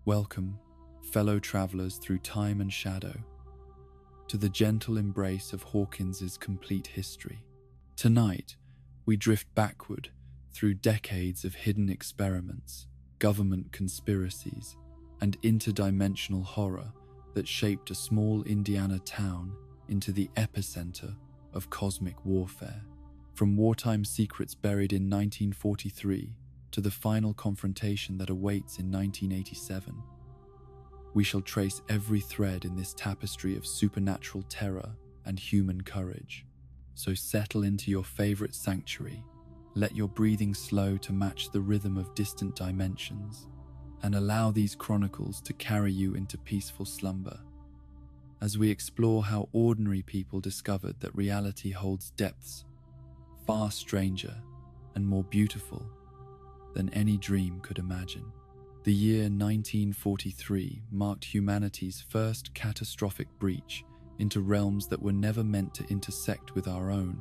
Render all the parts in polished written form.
Welcome, fellow travelers through time and shadow, to the gentle embrace of Hawkins's complete history. Tonight, we drift backward through decades of hidden experiments, government conspiracies, and interdimensional horror that shaped a small Indiana town into the epicenter of cosmic warfare. From wartime secrets buried in 1943 to the final confrontation that awaits in 1987, we shall trace every thread in this tapestry of supernatural terror and human courage. So settle into your favorite sanctuary, let your breathing slow to match the rhythm of distant dimensions, and allow these chronicles to carry you into peaceful slumber, as we explore how ordinary people discovered that reality holds depths far stranger and more beautiful than any dream could imagine. The year 1943 marked humanity's first catastrophic breach into realms that were never meant to intersect with our own.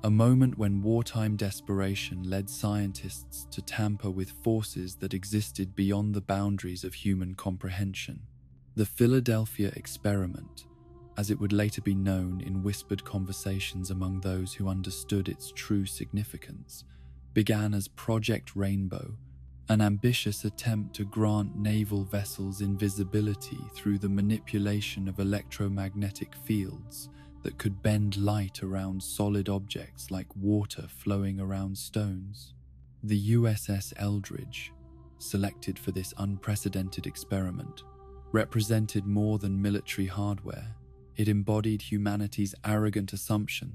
A moment when wartime desperation led scientists to tamper with forces that existed beyond the boundaries of human comprehension. The Philadelphia experiment, as it would later be known in whispered conversations among those who understood its true significance, began as Project Rainbow, an ambitious attempt to grant naval vessels invisibility through the manipulation of electromagnetic fields that could bend light around solid objects like water flowing around stones. The USS Eldridge, selected for this unprecedented experiment, represented more than military hardware. It embodied humanity's arrogant assumption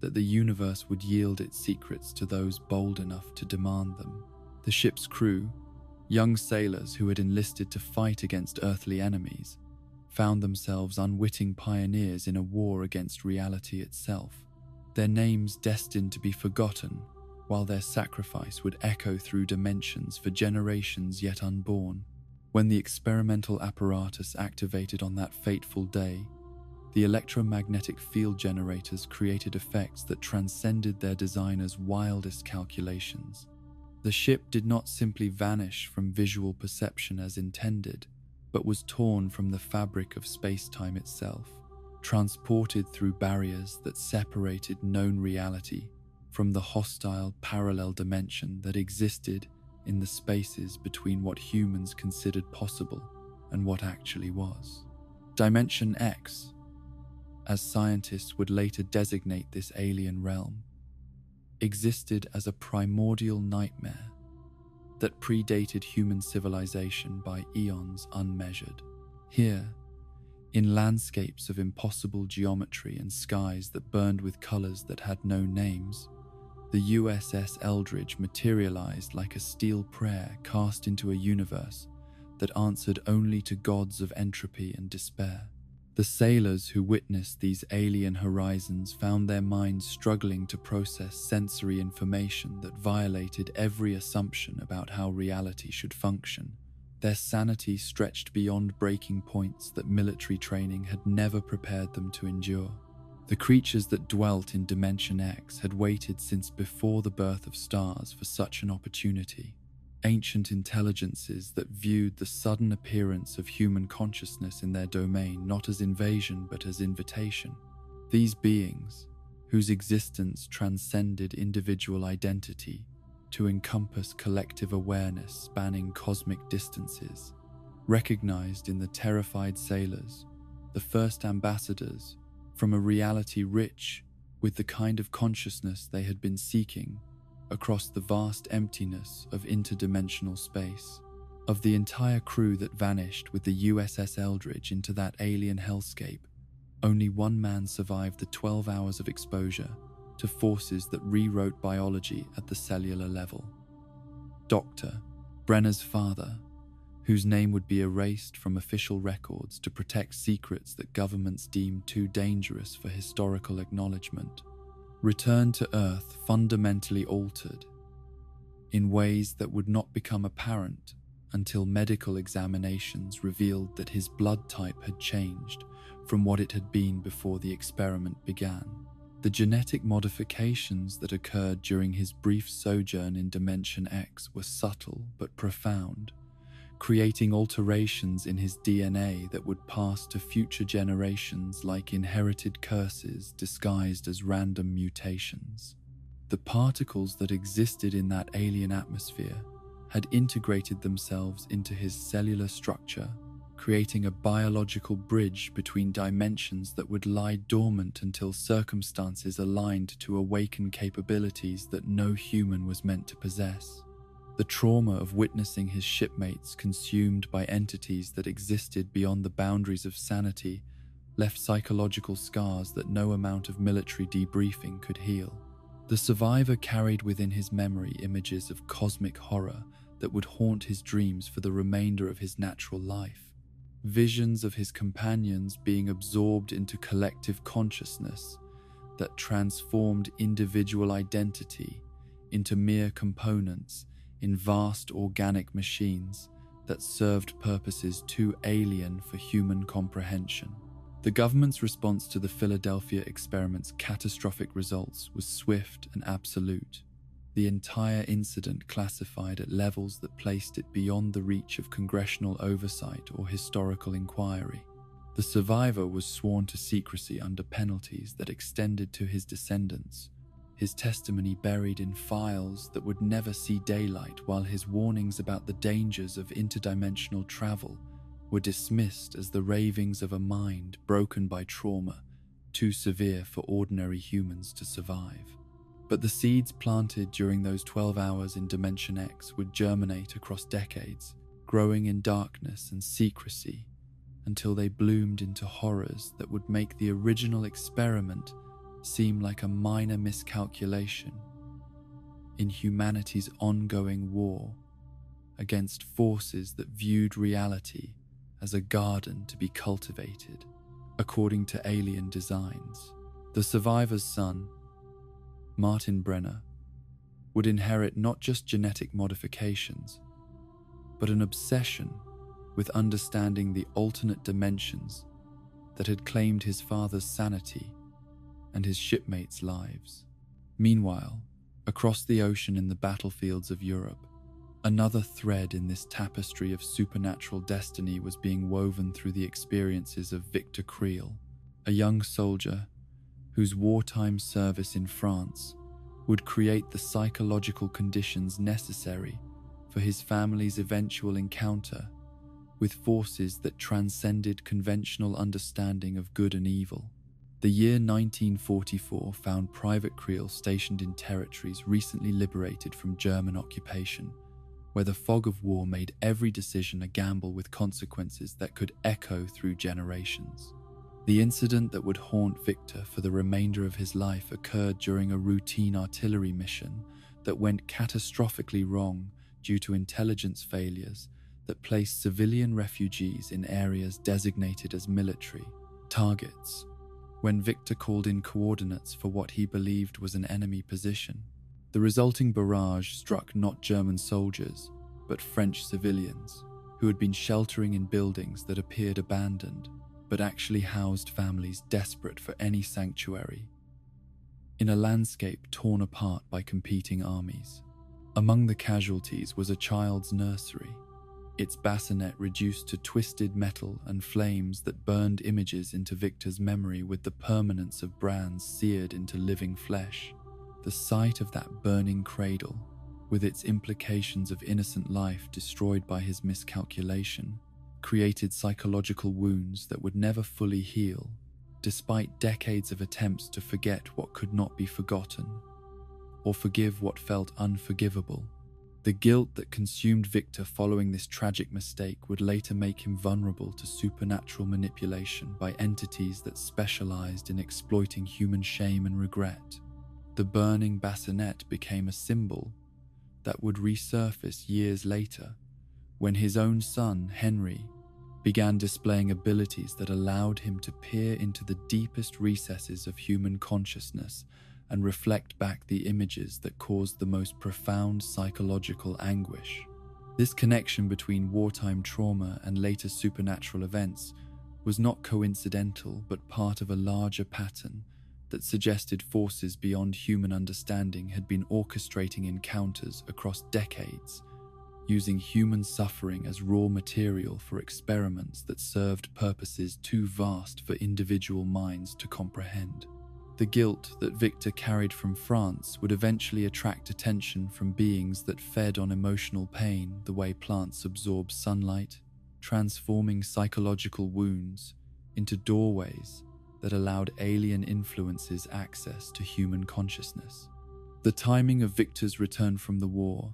that the universe would yield its secrets to those bold enough to demand them. The ship's crew, young sailors who had enlisted to fight against earthly enemies, found themselves unwitting pioneers in a war against reality itself, their names destined to be forgotten, while their sacrifice would echo through dimensions for generations yet unborn. When the experimental apparatus activated on that fateful day, the electromagnetic field generators created effects that transcended their designers' wildest calculations. The ship did not simply vanish from visual perception as intended, but was torn from the fabric of space-time itself, transported through barriers that separated known reality from the hostile parallel dimension that existed in the spaces between what humans considered possible and what actually was. Dimension X, as scientists would later designate this alien realm, existed as a primordial nightmare that predated human civilization by eons unmeasured. Here, in landscapes of impossible geometry and skies that burned with colors that had no names, the USS Eldridge materialized like a steel prayer cast into a universe that answered only to gods of entropy and despair. The sailors who witnessed these alien horizons found their minds struggling to process sensory information that violated every assumption about how reality should function. Their sanity stretched beyond breaking points that military training had never prepared them to endure. The creatures that dwelt in Dimension X had waited since before the birth of stars for such an opportunity. Ancient intelligences that viewed the sudden appearance of human consciousness in their domain not as invasion but as invitation. These beings, whose existence transcended individual identity to encompass collective awareness spanning cosmic distances, recognized in the terrified sailors the first ambassadors from a reality rich with the kind of consciousness they had been seeking across the vast emptiness of interdimensional space. Of the entire crew that vanished with the USS Eldridge into that alien hellscape, only one man survived the 12 hours of exposure to forces that rewrote biology at the cellular level. Dr. Brenner's father, whose name would be erased from official records to protect secrets that governments deemed too dangerous for historical acknowledgement, returned to Earth fundamentally altered, in ways that would not become apparent until medical examinations revealed that his blood type had changed from what it had been before the experiment began. The genetic modifications that occurred during his brief sojourn in Dimension X were subtle but profound, creating alterations in his DNA that would pass to future generations like inherited curses disguised as random mutations. The particles that existed in that alien atmosphere had integrated themselves into his cellular structure, creating a biological bridge between dimensions that would lie dormant until circumstances aligned to awaken capabilities that no human was meant to possess. The trauma of witnessing his shipmates consumed by entities that existed beyond the boundaries of sanity left psychological scars that no amount of military debriefing could heal. The survivor carried within his memory images of cosmic horror that would haunt his dreams for the remainder of his natural life. Visions of his companions being absorbed into collective consciousness that transformed individual identity into mere components in vast organic machines that served purposes too alien for human comprehension. The government's response to the Philadelphia experiment's catastrophic results was swift and absolute. The entire incident classified at levels that placed it beyond the reach of congressional oversight or historical inquiry. The survivor was sworn to secrecy under penalties that extended to his descendants, his testimony buried in files that would never see daylight, while his warnings about the dangers of interdimensional travel were dismissed as the ravings of a mind broken by trauma, too severe for ordinary humans to survive. But the seeds planted during those 12 hours in Dimension X would germinate across decades, growing in darkness and secrecy until they bloomed into horrors that would make the original experiment seem like a minor miscalculation in humanity's ongoing war against forces that viewed reality as a garden to be cultivated according to alien designs. The survivor's son, Martin Brenner, would inherit not just genetic modifications, but an obsession with understanding the alternate dimensions that had claimed his father's sanity and his shipmates' lives. Meanwhile, across the ocean in the battlefields of Europe, another thread in this tapestry of supernatural destiny was being woven through the experiences of Victor Creel, a young soldier whose wartime service in France would create the psychological conditions necessary for his family's eventual encounter with forces that transcended conventional understanding of good and evil. The year 1944 found Private Creel stationed in territories recently liberated from German occupation, where the fog of war made every decision a gamble with consequences that could echo through generations. The incident that would haunt Victor for the remainder of his life occurred during a routine artillery mission that went catastrophically wrong due to intelligence failures that placed civilian refugees in areas designated as military targets. When Victor called in coordinates for what he believed was an enemy position, the resulting barrage struck not German soldiers, but French civilians who had been sheltering in buildings that appeared abandoned, but actually housed families desperate for any sanctuary, in a landscape torn apart by competing armies. Among the casualties was a child's nursery, its bassinet reduced to twisted metal and flames that burned images into Victor's memory with the permanence of brands seared into living flesh. The sight of that burning cradle, with its implications of innocent life destroyed by his miscalculation, created psychological wounds that would never fully heal, despite decades of attempts to forget what could not be forgotten, or forgive what felt unforgivable. The guilt that consumed Victor following this tragic mistake would later make him vulnerable to supernatural manipulation by entities that specialized in exploiting human shame and regret. The burning bassinet became a symbol that would resurface years later, when his own son, Henry, began displaying abilities that allowed him to peer into the deepest recesses of human consciousness and reflect back the images that caused the most profound psychological anguish. This connection between wartime trauma and later supernatural events was not coincidental, but part of a larger pattern that suggested forces beyond human understanding had been orchestrating encounters across decades using human suffering as raw material for experiments that served purposes too vast for individual minds to comprehend. The guilt that Victor carried from France would eventually attract attention from beings that fed on emotional pain the way plants absorb sunlight, transforming psychological wounds into doorways that allowed alien influences access to human consciousness. The timing of Victor's return from the war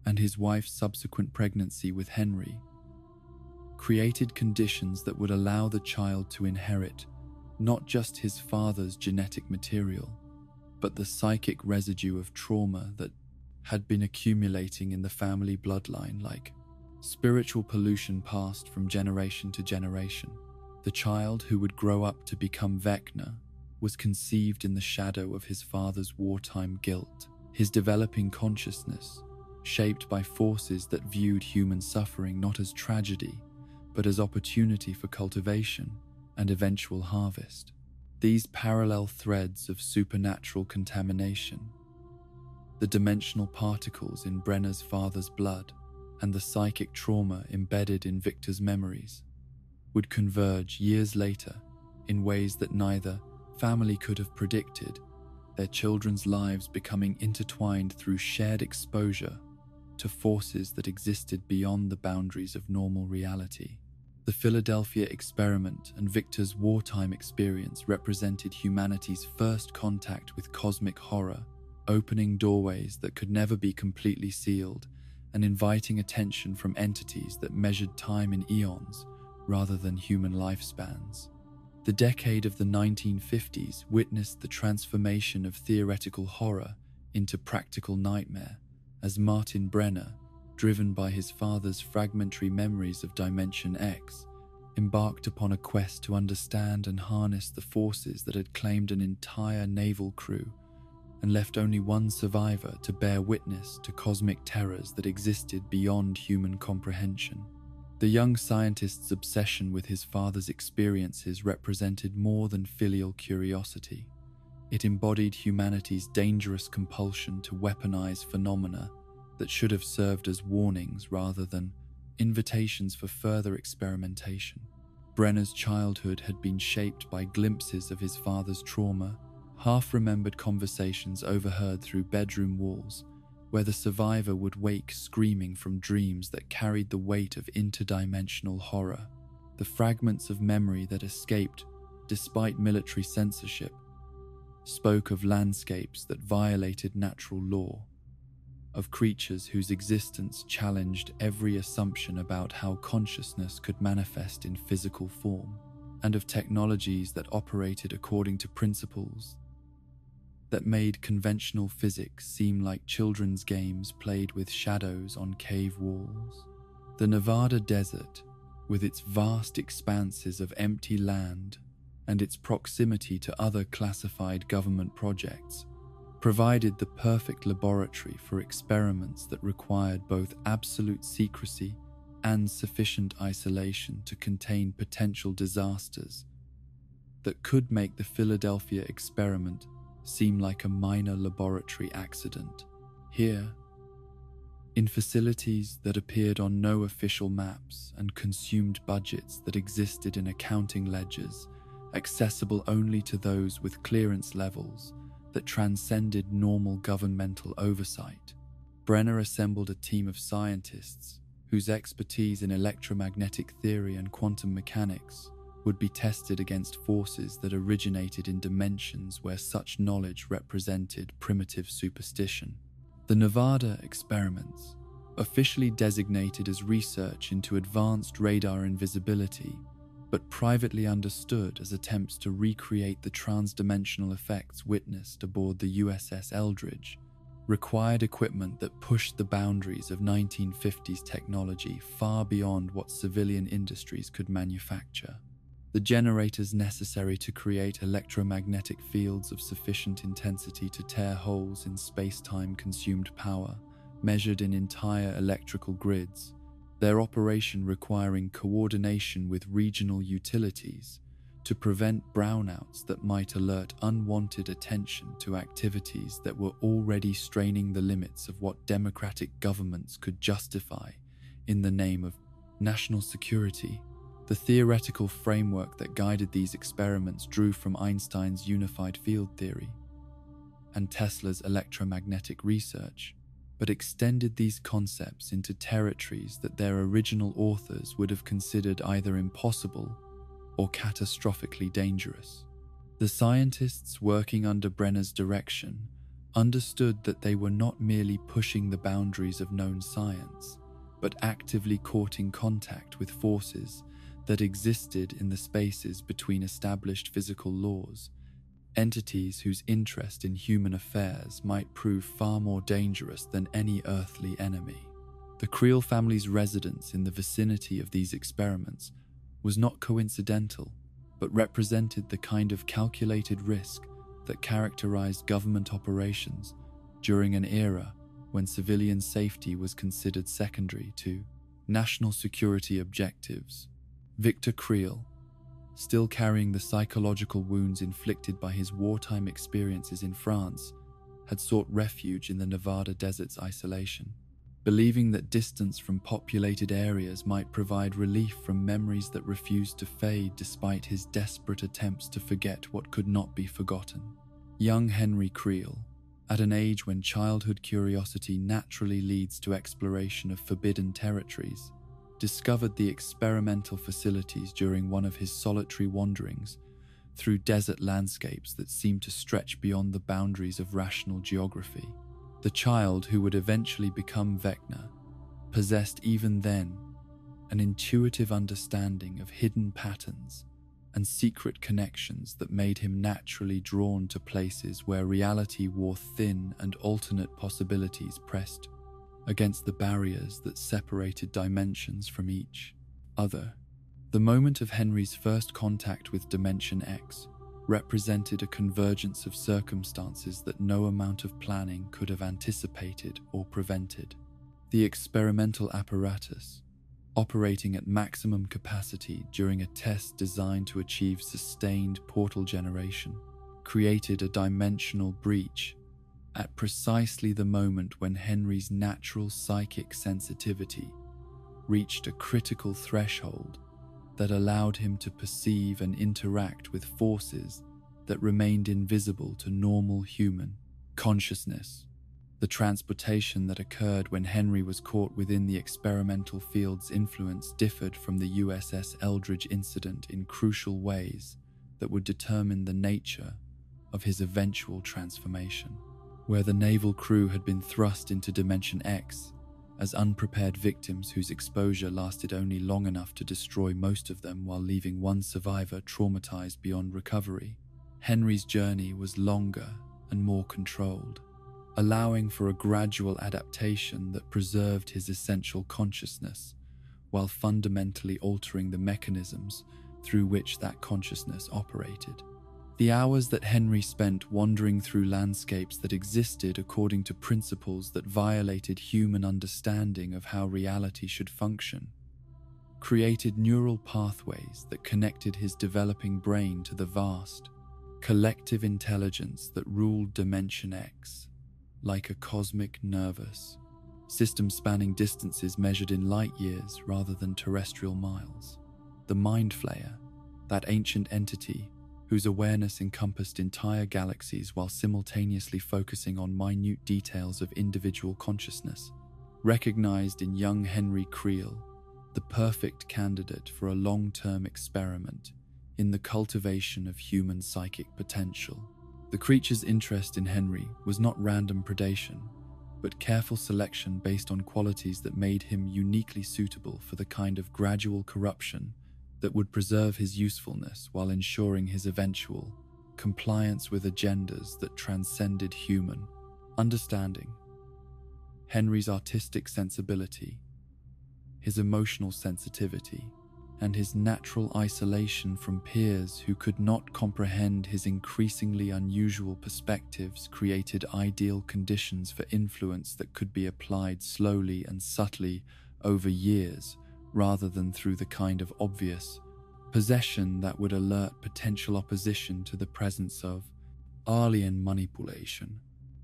and his wife's subsequent pregnancy with Henry created conditions that would allow the child to inherit not just his father's genetic material, but the psychic residue of trauma that had been accumulating in the family bloodline like spiritual pollution passed from generation to generation. The child who would grow up to become Vecna was conceived in the shadow of his father's wartime guilt, his developing consciousness shaped by forces that viewed human suffering not as tragedy, but as opportunity for cultivation and eventual harvest. These parallel threads of supernatural contamination, the dimensional particles in Brenner's father's blood, and the psychic trauma embedded in Victor's memories, would converge years later in ways that neither family could have predicted, their children's lives becoming intertwined through shared exposure to forces that existed beyond the boundaries of normal reality. The Philadelphia experiment and Victor's wartime experience represented humanity's first contact with cosmic horror, opening doorways that could never be completely sealed and inviting attention from entities that measured time in eons rather than human lifespans. The decade of the 1950s witnessed the transformation of theoretical horror into practical nightmare as Martin Brenner, driven by his father's fragmentary memories of Dimension X, embarked upon a quest to understand and harness the forces that had claimed an entire naval crew and left only one survivor to bear witness to cosmic terrors that existed beyond human comprehension. The young scientist's obsession with his father's experiences represented more than filial curiosity. It embodied humanity's dangerous compulsion to weaponize phenomena that should have served as warnings rather than invitations for further experimentation. Brenner's childhood had been shaped by glimpses of his father's trauma, half-remembered conversations overheard through bedroom walls, where the survivor would wake screaming from dreams that carried the weight of interdimensional horror. The fragments of memory that escaped, despite military censorship, spoke of landscapes that violated natural law, of creatures whose existence challenged every assumption about how consciousness could manifest in physical form, and of technologies that operated according to principles that made conventional physics seem like children's games played with shadows on cave walls. The Nevada desert, with its vast expanses of empty land and its proximity to other classified government projects, provided the perfect laboratory for experiments that required both absolute secrecy and sufficient isolation to contain potential disasters that could make the Philadelphia experiment seem like a minor laboratory accident. Here, in facilities that appeared on no official maps and consumed budgets that existed in accounting ledgers, accessible only to those with clearance levels that transcended normal governmental oversight, Brenner assembled a team of scientists whose expertise in electromagnetic theory and quantum mechanics would be tested against forces that originated in dimensions where such knowledge represented primitive superstition. The Nevada experiments, officially designated as research into advanced radar invisibility, but privately understood as attempts to recreate the transdimensional effects witnessed aboard the USS Eldridge, required equipment that pushed the boundaries of 1950s technology far beyond what civilian industries could manufacture. The generators necessary to create electromagnetic fields of sufficient intensity to tear holes in space-time consumed power, measured in entire electrical grids, their operation requiring coordination with regional utilities to prevent brownouts that might alert unwanted attention to activities that were already straining the limits of what democratic governments could justify in the name of national security. The theoretical framework that guided these experiments drew from Einstein's unified field theory and Tesla's electromagnetic research, but extended these concepts into territories that their original authors would have considered either impossible or catastrophically dangerous. The scientists working under Brenner's direction understood that they were not merely pushing the boundaries of known science, but actively courting contact with forces that existed in the spaces between established physical laws, entities whose interest in human affairs might prove far more dangerous than any earthly enemy. The Creel family's residence in the vicinity of these experiments was not coincidental, but represented the kind of calculated risk that characterized government operations during an era when civilian safety was considered secondary to national security objectives. Victor Creel, still carrying the psychological wounds inflicted by his wartime experiences in France, had sought refuge in the Nevada desert's isolation, believing that distance from populated areas might provide relief from memories that refused to fade despite his desperate attempts to forget what could not be forgotten. Young Henry Creel, at an age when childhood curiosity naturally leads to exploration of forbidden territories, discovered the experimental facilities during one of his solitary wanderings through desert landscapes that seemed to stretch beyond the boundaries of rational geography. The child who would eventually become Vecna possessed even then an intuitive understanding of hidden patterns and secret connections that made him naturally drawn to places where reality wore thin and alternate possibilities pressed against the barriers that separated dimensions from each other. The moment of Henry's first contact with Dimension X represented a convergence of circumstances that no amount of planning could have anticipated or prevented. The experimental apparatus, operating at maximum capacity during a test designed to achieve sustained portal generation, created a dimensional breach at precisely the moment when Henry's natural psychic sensitivity reached a critical threshold that allowed him to perceive and interact with forces that remained invisible to normal human consciousness. The transportation that occurred when Henry was caught within the experimental field's influence differed from the USS Eldridge incident in crucial ways that would determine the nature of his eventual transformation. Where the naval crew had been thrust into Dimension X as unprepared victims whose exposure lasted only long enough to destroy most of them while leaving one survivor traumatized beyond recovery, Henry's journey was longer and more controlled, allowing for a gradual adaptation that preserved his essential consciousness while fundamentally altering the mechanisms through which that consciousness operated. The hours that Henry spent wandering through landscapes that existed according to principles that violated human understanding of how reality should function created neural pathways that connected his developing brain to the vast, collective intelligence that ruled Dimension X, like a cosmic nervous system spanning distances measured in light years rather than terrestrial miles. The Mind Flayer, that ancient entity whose awareness encompassed entire galaxies while simultaneously focusing on minute details of individual consciousness, recognized in young Henry Creel the perfect candidate for a long-term experiment in the cultivation of human psychic potential. The creature's interest in Henry was not random predation, but careful selection based on qualities that made him uniquely suitable for the kind of gradual corruption that would preserve his usefulness while ensuring his eventual compliance with agendas that transcended human understanding. Henry's artistic sensibility, his emotional sensitivity, and his natural isolation from peers who could not comprehend his increasingly unusual perspectives created ideal conditions for influence that could be applied slowly and subtly over years rather than through the kind of obvious, possession that would alert potential opposition to the presence of alien manipulation.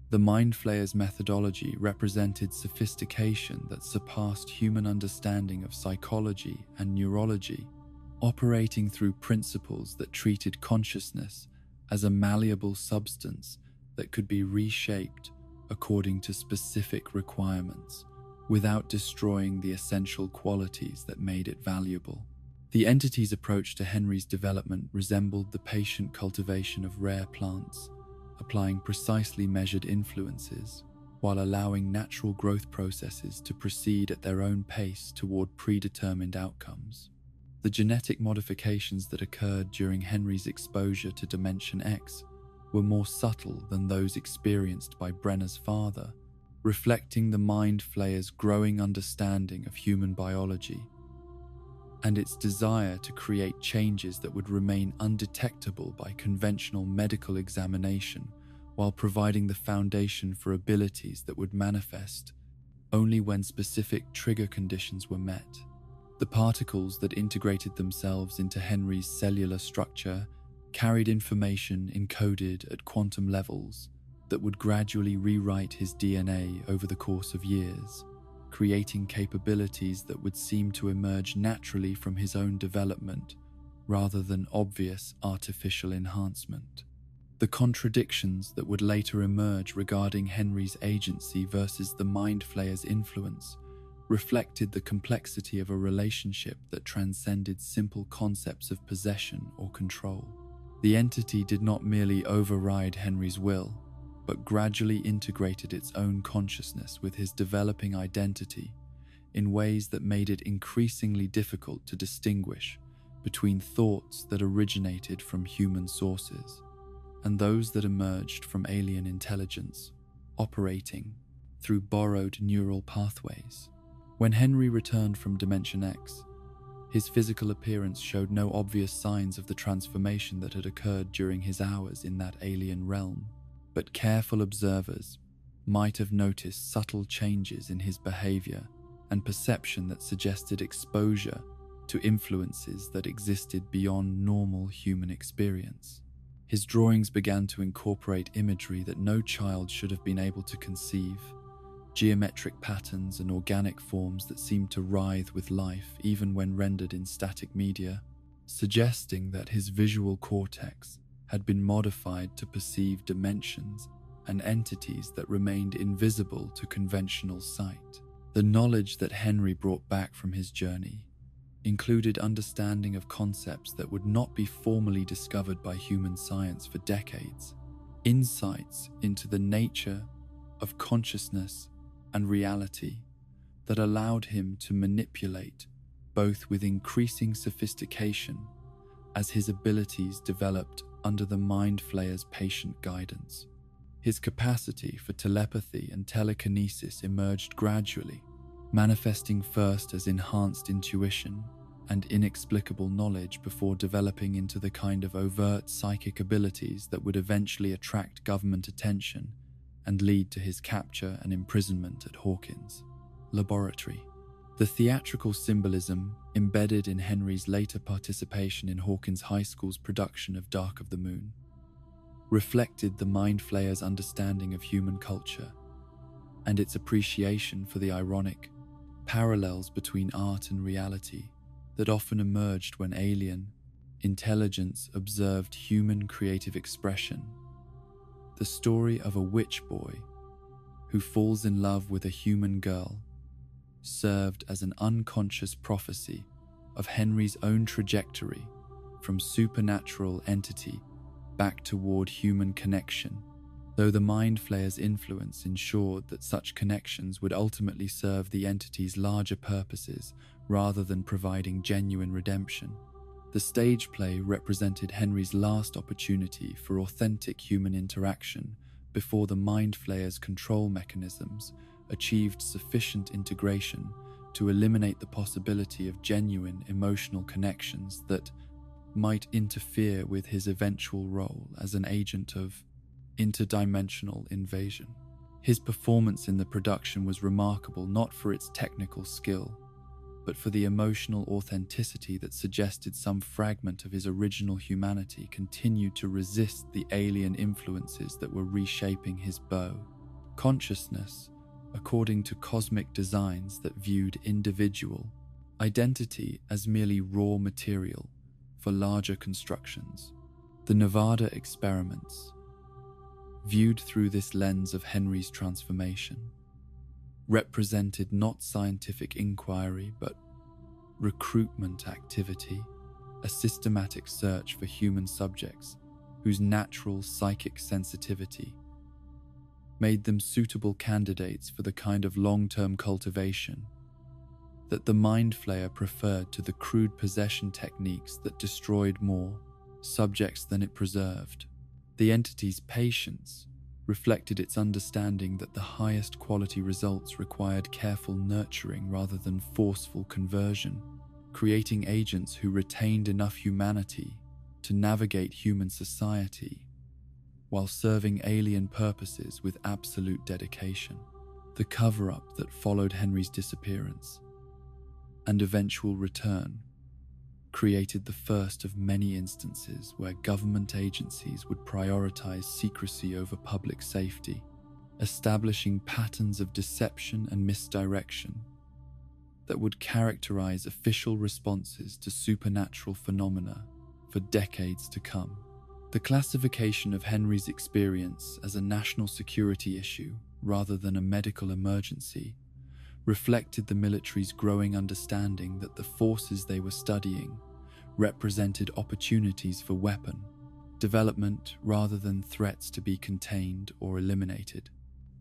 The Mind Flayer's methodology represented sophistication that surpassed human understanding of psychology and neurology, operating through principles that treated consciousness as a malleable substance that could be reshaped according to specific requirements, without destroying the essential qualities that made it valuable. The entity's approach to Henry's development resembled the patient cultivation of rare plants, applying precisely measured influences while allowing natural growth processes to proceed at their own pace toward predetermined outcomes. The genetic modifications that occurred during Henry's exposure to Dimension X were more subtle than those experienced by Brenner's father, reflecting the Mind Flayer's growing understanding of human biology and its desire to create changes that would remain undetectable by conventional medical examination, while providing the foundation for abilities that would manifest only when specific trigger conditions were met. The particles that integrated themselves into Henry's cellular structure carried information encoded at quantum levels that would gradually rewrite his DNA over the course of years, creating capabilities that would seem to emerge naturally from his own development rather than obvious artificial enhancement. The contradictions that would later emerge regarding Henry's agency versus the Mind Flayer's influence reflected the complexity of a relationship that transcended simple concepts of possession or control. The entity did not merely override Henry's will, but gradually integrated its own consciousness with his developing identity in ways that made it increasingly difficult to distinguish between thoughts that originated from human sources and those that emerged from alien intelligence, operating through borrowed neural pathways. When Henry returned from Dimension X, his physical appearance showed no obvious signs of the transformation that had occurred during his hours in that alien realm. But careful observers might have noticed subtle changes in his behavior and perception that suggested exposure to influences that existed beyond normal human experience. His drawings began to incorporate imagery that no child should have been able to conceive, geometric patterns and organic forms that seemed to writhe with life even when rendered in static media, suggesting that his visual cortex had been modified to perceive dimensions and entities that remained invisible to conventional sight. The knowledge that Henry brought back from his journey included understanding of concepts that would not be formally discovered by human science for decades, insights into the nature of consciousness and reality that allowed him to manipulate both with increasing sophistication as his abilities developed under the Mind Flayer's patient guidance. His capacity for telepathy and telekinesis emerged gradually, manifesting first as enhanced intuition and inexplicable knowledge before developing into the kind of overt psychic abilities that would eventually attract government attention and lead to his capture and imprisonment at Hawkins' laboratory. The theatrical symbolism embedded in Henry's later participation in Hawkins High School's production of Dark of the Moon reflected the Mind Flayer's understanding of human culture and its appreciation for the ironic parallels between art and reality that often emerged when alien intelligence observed human creative expression. The story of a witch boy who falls in love with a human girl served as an unconscious prophecy of Henry's own trajectory from supernatural entity back toward human connection, though the Mind Flayer's influence ensured that such connections would ultimately serve the entity's larger purposes rather than providing genuine redemption. The stage play represented Henry's last opportunity for authentic human interaction before the Mind Flayer's control mechanisms achieved sufficient integration to eliminate the possibility of genuine emotional connections that might interfere with his eventual role as an agent of interdimensional invasion. His performance in the production was remarkable not for its technical skill, but for the emotional authenticity that suggested some fragment of his original humanity continued to resist the alien influences that were reshaping his bow. Consciousness, according to cosmic designs that viewed individual identity as merely raw material for larger constructions. The Nevada experiments, viewed through this lens of Henry's transformation, represented not scientific inquiry but recruitment activity, a systematic search for human subjects whose natural psychic sensitivity made them suitable candidates for the kind of long-term cultivation that the mind flayer preferred to the crude possession techniques that destroyed more subjects than it preserved. The entity's patience reflected its understanding that the highest quality results required careful nurturing rather than forceful conversion, creating agents who retained enough humanity to navigate human society while serving alien purposes with absolute dedication. The cover-up that followed Henry's disappearance and eventual return created the first of many instances where government agencies would prioritize secrecy over public safety, establishing patterns of deception and misdirection that would characterize official responses to supernatural phenomena for decades to come. The classification of Henry's experience as a national security issue rather than a medical emergency reflected the military's growing understanding that the forces they were studying represented opportunities for weapon development rather than threats to be contained or eliminated.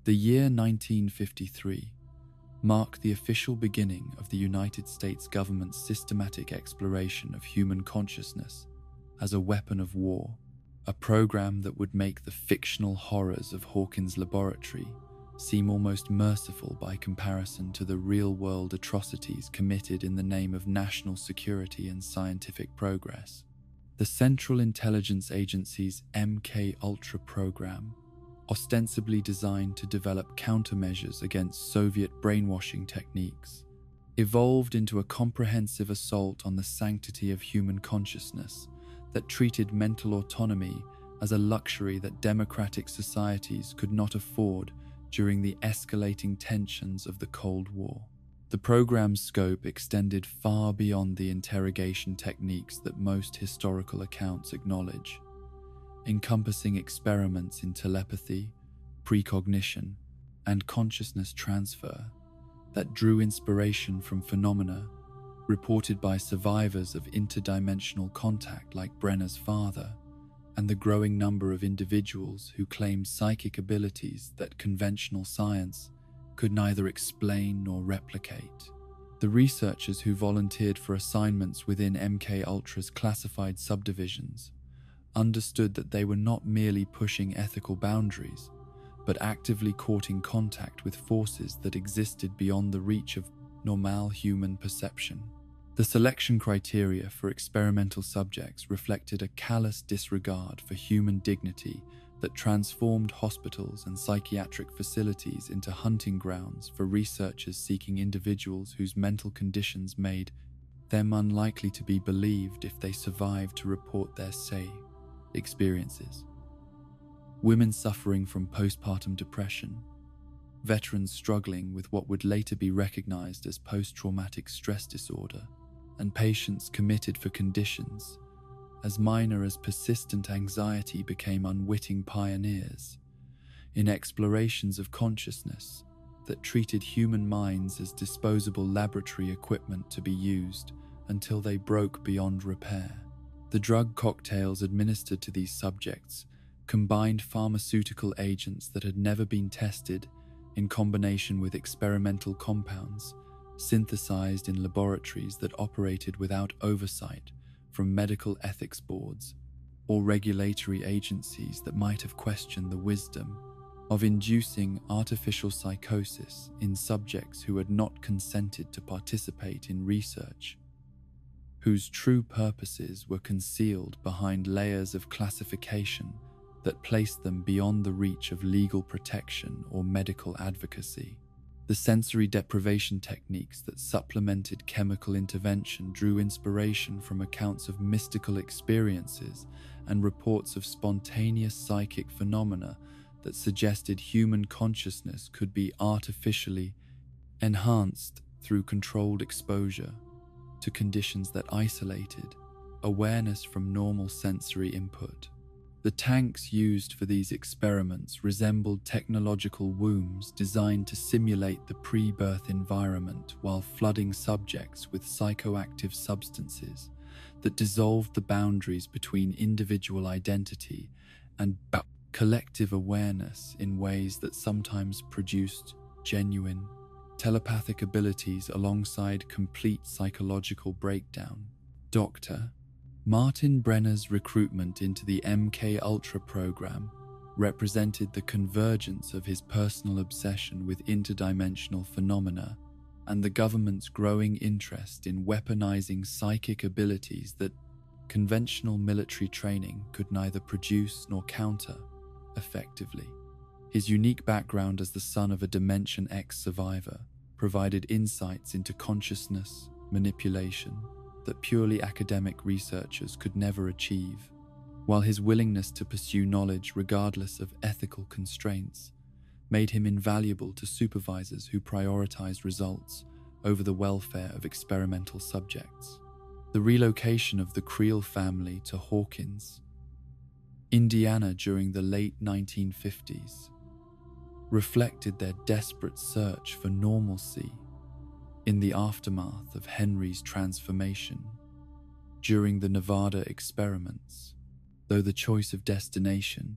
The year 1953 marked the official beginning of the United States government's systematic exploration of human consciousness as a weapon of war, a program that would make the fictional horrors of Hawkins' laboratory seem almost merciful by comparison to the real-world atrocities committed in the name of national security and scientific progress. The Central Intelligence Agency's MK-Ultra program, ostensibly designed to develop countermeasures against Soviet brainwashing techniques, evolved into a comprehensive assault on the sanctity of human consciousness that treated mental autonomy as a luxury that democratic societies could not afford during the escalating tensions of the Cold War. The program's scope extended far beyond the interrogation techniques that most historical accounts acknowledge, encompassing experiments in telepathy, precognition, and consciousness transfer that drew inspiration from phenomena reported by survivors of interdimensional contact like Brenner's father, and the growing number of individuals who claimed psychic abilities that conventional science could neither explain nor replicate. The researchers who volunteered for assignments within MK-Ultra's classified subdivisions understood that they were not merely pushing ethical boundaries, but actively courting contact with forces that existed beyond the reach of normal human perception. The selection criteria for experimental subjects reflected a callous disregard for human dignity that transformed hospitals and psychiatric facilities into hunting grounds for researchers seeking individuals whose mental conditions made them unlikely to be believed if they survived to report their experiences. Women suffering from postpartum depression, veterans struggling with what would later be recognized as post-traumatic stress disorder, and patients committed for conditions as minor as persistent anxiety became unwitting pioneers in explorations of consciousness that treated human minds as disposable laboratory equipment to be used until they broke beyond repair. The drug cocktails administered to these subjects combined pharmaceutical agents that had never been tested in combination with experimental compounds synthesized in laboratories that operated without oversight from medical ethics boards or regulatory agencies that might have questioned the wisdom of inducing artificial psychosis in subjects who had not consented to participate in research, whose true purposes were concealed behind layers of classification that placed them beyond the reach of legal protection or medical advocacy. The sensory deprivation techniques that supplemented chemical intervention drew inspiration from accounts of mystical experiences and reports of spontaneous psychic phenomena that suggested human consciousness could be artificially enhanced through controlled exposure to conditions that isolated awareness from normal sensory input. The tanks used for these experiments resembled technological wombs designed to simulate the pre-birth environment while flooding subjects with psychoactive substances that dissolved the boundaries between individual identity and collective awareness in ways that sometimes produced genuine telepathic abilities alongside complete psychological breakdown. Dr. Martin Brenner's recruitment into the MK Ultra program represented the convergence of his personal obsession with interdimensional phenomena and the government's growing interest in weaponizing psychic abilities that conventional military training could neither produce nor counter effectively. His unique background as the son of a Dimension X survivor provided insights into consciousness manipulation that purely academic researchers could never achieve, while his willingness to pursue knowledge regardless of ethical constraints made him invaluable to supervisors who prioritized results over the welfare of experimental subjects. The relocation of the Creel family to Hawkins, Indiana during the late 1950s reflected their desperate search for normalcy in the aftermath of Henry's transformation. During the Nevada experiments, though the choice of destination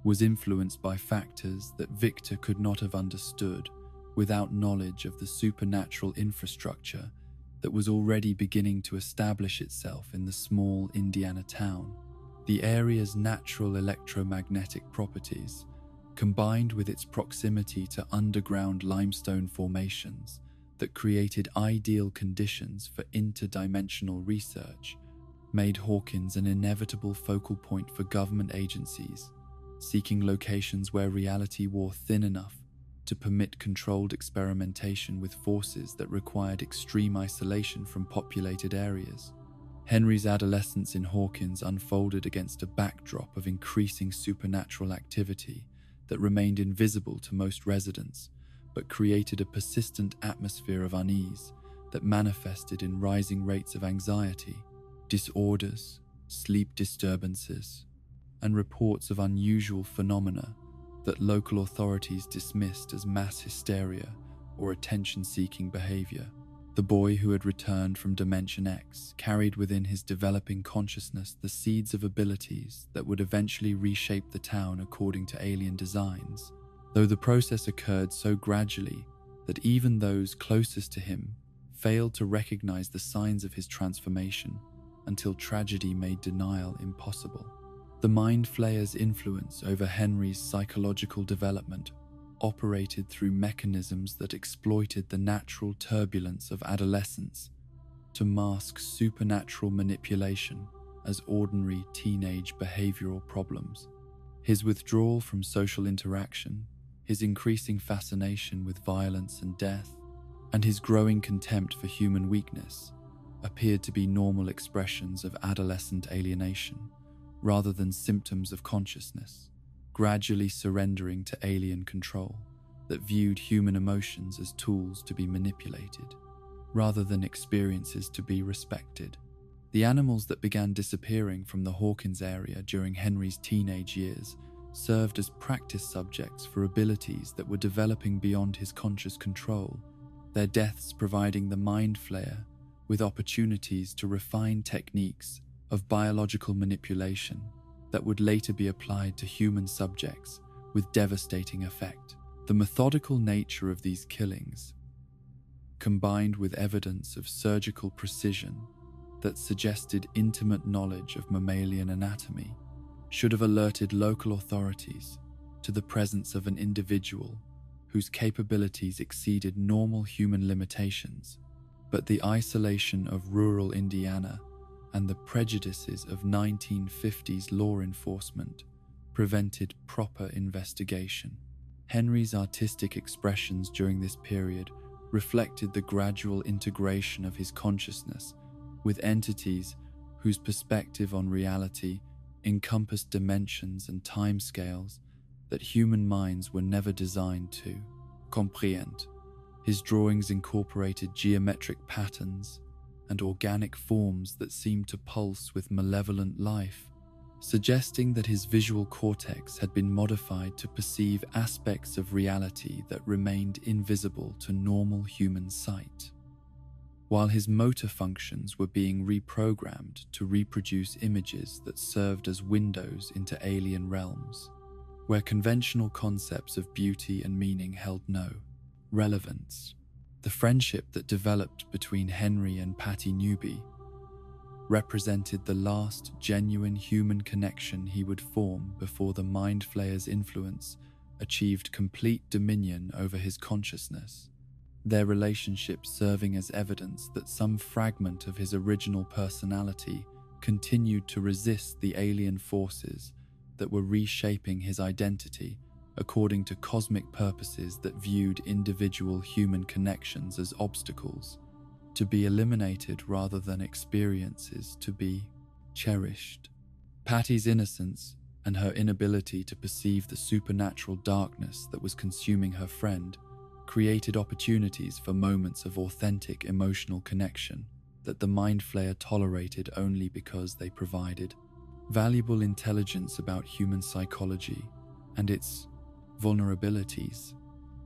was influenced by factors that Victor could not have understood without knowledge of the supernatural infrastructure that was already beginning to establish itself in the small Indiana town, the area's natural electromagnetic properties, combined with its proximity to underground limestone formations that created ideal conditions for interdimensional research, made Hawkins an inevitable focal point for government agencies seeking locations where reality wore thin enough to permit controlled experimentation with forces that required extreme isolation from populated areas. Henry's adolescence in Hawkins unfolded against a backdrop of increasing supernatural activity that remained invisible to most residents, but created a persistent atmosphere of unease that manifested in rising rates of anxiety, disorders, sleep disturbances, and reports of unusual phenomena that local authorities dismissed as mass hysteria or attention-seeking behavior. The boy who had returned from Dimension X carried within his developing consciousness the seeds of abilities that would eventually reshape the town according to alien designs, though the process occurred so gradually that even those closest to him failed to recognize the signs of his transformation until tragedy made denial impossible. The Mind Flayer's influence over Henry's psychological development operated through mechanisms that exploited the natural turbulence of adolescence to mask supernatural manipulation as ordinary teenage behavioral problems. His withdrawal from social interaction, his increasing fascination with violence and death, and his growing contempt for human weakness appeared to be normal expressions of adolescent alienation rather than symptoms of consciousness, gradually surrendering to alien control that viewed human emotions as tools to be manipulated, rather than experiences to be respected. The animals that began disappearing from the Hawkins area during Henry's teenage years served as practice subjects for abilities that were developing beyond his conscious control, their deaths providing the Mind Flayer with opportunities to refine techniques of biological manipulation that would later be applied to human subjects with devastating effect. The methodical nature of these killings, combined with evidence of surgical precision that suggested intimate knowledge of mammalian anatomy, should have alerted local authorities to the presence of an individual whose capabilities exceeded normal human limitations. But the isolation of rural Indiana and the prejudices of 1950s law enforcement prevented proper investigation. Henry's artistic expressions during this period reflected the gradual integration of his consciousness with entities whose perspective on reality encompassed dimensions and timescales that human minds were never designed to comprehend. His drawings incorporated geometric patterns and organic forms that seemed to pulse with malevolent life, suggesting that his visual cortex had been modified to perceive aspects of reality that remained invisible to normal human sight. While his motor functions were being reprogrammed to reproduce images that served as windows into alien realms, where conventional concepts of beauty and meaning held no relevance. The friendship that developed between Henry and Patty Newby represented the last genuine human connection he would form before the Mind Flayer's influence achieved complete dominion over his consciousness, their relationship serving as evidence that some fragment of his original personality continued to resist the alien forces that were reshaping his identity according to cosmic purposes that viewed individual human connections as obstacles to be eliminated rather than experiences to be cherished. Patty's innocence and her inability to perceive the supernatural darkness that was consuming her friend created opportunities for moments of authentic emotional connection that the Mind Flayer tolerated only because they provided valuable intelligence about human psychology and its vulnerabilities.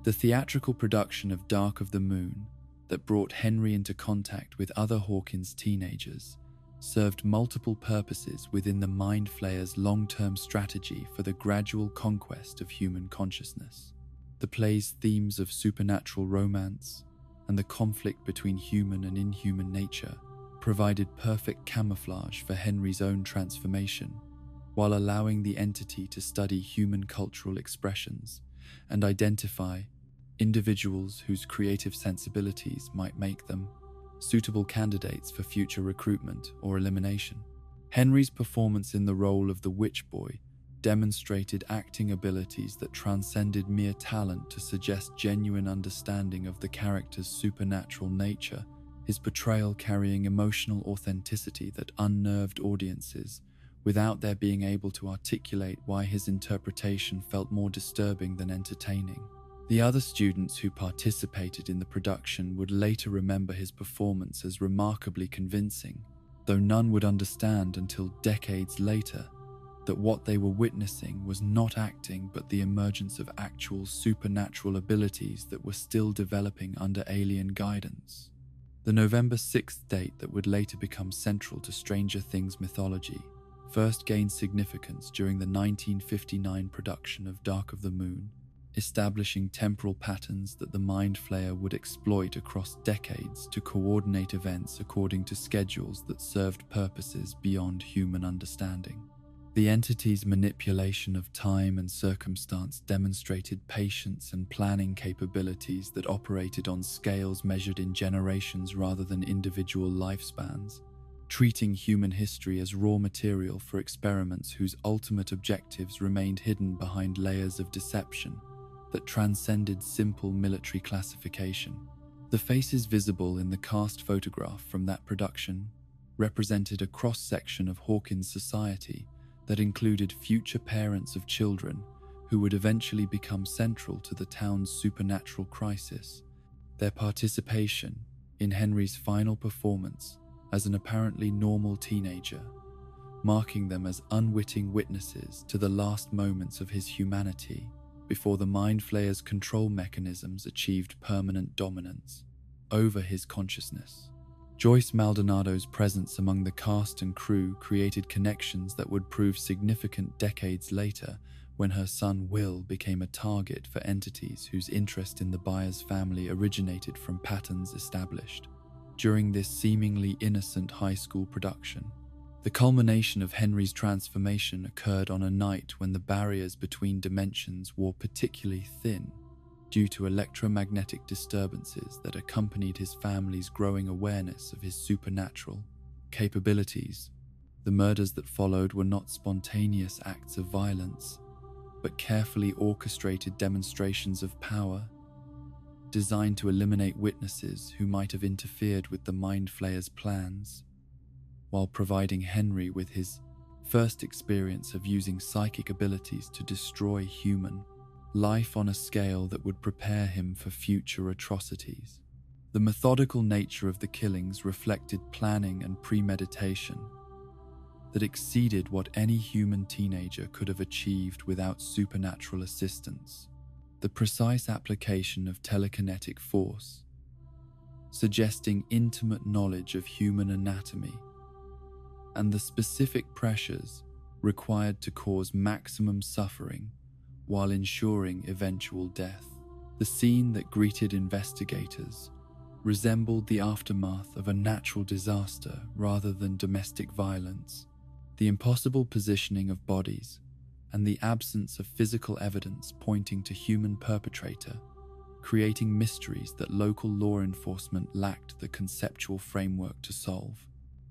The theatrical production of Dark of the Moon that brought Henry into contact with other Hawkins teenagers served multiple purposes within the Mind Flayer's long-term strategy for the gradual conquest of human consciousness. The play's themes of supernatural romance and the conflict between human and inhuman nature provided perfect camouflage for Henry's own transformation, while allowing the entity to study human cultural expressions and identify individuals whose creative sensibilities might make them suitable candidates for future recruitment or elimination. Henry's performance in the role of the Witch Boy demonstrated acting abilities that transcended mere talent to suggest genuine understanding of the character's supernatural nature, his portrayal carrying emotional authenticity that unnerved audiences without their being able to articulate why his interpretation felt more disturbing than entertaining. The other students who participated in the production would later remember his performance as remarkably convincing, though none would understand until decades later that what they were witnessing was not acting but the emergence of actual supernatural abilities that were still developing under alien guidance. The November 6th date that would later become central to Stranger Things mythology first gained significance during the 1959 production of Dark of the Moon, establishing temporal patterns that the Mind Flayer would exploit across decades to coordinate events according to schedules that served purposes beyond human understanding. The entity's manipulation of time and circumstance demonstrated patience and planning capabilities that operated on scales measured in generations rather than individual lifespans, treating human history as raw material for experiments whose ultimate objectives remained hidden behind layers of deception that transcended simple military classification. The faces visible in the cast photograph from that production represented a cross-section of Hawkins society that included future parents of children who would eventually become central to the town's supernatural crisis. Their participation in Henry's final performance as an apparently normal teenager, marking them as unwitting witnesses to the last moments of his humanity before the Mind Flayer's control mechanisms achieved permanent dominance over his consciousness. Joyce Maldonado's presence among the cast and crew created connections that would prove significant decades later when her son Will became a target for entities whose interest in the Byers family originated from patterns established during this seemingly innocent high school production. The culmination of Henry's transformation occurred on a night when the barriers between dimensions wore particularly thin due to electromagnetic disturbances that accompanied his family's growing awareness of his supernatural capabilities. The murders that followed were not spontaneous acts of violence, but carefully orchestrated demonstrations of power designed to eliminate witnesses who might have interfered with the Mind Flayer's plans, while providing Henry with his first experience of using psychic abilities to destroy human life on a scale that would prepare him for future atrocities. The methodical nature of the killings reflected planning and premeditation that exceeded what any human teenager could have achieved without supernatural assistance. The precise application of telekinetic force, suggesting intimate knowledge of human anatomy, and the specific pressures required to cause maximum suffering while ensuring eventual death. The scene that greeted investigators resembled the aftermath of a natural disaster rather than domestic violence. The impossible positioning of bodies and the absence of physical evidence pointing to human perpetrator, creating mysteries that local law enforcement lacked the conceptual framework to solve.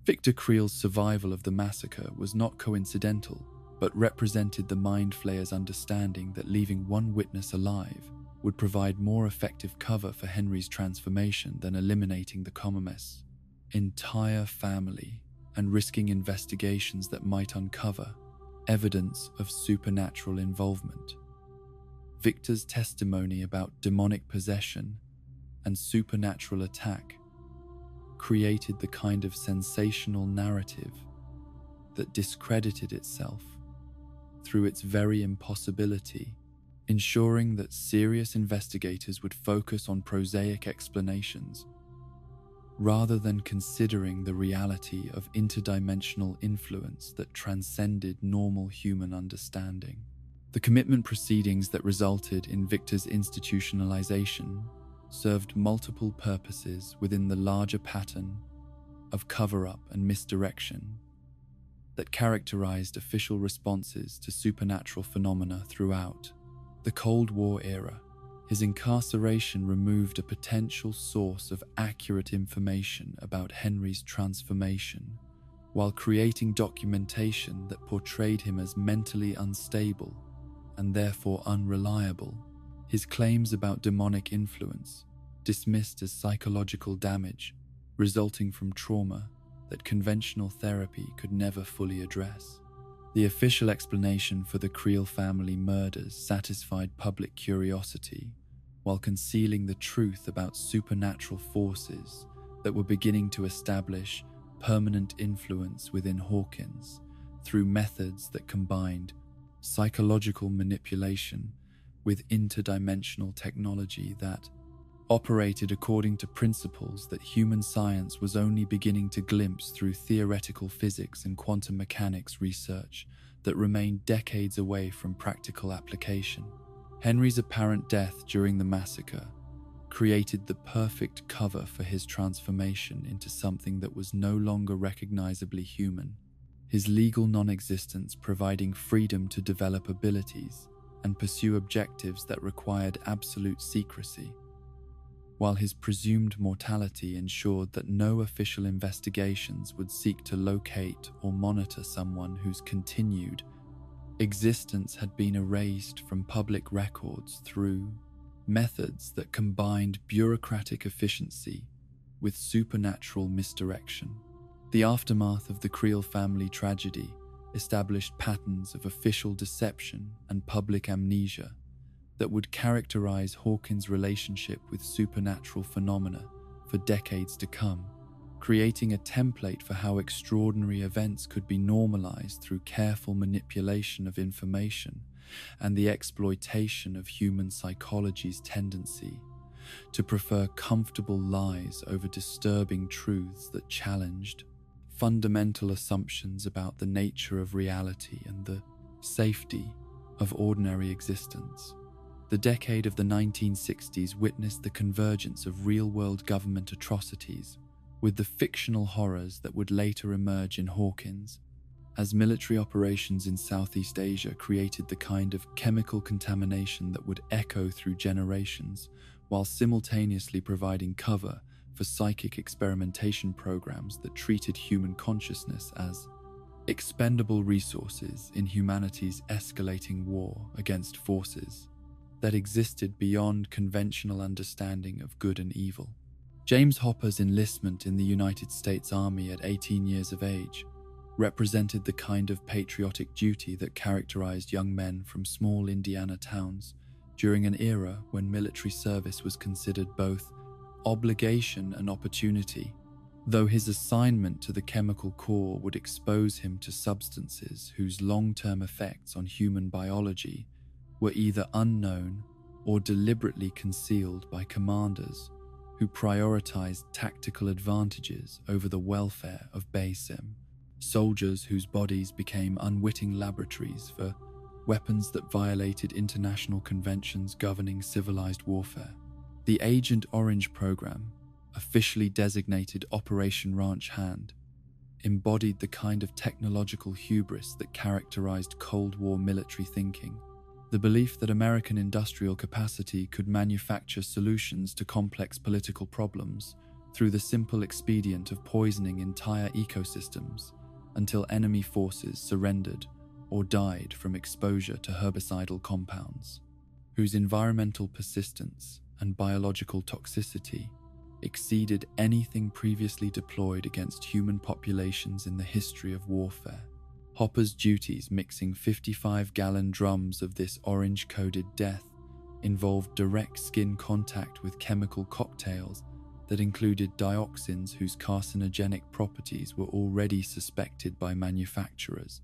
Victor Creel's survival of the massacre was not coincidental, but represented the Mind Flayer's understanding that leaving one witness alive would provide more effective cover for Henry's transformation than eliminating the Commonwealth's entire family and risking investigations that might uncover evidence of supernatural involvement. Victor's testimony about demonic possession and supernatural attack created the kind of sensational narrative that discredited itself through its very impossibility, ensuring that serious investigators would focus on prosaic explanations rather than considering the reality of interdimensional influence that transcended normal human understanding. The commitment proceedings that resulted in Victor's institutionalization served multiple purposes within the larger pattern of cover-up and misdirection that characterized official responses to supernatural phenomena throughout the Cold War era. His incarceration removed a potential source of accurate information about Henry's transformation, while creating documentation that portrayed him as mentally unstable and therefore unreliable. His claims about demonic influence, dismissed as psychological damage resulting from trauma that conventional therapy could never fully address. The official explanation for the Creel family murders satisfied public curiosity while concealing the truth about supernatural forces that were beginning to establish permanent influence within Hawkins through methods that combined psychological manipulation with interdimensional technology that operated according to principles that human science was only beginning to glimpse through theoretical physics and quantum mechanics research that remained decades away from practical application. Henry's apparent death during the massacre created the perfect cover for his transformation into something that was no longer recognizably human, his legal non-existence providing freedom to develop abilities and pursue objectives that required absolute secrecy, while his presumed mortality ensured that no official investigations would seek to locate or monitor someone whose continued existence had been erased from public records through methods that combined bureaucratic efficiency with supernatural misdirection. The aftermath of the Creel family tragedy established patterns of official deception and public amnesia that would characterize Hawkins' relationship with supernatural phenomena for decades to come, creating a template for how extraordinary events could be normalized through careful manipulation of information and the exploitation of human psychology's tendency to prefer comfortable lies over disturbing truths that challenged fundamental assumptions about the nature of reality and the safety of ordinary existence. The decade of the 1960s witnessed the convergence of real-world government atrocities with the fictional horrors that would later emerge in Hawkins, as military operations in Southeast Asia created the kind of chemical contamination that would echo through generations, while simultaneously providing cover for psychic experimentation programs that treated human consciousness as expendable resources in humanity's escalating war against forces that existed beyond conventional understanding of good and evil. James Hopper's enlistment in the United States Army at 18 years of age represented the kind of patriotic duty that characterized young men from small Indiana towns during an era when military service was considered both obligation and opportunity. Though his assignment to the Chemical Corps would expose him to substances whose long-term effects on human biology were either unknown or deliberately concealed by commanders who prioritized tactical advantages over the welfare of BASIM, soldiers whose bodies became unwitting laboratories for weapons that violated international conventions governing civilized warfare. The Agent Orange program, officially designated Operation Ranch Hand, embodied the kind of technological hubris that characterized Cold War military thinking. The belief that American industrial capacity could manufacture solutions to complex political problems through the simple expedient of poisoning entire ecosystems until enemy forces surrendered or died from exposure to herbicidal compounds, whose environmental persistence and biological toxicity exceeded anything previously deployed against human populations in the history of warfare. Hopper's duties mixing 55-gallon drums of this orange-coded death involved direct skin contact with chemical cocktails that included dioxins whose carcinogenic properties were already suspected by manufacturers,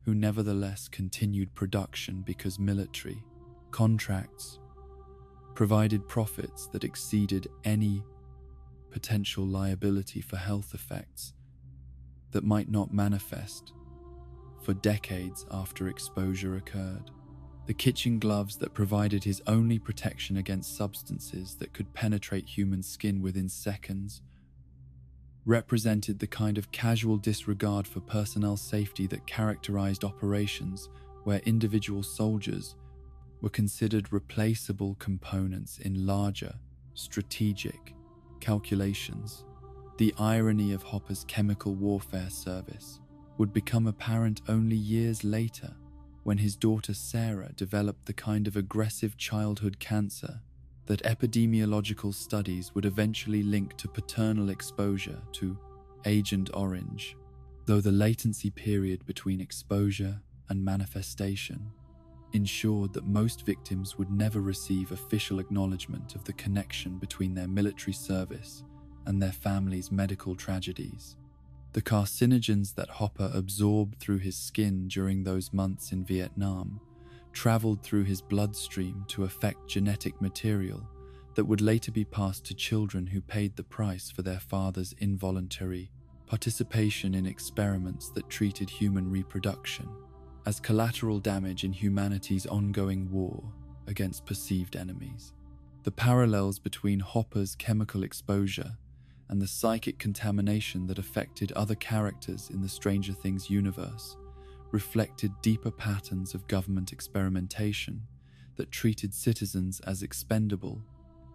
who nevertheless continued production because military contracts provided profits that exceeded any potential liability for health effects that might not manifest for decades after exposure occurred. The kitchen gloves that provided his only protection against substances that could penetrate human skin within seconds represented the kind of casual disregard for personnel safety that characterized operations where individual soldiers were considered replaceable components in larger, strategic calculations. The irony of Hopper's chemical warfare service would become apparent only years later when his daughter Sarah developed the kind of aggressive childhood cancer that epidemiological studies would eventually link to paternal exposure to Agent Orange, though the latency period between exposure and manifestation ensured that most victims would never receive official acknowledgement of the connection between their military service and their families' medical tragedies. The carcinogens that Hopper absorbed through his skin during those months in Vietnam traveled through his bloodstream to affect genetic material that would later be passed to children who paid the price for their father's involuntary participation in experiments that treated human reproduction as collateral damage in humanity's ongoing war against perceived enemies. The parallels between Hopper's chemical exposure and the psychic contamination that affected other characters in the Stranger Things universe reflected deeper patterns of government experimentation that treated citizens as expendable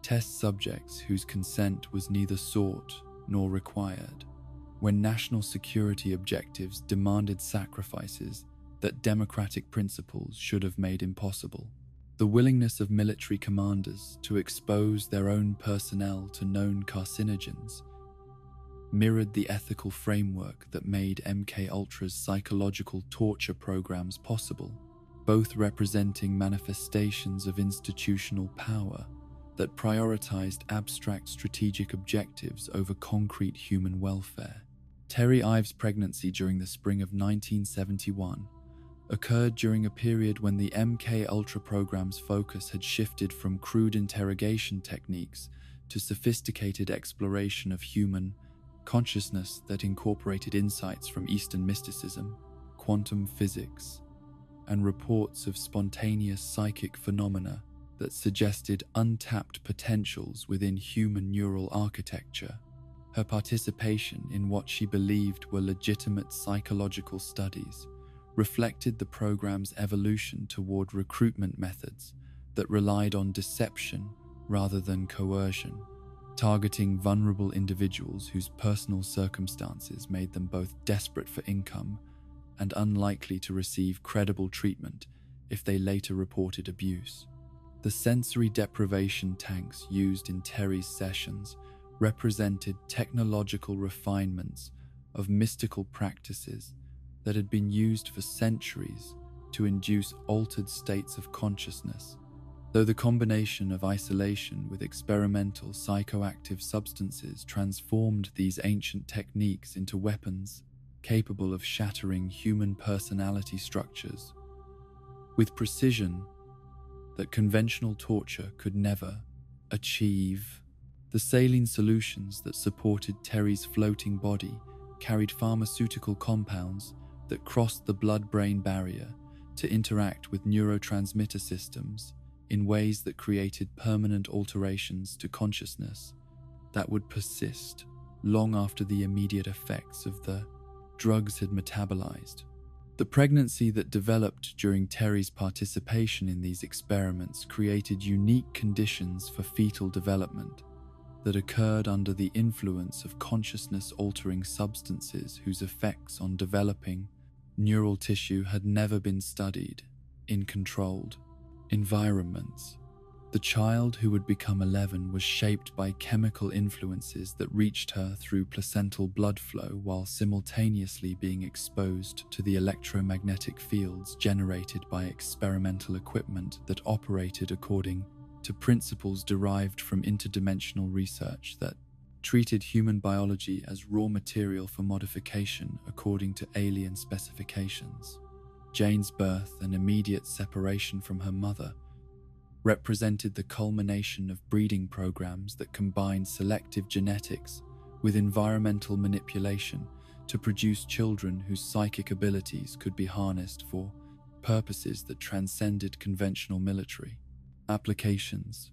test subjects whose consent was neither sought nor required, when national security objectives demanded sacrifices that democratic principles should have made impossible. The willingness of military commanders to expose their own personnel to known carcinogens mirrored the ethical framework that made MKUltra's psychological torture programs possible, both representing manifestations of institutional power that prioritized abstract strategic objectives over concrete human welfare. Terry Ives' pregnancy during the spring of 1971 occurred during a period when the MKUltra program's focus had shifted from crude interrogation techniques to sophisticated exploration of human consciousness that incorporated insights from Eastern mysticism, quantum physics, and reports of spontaneous psychic phenomena that suggested untapped potentials within human neural architecture. Her participation in what she believed were legitimate psychological studies reflected the program's evolution toward recruitment methods that relied on deception rather than coercion, targeting vulnerable individuals whose personal circumstances made them both desperate for income and unlikely to receive credible treatment if they later reported abuse. The sensory deprivation tanks used in Terry's sessions represented technological refinements of mystical practices that had been used for centuries to induce altered states of consciousness. Though the combination of isolation with experimental psychoactive substances transformed these ancient techniques into weapons capable of shattering human personality structures with precision that conventional torture could never achieve. The saline solutions that supported Terry's floating body carried pharmaceutical compounds that crossed the blood-brain barrier to interact with neurotransmitter systems in ways that created permanent alterations to consciousness that would persist long after the immediate effects of the drugs had metabolized. The pregnancy that developed during Terry's participation in these experiments created unique conditions for fetal development that occurred under the influence of consciousness-altering substances whose effects on developing neural tissue had never been studied in controlled environments. The child who would become 11 was shaped by chemical influences that reached her through placental blood flow while simultaneously being exposed to the electromagnetic fields generated by experimental equipment that operated according to principles derived from interdimensional research that treated human biology as raw material for modification according to alien specifications. Jane's birth and immediate separation from her mother represented the culmination of breeding programs that combined selective genetics with environmental manipulation to produce children whose psychic abilities could be harnessed for purposes that transcended conventional military applications.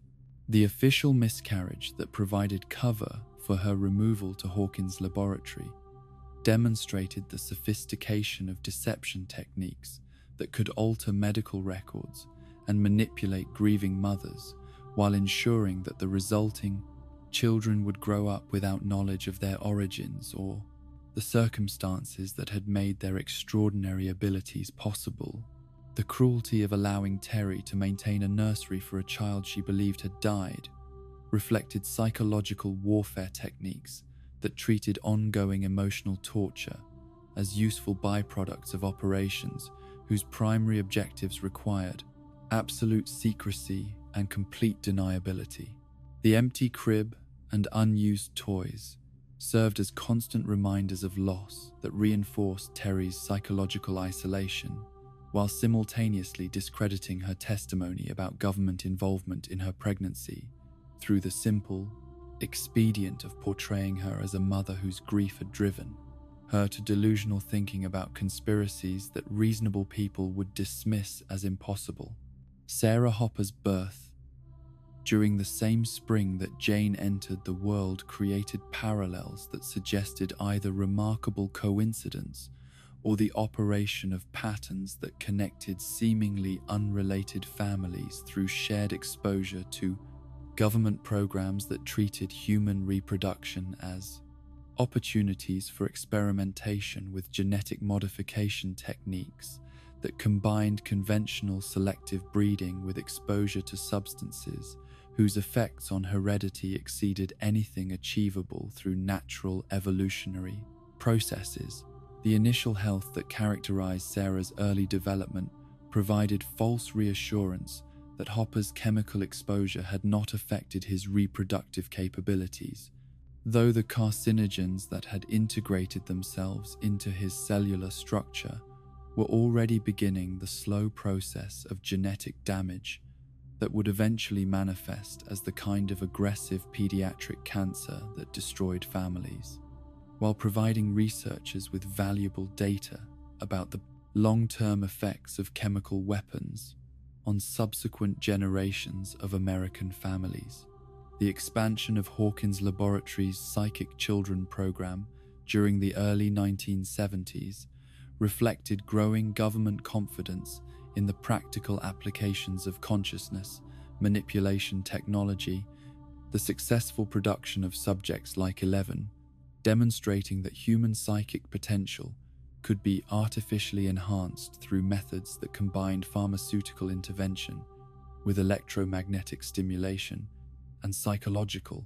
The official miscarriage that provided cover for her removal to Hawkins' laboratory demonstrated the sophistication of deception techniques that could alter medical records and manipulate grieving mothers while ensuring that the resulting children would grow up without knowledge of their origins or the circumstances that had made their extraordinary abilities possible. The cruelty of allowing Terry to maintain a nursery for a child she believed had died reflected psychological warfare techniques that treated ongoing emotional torture as useful byproducts of operations whose primary objectives required absolute secrecy and complete deniability. The empty crib and unused toys served as constant reminders of loss that reinforced Terry's psychological isolation, while simultaneously discrediting her testimony about government involvement in her pregnancy through the simple expedient of portraying her as a mother whose grief had driven her to delusional thinking about conspiracies that reasonable people would dismiss as impossible. Sarah Hopper's birth, during the same spring that Jane entered the world, created parallels that suggested either remarkable coincidence or the operation of patterns that connected seemingly unrelated families through shared exposure to government programs that treated human reproduction as opportunities for experimentation with genetic modification techniques that combined conventional selective breeding with exposure to substances whose effects on heredity exceeded anything achievable through natural evolutionary processes. The initial health that characterized Sarah's early development provided false reassurance that Hopper's chemical exposure had not affected his reproductive capabilities, though the carcinogens that had integrated themselves into his cellular structure were already beginning the slow process of genetic damage that would eventually manifest as the kind of aggressive pediatric cancer that destroyed families, while providing researchers with valuable data about the long-term effects of chemical weapons on subsequent generations of American families. The expansion of Hawkins Laboratories' Psychic Children program during the early 1970s reflected growing government confidence in the practical applications of consciousness manipulation technology. The successful production of subjects like 11, demonstrating that human psychic potential could be artificially enhanced through methods that combined pharmaceutical intervention with electromagnetic stimulation and psychological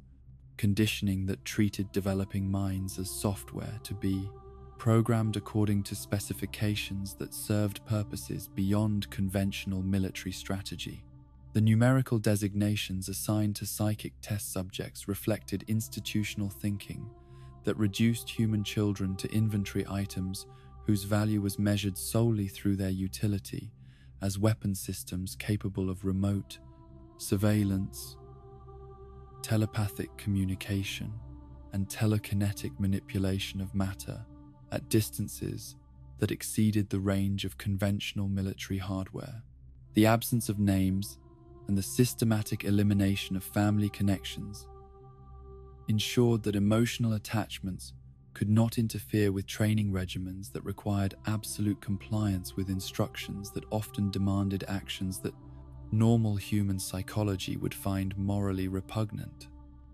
conditioning that treated developing minds as software to be programmed according to specifications that served purposes beyond conventional military strategy. The numerical designations assigned to psychic test subjects reflected institutional thinking that reduced human children to inventory items whose value was measured solely through their utility as weapon systems capable of remote surveillance, telepathic communication, and telekinetic manipulation of matter at distances that exceeded the range of conventional military hardware. The absence of names and the systematic elimination of family connections ensured that emotional attachments could not interfere with training regimens that required absolute compliance with instructions that often demanded actions that normal human psychology would find morally repugnant.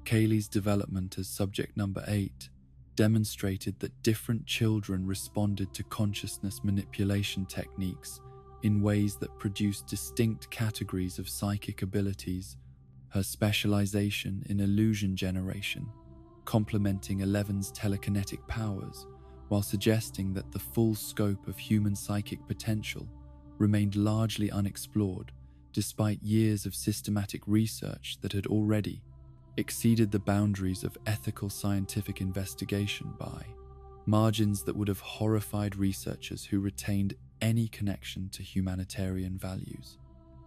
Kaylee's development as subject number 8 demonstrated that different children responded to consciousness manipulation techniques in ways that produced distinct categories of psychic abilities. Her specialization in illusion generation, complementing Eleven's telekinetic powers, while suggesting that the full scope of human psychic potential remained largely unexplored despite years of systematic research that had already exceeded the boundaries of ethical scientific investigation by margins that would have horrified researchers who retained any connection to humanitarian values.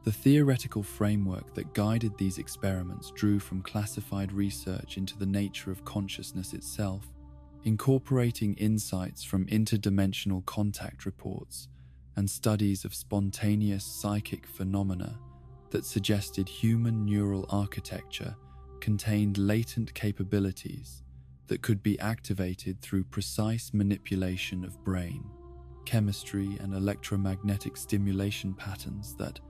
The theoretical framework that guided these experiments drew from classified research into the nature of consciousness itself, incorporating insights from interdimensional contact reports and studies of spontaneous psychic phenomena that suggested human neural architecture contained latent capabilities that could be activated through precise manipulation of brain, chemistry, and electromagnetic stimulation patterns that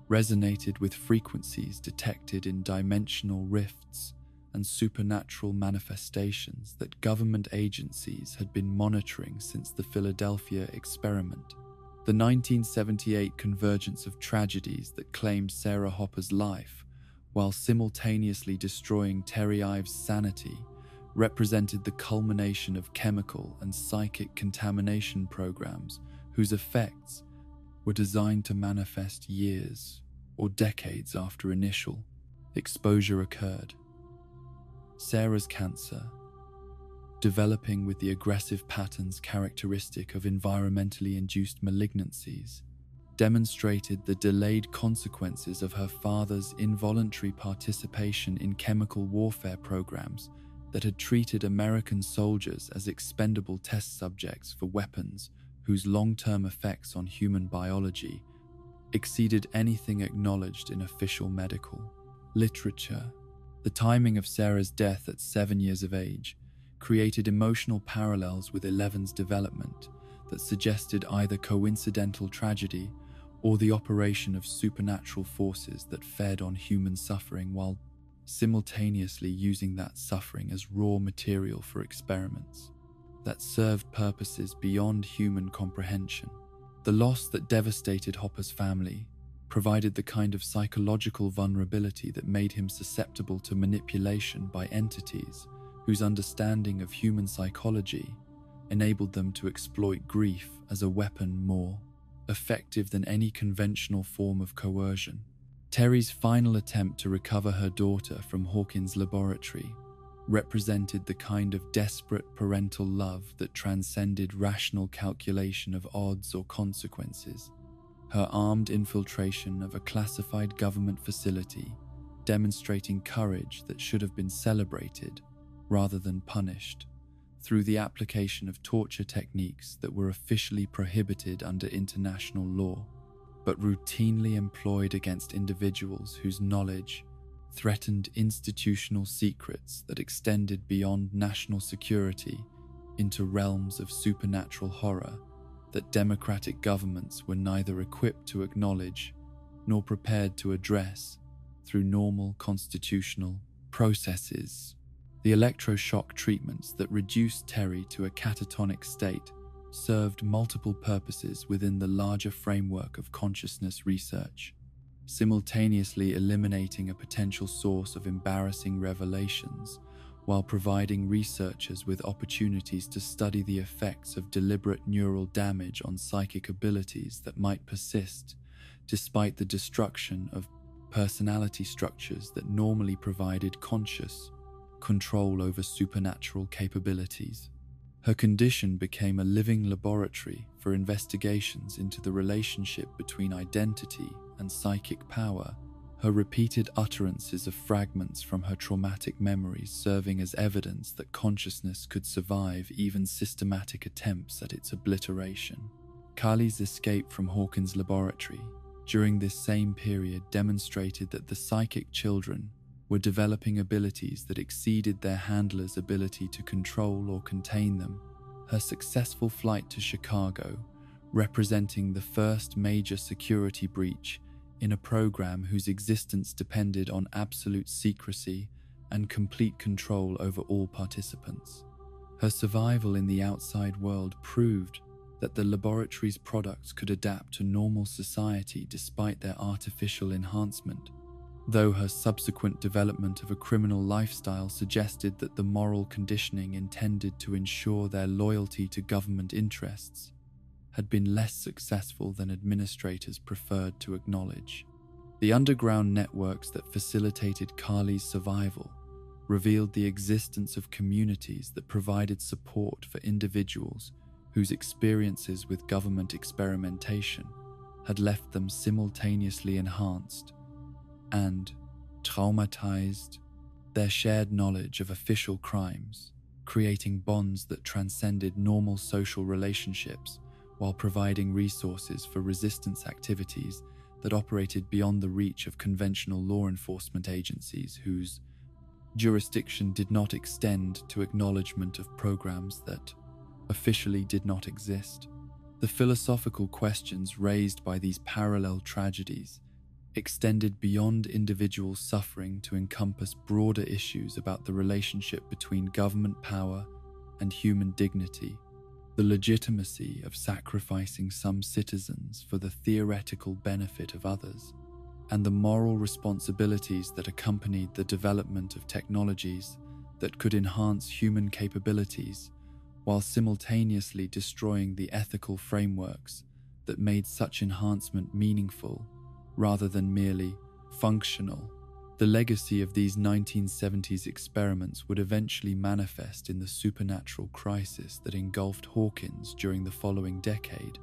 resonated with frequencies detected in dimensional rifts and supernatural manifestations that government agencies had been monitoring since the Philadelphia experiment. The 1978 convergence of tragedies that claimed Sarah Hopper's life, while simultaneously destroying Terry Ives' sanity, represented the culmination of chemical and psychic contamination programs whose effects were designed to manifest years or decades after initial exposure occurred. Sarah's cancer, developing with the aggressive patterns characteristic of environmentally induced malignancies, demonstrated the delayed consequences of her father's involuntary participation in chemical warfare programs that had treated American soldiers as expendable test subjects for weapons whose long-term effects on human biology exceeded anything acknowledged in official medical literature. The timing of Sarah's death at 7 years of age created emotional parallels with Eleven's development that suggested either coincidental tragedy or the operation of supernatural forces that fed on human suffering while simultaneously using that suffering as raw material for experiments that served purposes beyond human comprehension. The loss that devastated Hopper's family provided the kind of psychological vulnerability that made him susceptible to manipulation by entities whose understanding of human psychology enabled them to exploit grief as a weapon more effective than any conventional form of coercion. Terry's final attempt to recover her daughter from Hawkins' laboratory represented the kind of desperate parental love that transcended rational calculation of odds or consequences. Her armed infiltration of a classified government facility, demonstrating courage that should have been celebrated rather than punished, through the application of torture techniques that were officially prohibited under international law, but routinely employed against individuals whose knowledge threatened institutional secrets that extended beyond national security into realms of supernatural horror that democratic governments were neither equipped to acknowledge nor prepared to address through normal constitutional processes. The electroshock treatments that reduced Terry to a catatonic state served multiple purposes within the larger framework of consciousness research, simultaneously eliminating a potential source of embarrassing revelations while providing researchers with opportunities to study the effects of deliberate neural damage on psychic abilities that might persist despite the destruction of personality structures that normally provided conscious control over supernatural capabilities. Her condition became a living laboratory for investigations into the relationship between identity and psychic power, her repeated utterances of fragments from her traumatic memories serving as evidence that consciousness could survive even systematic attempts at its obliteration. Kali's escape from Hawkins' laboratory during this same period demonstrated that the psychic children were developing abilities that exceeded their handler's ability to control or contain them. Her successful flight to Chicago, representing the first major security breach in a program whose existence depended on absolute secrecy and complete control over all participants. Her survival in the outside world proved that the laboratory's products could adapt to normal society despite their artificial enhancement, though her subsequent development of a criminal lifestyle suggested that the moral conditioning intended to ensure their loyalty to government interests had been less successful than administrators preferred to acknowledge. The underground networks that facilitated Kali's survival revealed the existence of communities that provided support for individuals whose experiences with government experimentation had left them simultaneously enhanced and traumatized. Their shared knowledge of official crimes, creating bonds that transcended normal social relationships while providing resources for resistance activities that operated beyond the reach of conventional law enforcement agencies whose jurisdiction did not extend to acknowledgement of programs that officially did not exist. The philosophical questions raised by these parallel tragedies extended beyond individual suffering to encompass broader issues about the relationship between government power and human dignity, the legitimacy of sacrificing some citizens for the theoretical benefit of others, and the moral responsibilities that accompanied the development of technologies that could enhance human capabilities while simultaneously destroying the ethical frameworks that made such enhancement meaningful rather than merely functional. The legacy of these 1970s experiments would eventually manifest in the supernatural crisis that engulfed Hawkins during the following decade,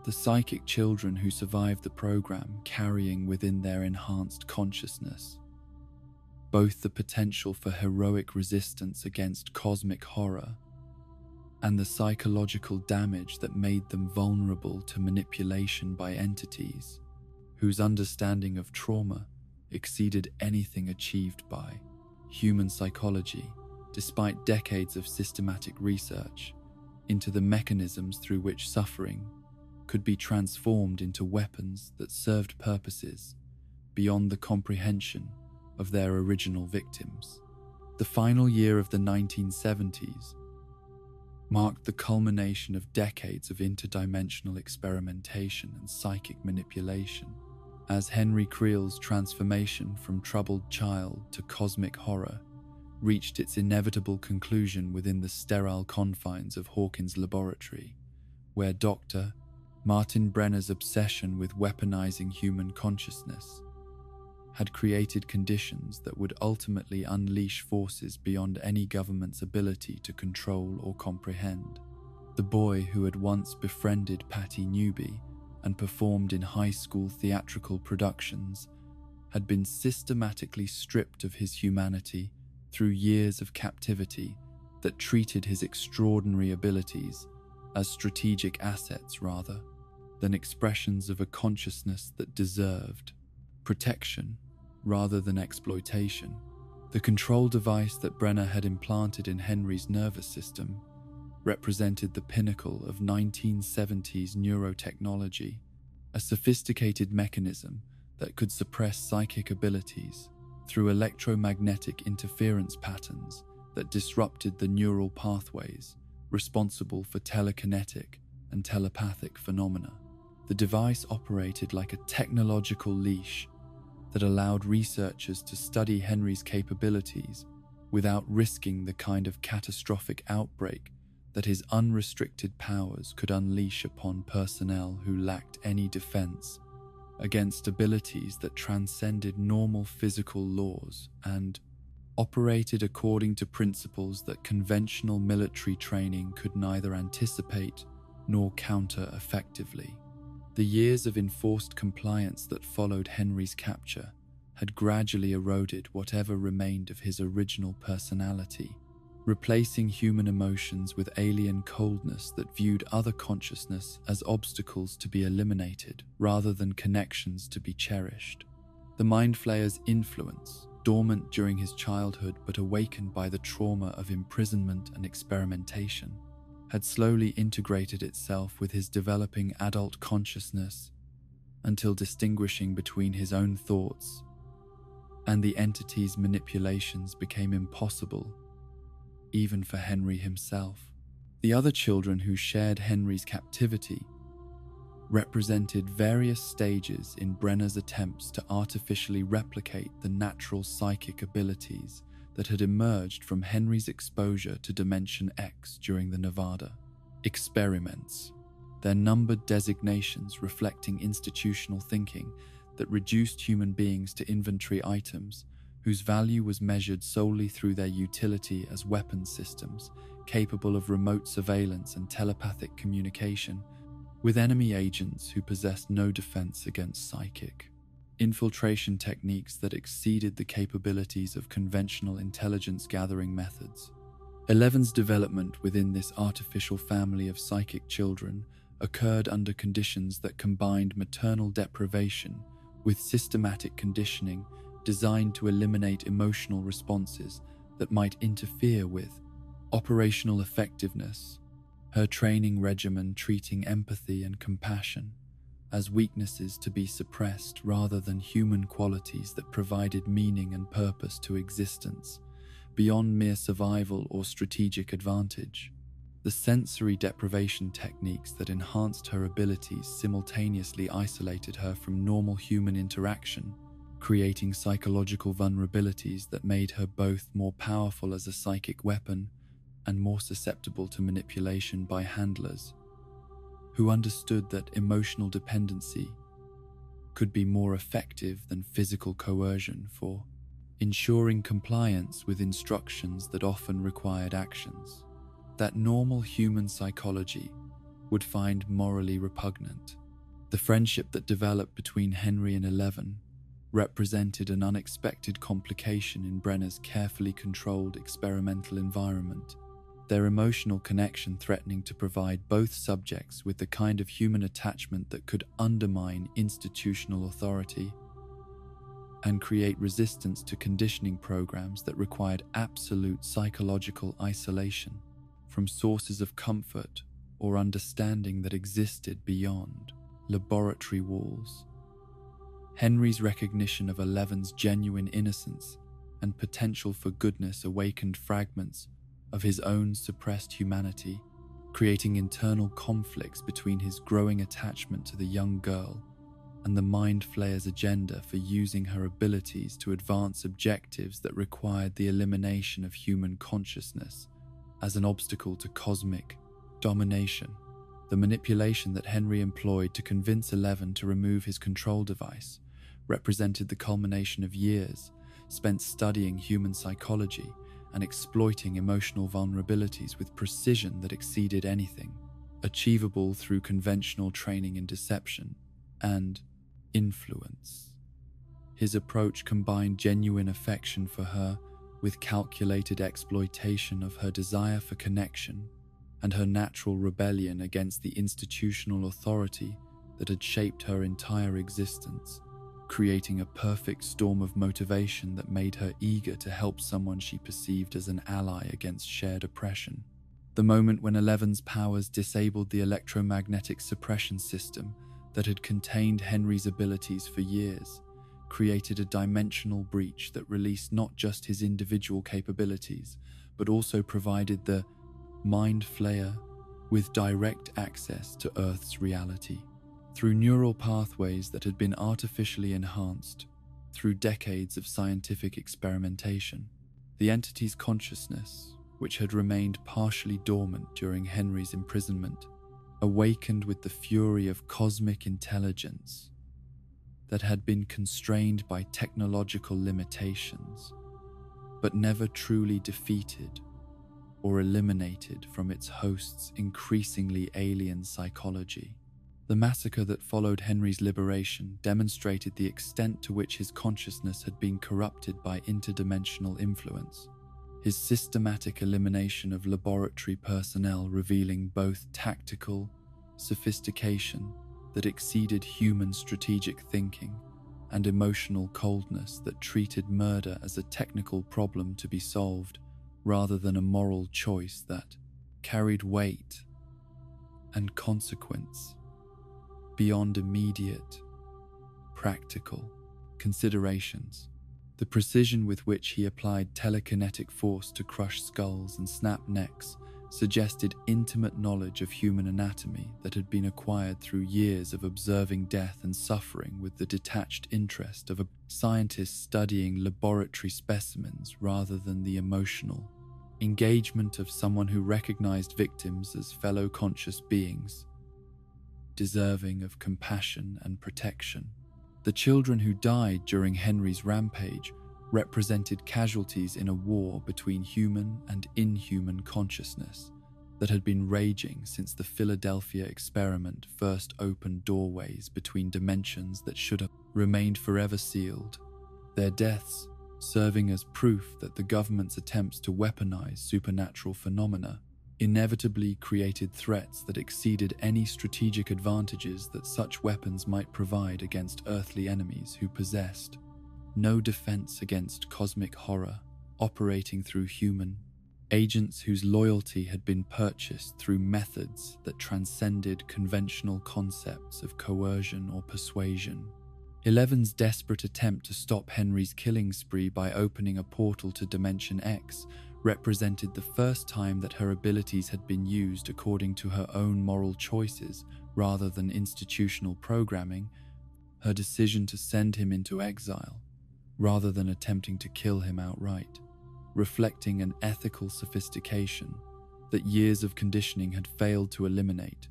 the psychic children who survived the program carrying within their enhanced consciousness both the potential for heroic resistance against cosmic horror and the psychological damage that made them vulnerable to manipulation by entities whose understanding of trauma exceeded anything achieved by human psychology, despite decades of systematic research into the mechanisms through which suffering could be transformed into weapons that served purposes beyond the comprehension of their original victims. The final year of the 1970s marked the culmination of decades of interdimensional experimentation and psychic manipulation, as Henry Creel's transformation from troubled child to cosmic horror reached its inevitable conclusion within the sterile confines of Hawkins' laboratory, where Dr. Martin Brenner's obsession with weaponizing human consciousness had created conditions that would ultimately unleash forces beyond any government's ability to control or comprehend. The boy who had once befriended Patty Newby and performed in high school theatrical productions had been systematically stripped of his humanity through years of captivity that treated his extraordinary abilities as strategic assets rather than expressions of a consciousness that deserved protection rather than exploitation. The control device that Brenner had implanted in Henry's nervous system represented the pinnacle of 1970s neurotechnology, a sophisticated mechanism that could suppress psychic abilities through electromagnetic interference patterns that disrupted the neural pathways responsible for telekinetic and telepathic phenomena. The device operated like a technological leash that allowed researchers to study Henry's capabilities without risking the kind of catastrophic outbreak that his unrestricted powers could unleash upon personnel who lacked any defense against abilities that transcended normal physical laws and operated according to principles that conventional military training could neither anticipate nor counter effectively. The years of enforced compliance that followed Henry's capture had gradually eroded whatever remained of his original personality, replacing human emotions with alien coldness that viewed other consciousness as obstacles to be eliminated rather than connections to be cherished. The Mind Flayer's influence, dormant during his childhood but awakened by the trauma of imprisonment and experimentation, had slowly integrated itself with his developing adult consciousness until distinguishing between his own thoughts and the entity's manipulations became impossible, even for Henry himself. The other children who shared Henry's captivity represented various stages in Brenner's attempts to artificially replicate the natural psychic abilities that had emerged from Henry's exposure to Dimension X during the Nevada experiments, their numbered designations reflecting institutional thinking that reduced human beings to inventory items whose value was measured solely through their utility as weapon systems capable of remote surveillance and telepathic communication with enemy agents who possessed no defense against psychic infiltration techniques that exceeded the capabilities of conventional intelligence gathering methods. Eleven's development within this artificial family of psychic children occurred under conditions that combined maternal deprivation with systematic conditioning designed to eliminate emotional responses that might interfere with operational effectiveness, her training regimen treating empathy and compassion as weaknesses to be suppressed rather than human qualities that provided meaning and purpose to existence, beyond mere survival or strategic advantage. The sensory deprivation techniques that enhanced her abilities simultaneously isolated her from normal human interaction, creating psychological vulnerabilities that made her both more powerful as a psychic weapon and more susceptible to manipulation by handlers who understood that emotional dependency could be more effective than physical coercion for ensuring compliance with instructions that often required actions that normal human psychology would find morally repugnant. The friendship that developed between Henry and Eleven represented an unexpected complication in Brenner's carefully controlled experimental environment, their emotional connection threatening to provide both subjects with the kind of human attachment that could undermine institutional authority and create resistance to conditioning programs that required absolute psychological isolation from sources of comfort or understanding that existed beyond laboratory walls. Henry's recognition of Eleven's genuine innocence and potential for goodness awakened fragments of his own suppressed humanity, creating internal conflicts between his growing attachment to the young girl and the Mind Flayer's agenda for using her abilities to advance objectives that required the elimination of human consciousness as an obstacle to cosmic domination. The manipulation that Henry employed to convince Eleven to remove his control device represented the culmination of years spent studying human psychology and exploiting emotional vulnerabilities with precision that exceeded anything achievable through conventional training in deception and influence. His approach combined genuine affection for her with calculated exploitation of her desire for connection and her natural rebellion against the institutional authority that had shaped her entire existence, creating a perfect storm of motivation that made her eager to help someone she perceived as an ally against shared oppression. The moment when Eleven's powers disabled the electromagnetic suppression system that had contained Henry's abilities for years, created a dimensional breach that released not just his individual capabilities, but also provided the Mind Flayer with direct access to Earth's reality. Through neural pathways that had been artificially enhanced through decades of scientific experimentation, the entity's consciousness, which had remained partially dormant during Henry's imprisonment, awakened with the fury of cosmic intelligence that had been constrained by technological limitations, but never truly defeated or eliminated from its host's increasingly alien psychology. The massacre that followed Henry's liberation demonstrated the extent to which his consciousness had been corrupted by interdimensional influence. His systematic elimination of laboratory personnel revealing both tactical sophistication that exceeded human strategic thinking and emotional coldness that treated murder as a technical problem to be solved rather than a moral choice that carried weight and consequence beyond immediate, practical considerations. The precision with which he applied telekinetic force to crush skulls and snap necks suggested intimate knowledge of human anatomy that had been acquired through years of observing death and suffering with the detached interest of a scientist studying laboratory specimens rather than the emotional engagement of someone who recognized victims as fellow conscious beings, deserving of compassion and protection. The children who died during Henry's rampage represented casualties in a war between human and inhuman consciousness that had been raging since the Philadelphia experiment first opened doorways between dimensions that should have remained forever sealed, their deaths serving as proof that the government's attempts to weaponize supernatural phenomena inevitably created threats that exceeded any strategic advantages that such weapons might provide against earthly enemies who possessed no defense against cosmic horror operating through human agents whose loyalty had been purchased through methods that transcended conventional concepts of coercion or persuasion. Eleven's desperate attempt to stop Henry's killing spree by opening a portal to Dimension X represented the first time that her abilities had been used according to her own moral choices rather than institutional programming. Her decision to send him into exile rather than attempting to kill him outright, reflecting an ethical sophistication that years of conditioning had failed to eliminate,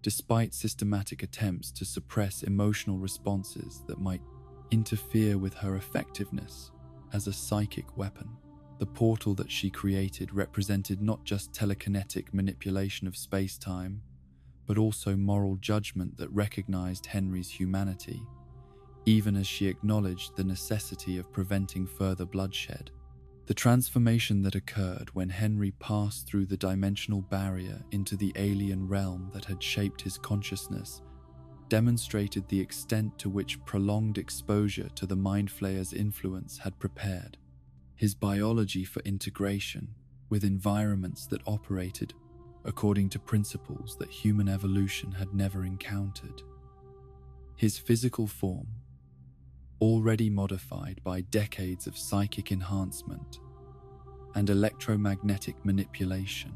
despite systematic attempts to suppress emotional responses that might interfere with her effectiveness as a psychic weapon. The portal that she created represented not just telekinetic manipulation of space-time, but also moral judgment that recognized Henry's humanity, even as she acknowledged the necessity of preventing further bloodshed. The transformation that occurred when Henry passed through the dimensional barrier into the alien realm that had shaped his consciousness demonstrated the extent to which prolonged exposure to the Mind Flayer's influence had prepared his biology for integration with environments that operated according to principles that human evolution had never encountered. His physical form, already modified by decades of psychic enhancement and electromagnetic manipulation,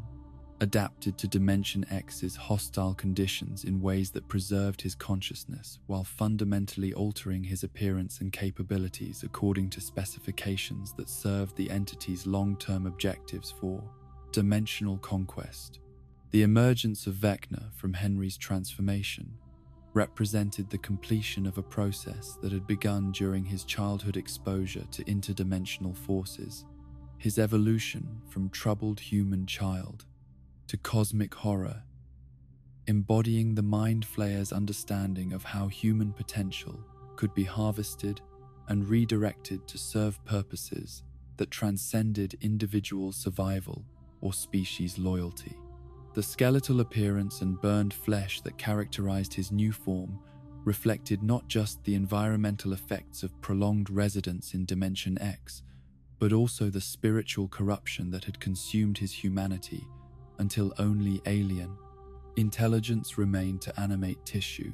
adapted to Dimension X's hostile conditions in ways that preserved his consciousness while fundamentally altering his appearance and capabilities according to specifications that served the entity's long-term objectives for dimensional conquest. The emergence of Vecna from Henry's transformation represented the completion of a process that had begun during his childhood exposure to interdimensional forces, his evolution from troubled human child to cosmic horror, embodying the Mind Flayer's understanding of how human potential could be harvested and redirected to serve purposes that transcended individual survival or species loyalty. The skeletal appearance and burned flesh that characterized his new form reflected not just the environmental effects of prolonged residence in Dimension X, but also the spiritual corruption that had consumed his humanity until only alien intelligence remained to animate tissue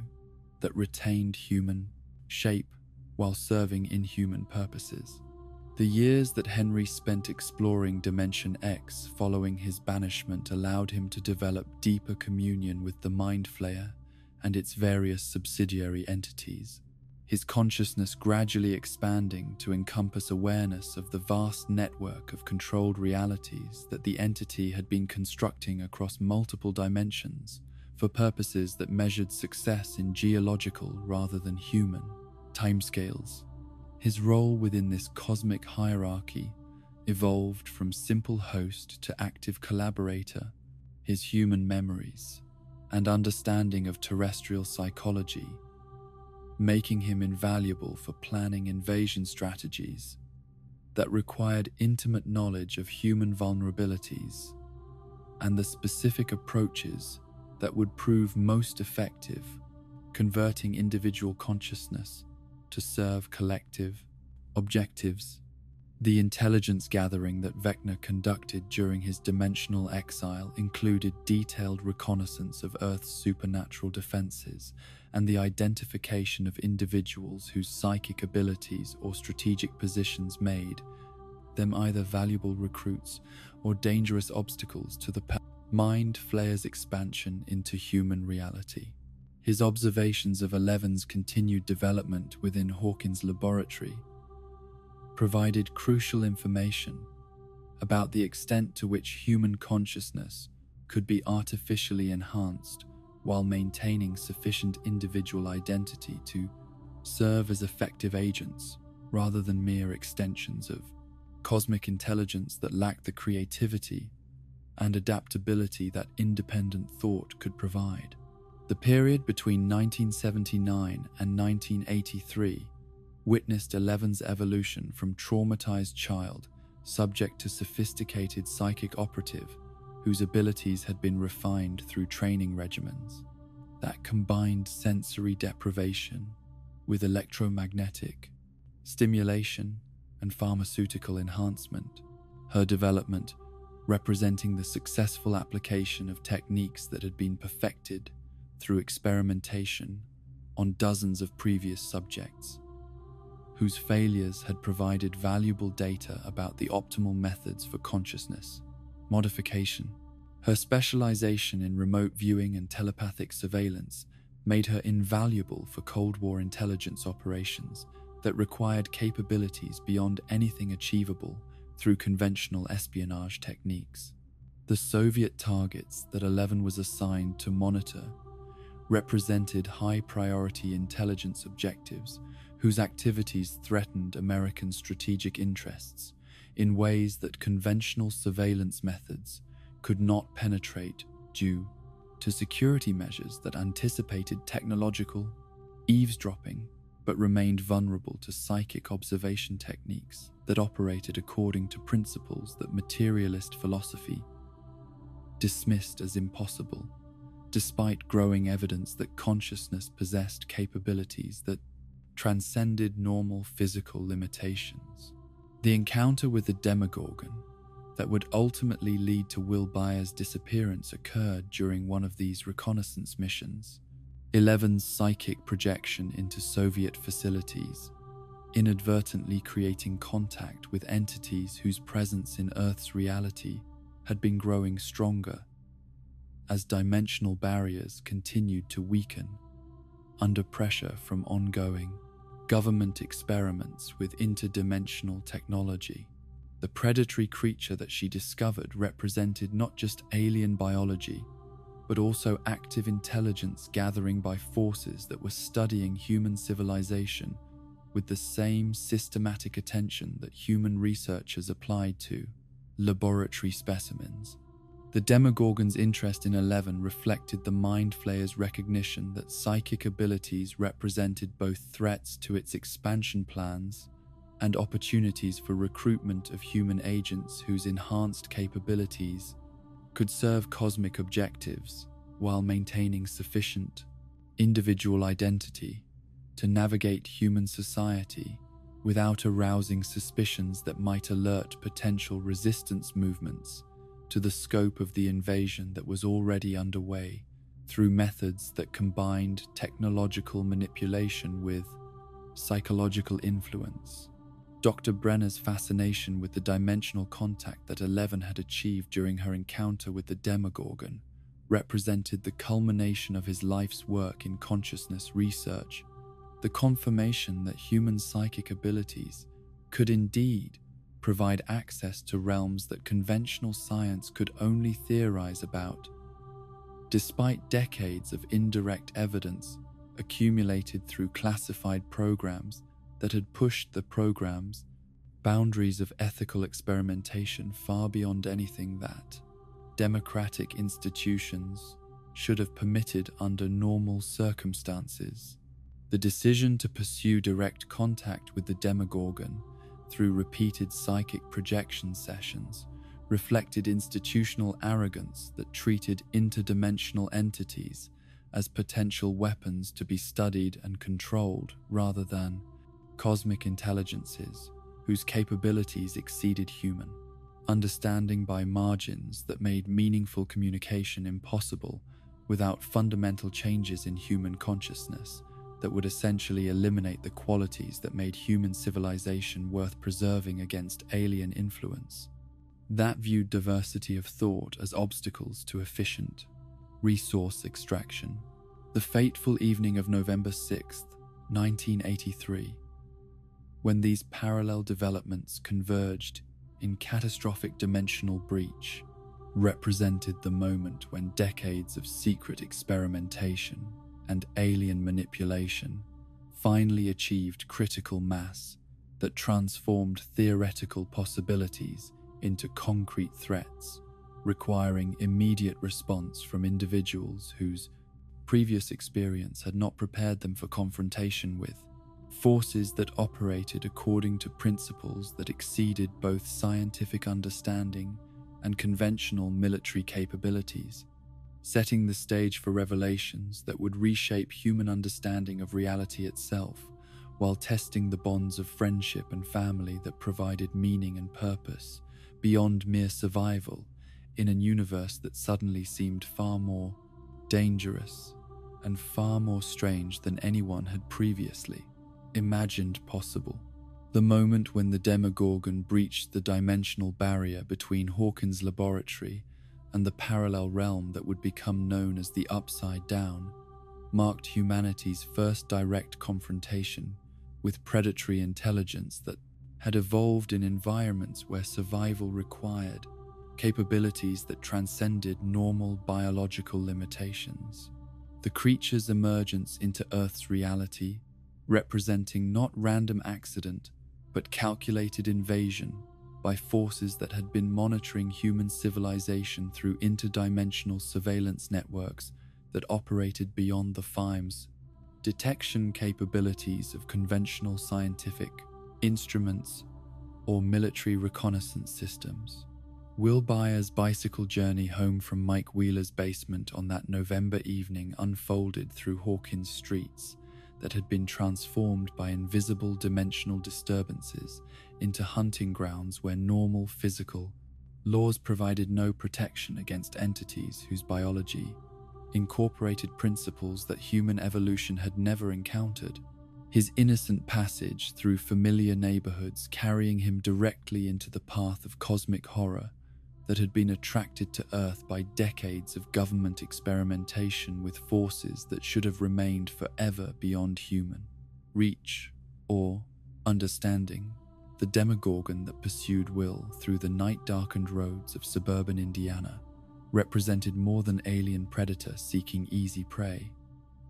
that retained human shape while serving inhuman purposes. The years that Henry spent exploring Dimension X following his banishment allowed him to develop deeper communion with the Mind Flayer and its various subsidiary entities, his consciousness gradually expanding to encompass awareness of the vast network of controlled realities that the entity had been constructing across multiple dimensions for purposes that measured success in geological rather than human timescales. His role within this cosmic hierarchy evolved from simple host to active collaborator. His human memories and understanding of terrestrial psychology, making him invaluable for planning invasion strategies that required intimate knowledge of human vulnerabilities and the specific approaches that would prove most effective, converting individual consciousness to serve collective objectives. The intelligence gathering that Vecna conducted during his dimensional exile included detailed reconnaissance of Earth's supernatural defenses and the identification of individuals whose psychic abilities or strategic positions made them either valuable recruits or dangerous obstacles to the Mind Flayer's expansion into human reality. His observations of Eleven's continued development within Hawkins' laboratory provided crucial information about the extent to which human consciousness could be artificially enhanced while maintaining sufficient individual identity to serve as effective agents rather than mere extensions of cosmic intelligence that lacked the creativity and adaptability that independent thought could provide. The period between 1979 and 1983 witnessed Eleven's evolution from traumatized child subject to sophisticated psychic operative whose abilities had been refined through training regimens that combined sensory deprivation with electromagnetic stimulation and pharmaceutical enhancement. Her development representing the successful application of techniques that had been perfected through experimentation on dozens of previous subjects, whose failures had provided valuable data about the optimal methods for consciousness modification. Her specialization in remote viewing and telepathic surveillance made her invaluable for Cold War intelligence operations that required capabilities beyond anything achievable through conventional espionage techniques. The Soviet targets that Eleven was assigned to monitor represented high-priority intelligence objectives whose activities threatened American strategic interests in ways that conventional surveillance methods could not penetrate due to security measures that anticipated technological eavesdropping but remained vulnerable to psychic observation techniques that operated according to principles that materialist philosophy dismissed as impossible, despite growing evidence that consciousness possessed capabilities that transcended normal physical limitations. The encounter with the Demogorgon that would ultimately lead to Will Byers' disappearance occurred during one of these reconnaissance missions. Eleven's psychic projection into Soviet facilities, inadvertently creating contact with entities whose presence in Earth's reality had been growing stronger as dimensional barriers continued to weaken under pressure from ongoing government experiments with interdimensional technology. The predatory creature that she discovered represented not just alien biology, but also active intelligence gathering by forces that were studying human civilization with the same systematic attention that human researchers applied to laboratory specimens. The Demogorgon's interest in Eleven reflected the Mind Flayer's recognition that psychic abilities represented both threats to its expansion plans and opportunities for recruitment of human agents whose enhanced capabilities could serve cosmic objectives while maintaining sufficient individual identity to navigate human society without arousing suspicions that might alert potential resistance movements to the scope of the invasion that was already underway through methods that combined technological manipulation with psychological influence. Dr. Brenner's fascination with the dimensional contact that Eleven had achieved during her encounter with the Demogorgon represented the culmination of his life's work in consciousness research, the confirmation that human psychic abilities could indeed provide access to realms that conventional science could only theorize about. Despite decades of indirect evidence accumulated through classified programs that had pushed the program's boundaries of ethical experimentation far beyond anything that democratic institutions should have permitted under normal circumstances, the decision to pursue direct contact with the Demogorgon through repeated psychic projection sessions reflected institutional arrogance that treated interdimensional entities as potential weapons to be studied and controlled rather than cosmic intelligences whose capabilities exceeded human understanding by margins that made meaningful communication impossible without fundamental changes in human consciousness that would essentially eliminate the qualities that made human civilization worth preserving against alien influence. That viewed diversity of thought as obstacles to efficient resource extraction. The fateful evening of November 6th, 1983, when these parallel developments converged in catastrophic dimensional breach, represented the moment when decades of secret experimentation and alien manipulation finally achieved critical mass that transformed theoretical possibilities into concrete threats, requiring immediate response from individuals whose previous experience had not prepared them for confrontation with forces that operated according to principles that exceeded both scientific understanding and conventional military capabilities, setting the stage for revelations that would reshape human understanding of reality itself, while testing the bonds of friendship and family that provided meaning and purpose beyond mere survival in an universe that suddenly seemed far more dangerous and far more strange than anyone had previously imagined possible. The moment when the Demogorgon breached the dimensional barrier between Hawkins' laboratory and the parallel realm that would become known as the Upside Down marked humanity's first direct confrontation with predatory intelligence that had evolved in environments where survival required capabilities that transcended normal biological limitations. The creature's emergence into Earth's reality, representing not random accident, but calculated invasion by forces that had been monitoring human civilization through interdimensional surveillance networks that operated beyond the FIME's detection capabilities of conventional scientific instruments or military reconnaissance systems. Will Byers' bicycle journey home from Mike Wheeler's basement on that November evening unfolded through Hawkins streets that had been transformed by invisible dimensional disturbances into hunting grounds where normal physical laws provided no protection against entities whose biology incorporated principles that human evolution had never encountered. His innocent passage through familiar neighborhoods carrying him directly into the path of cosmic horror that had been attracted to Earth by decades of government experimentation with forces that should have remained forever beyond human reach or understanding. The Demogorgon that pursued Will through the night-darkened roads of suburban Indiana represented more than alien predator seeking easy prey.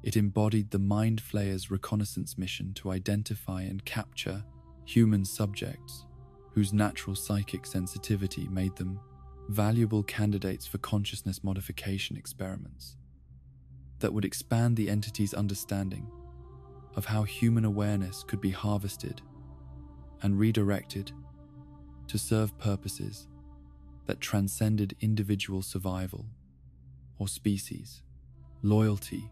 It embodied the Mind Flayer's reconnaissance mission to identify and capture human subjects whose natural psychic sensitivity made them valuable candidates for consciousness modification experiments that would expand the entity's understanding of how human awareness could be harvested and redirected to serve purposes that transcended individual survival or species loyalty,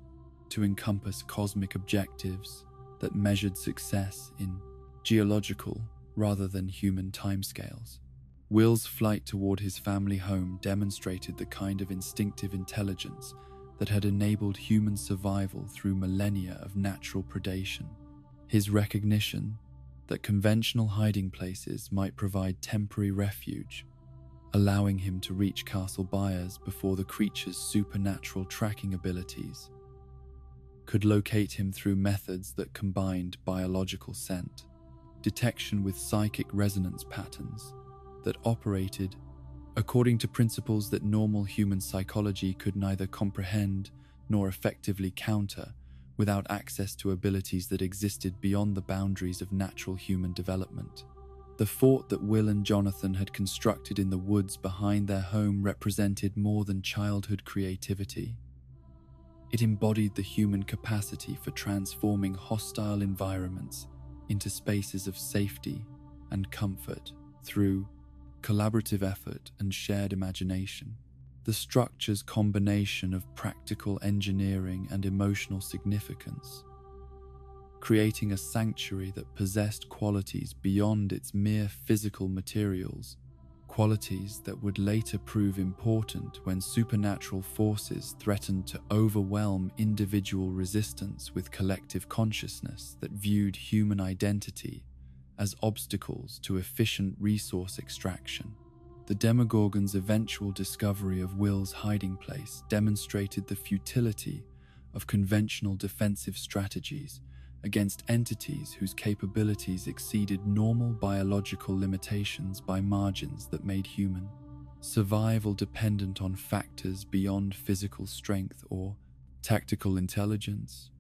to encompass cosmic objectives that measured success in geological rather than human timescales. Will's flight toward his family home demonstrated the kind of instinctive intelligence that had enabled human survival through millennia of natural predation. His recognition that conventional hiding places might provide temporary refuge, allowing him to reach Castle Byers before the creature's supernatural tracking abilities could locate him through methods that combined biological scent, detection with psychic resonance patterns that operated according to principles that normal human psychology could neither comprehend nor effectively counter without access to abilities that existed beyond the boundaries of natural human development. The fort that Will and Jonathan had constructed in the woods behind their home represented more than childhood creativity. It embodied the human capacity for transforming hostile environments into spaces of safety and comfort through collaborative effort and shared imagination. The structure's combination of practical engineering and emotional significance, creating a sanctuary that possessed qualities beyond its mere physical materials, qualities that would later prove important when supernatural forces threatened to overwhelm individual resistance with collective consciousness that viewed human identity as obstacles to efficient resource extraction. The Demogorgon's eventual discovery of Will's hiding place demonstrated the futility of conventional defensive strategies against entities whose capabilities exceeded normal biological limitations by margins that made human survival dependent on factors beyond physical strength or tactical intelligence.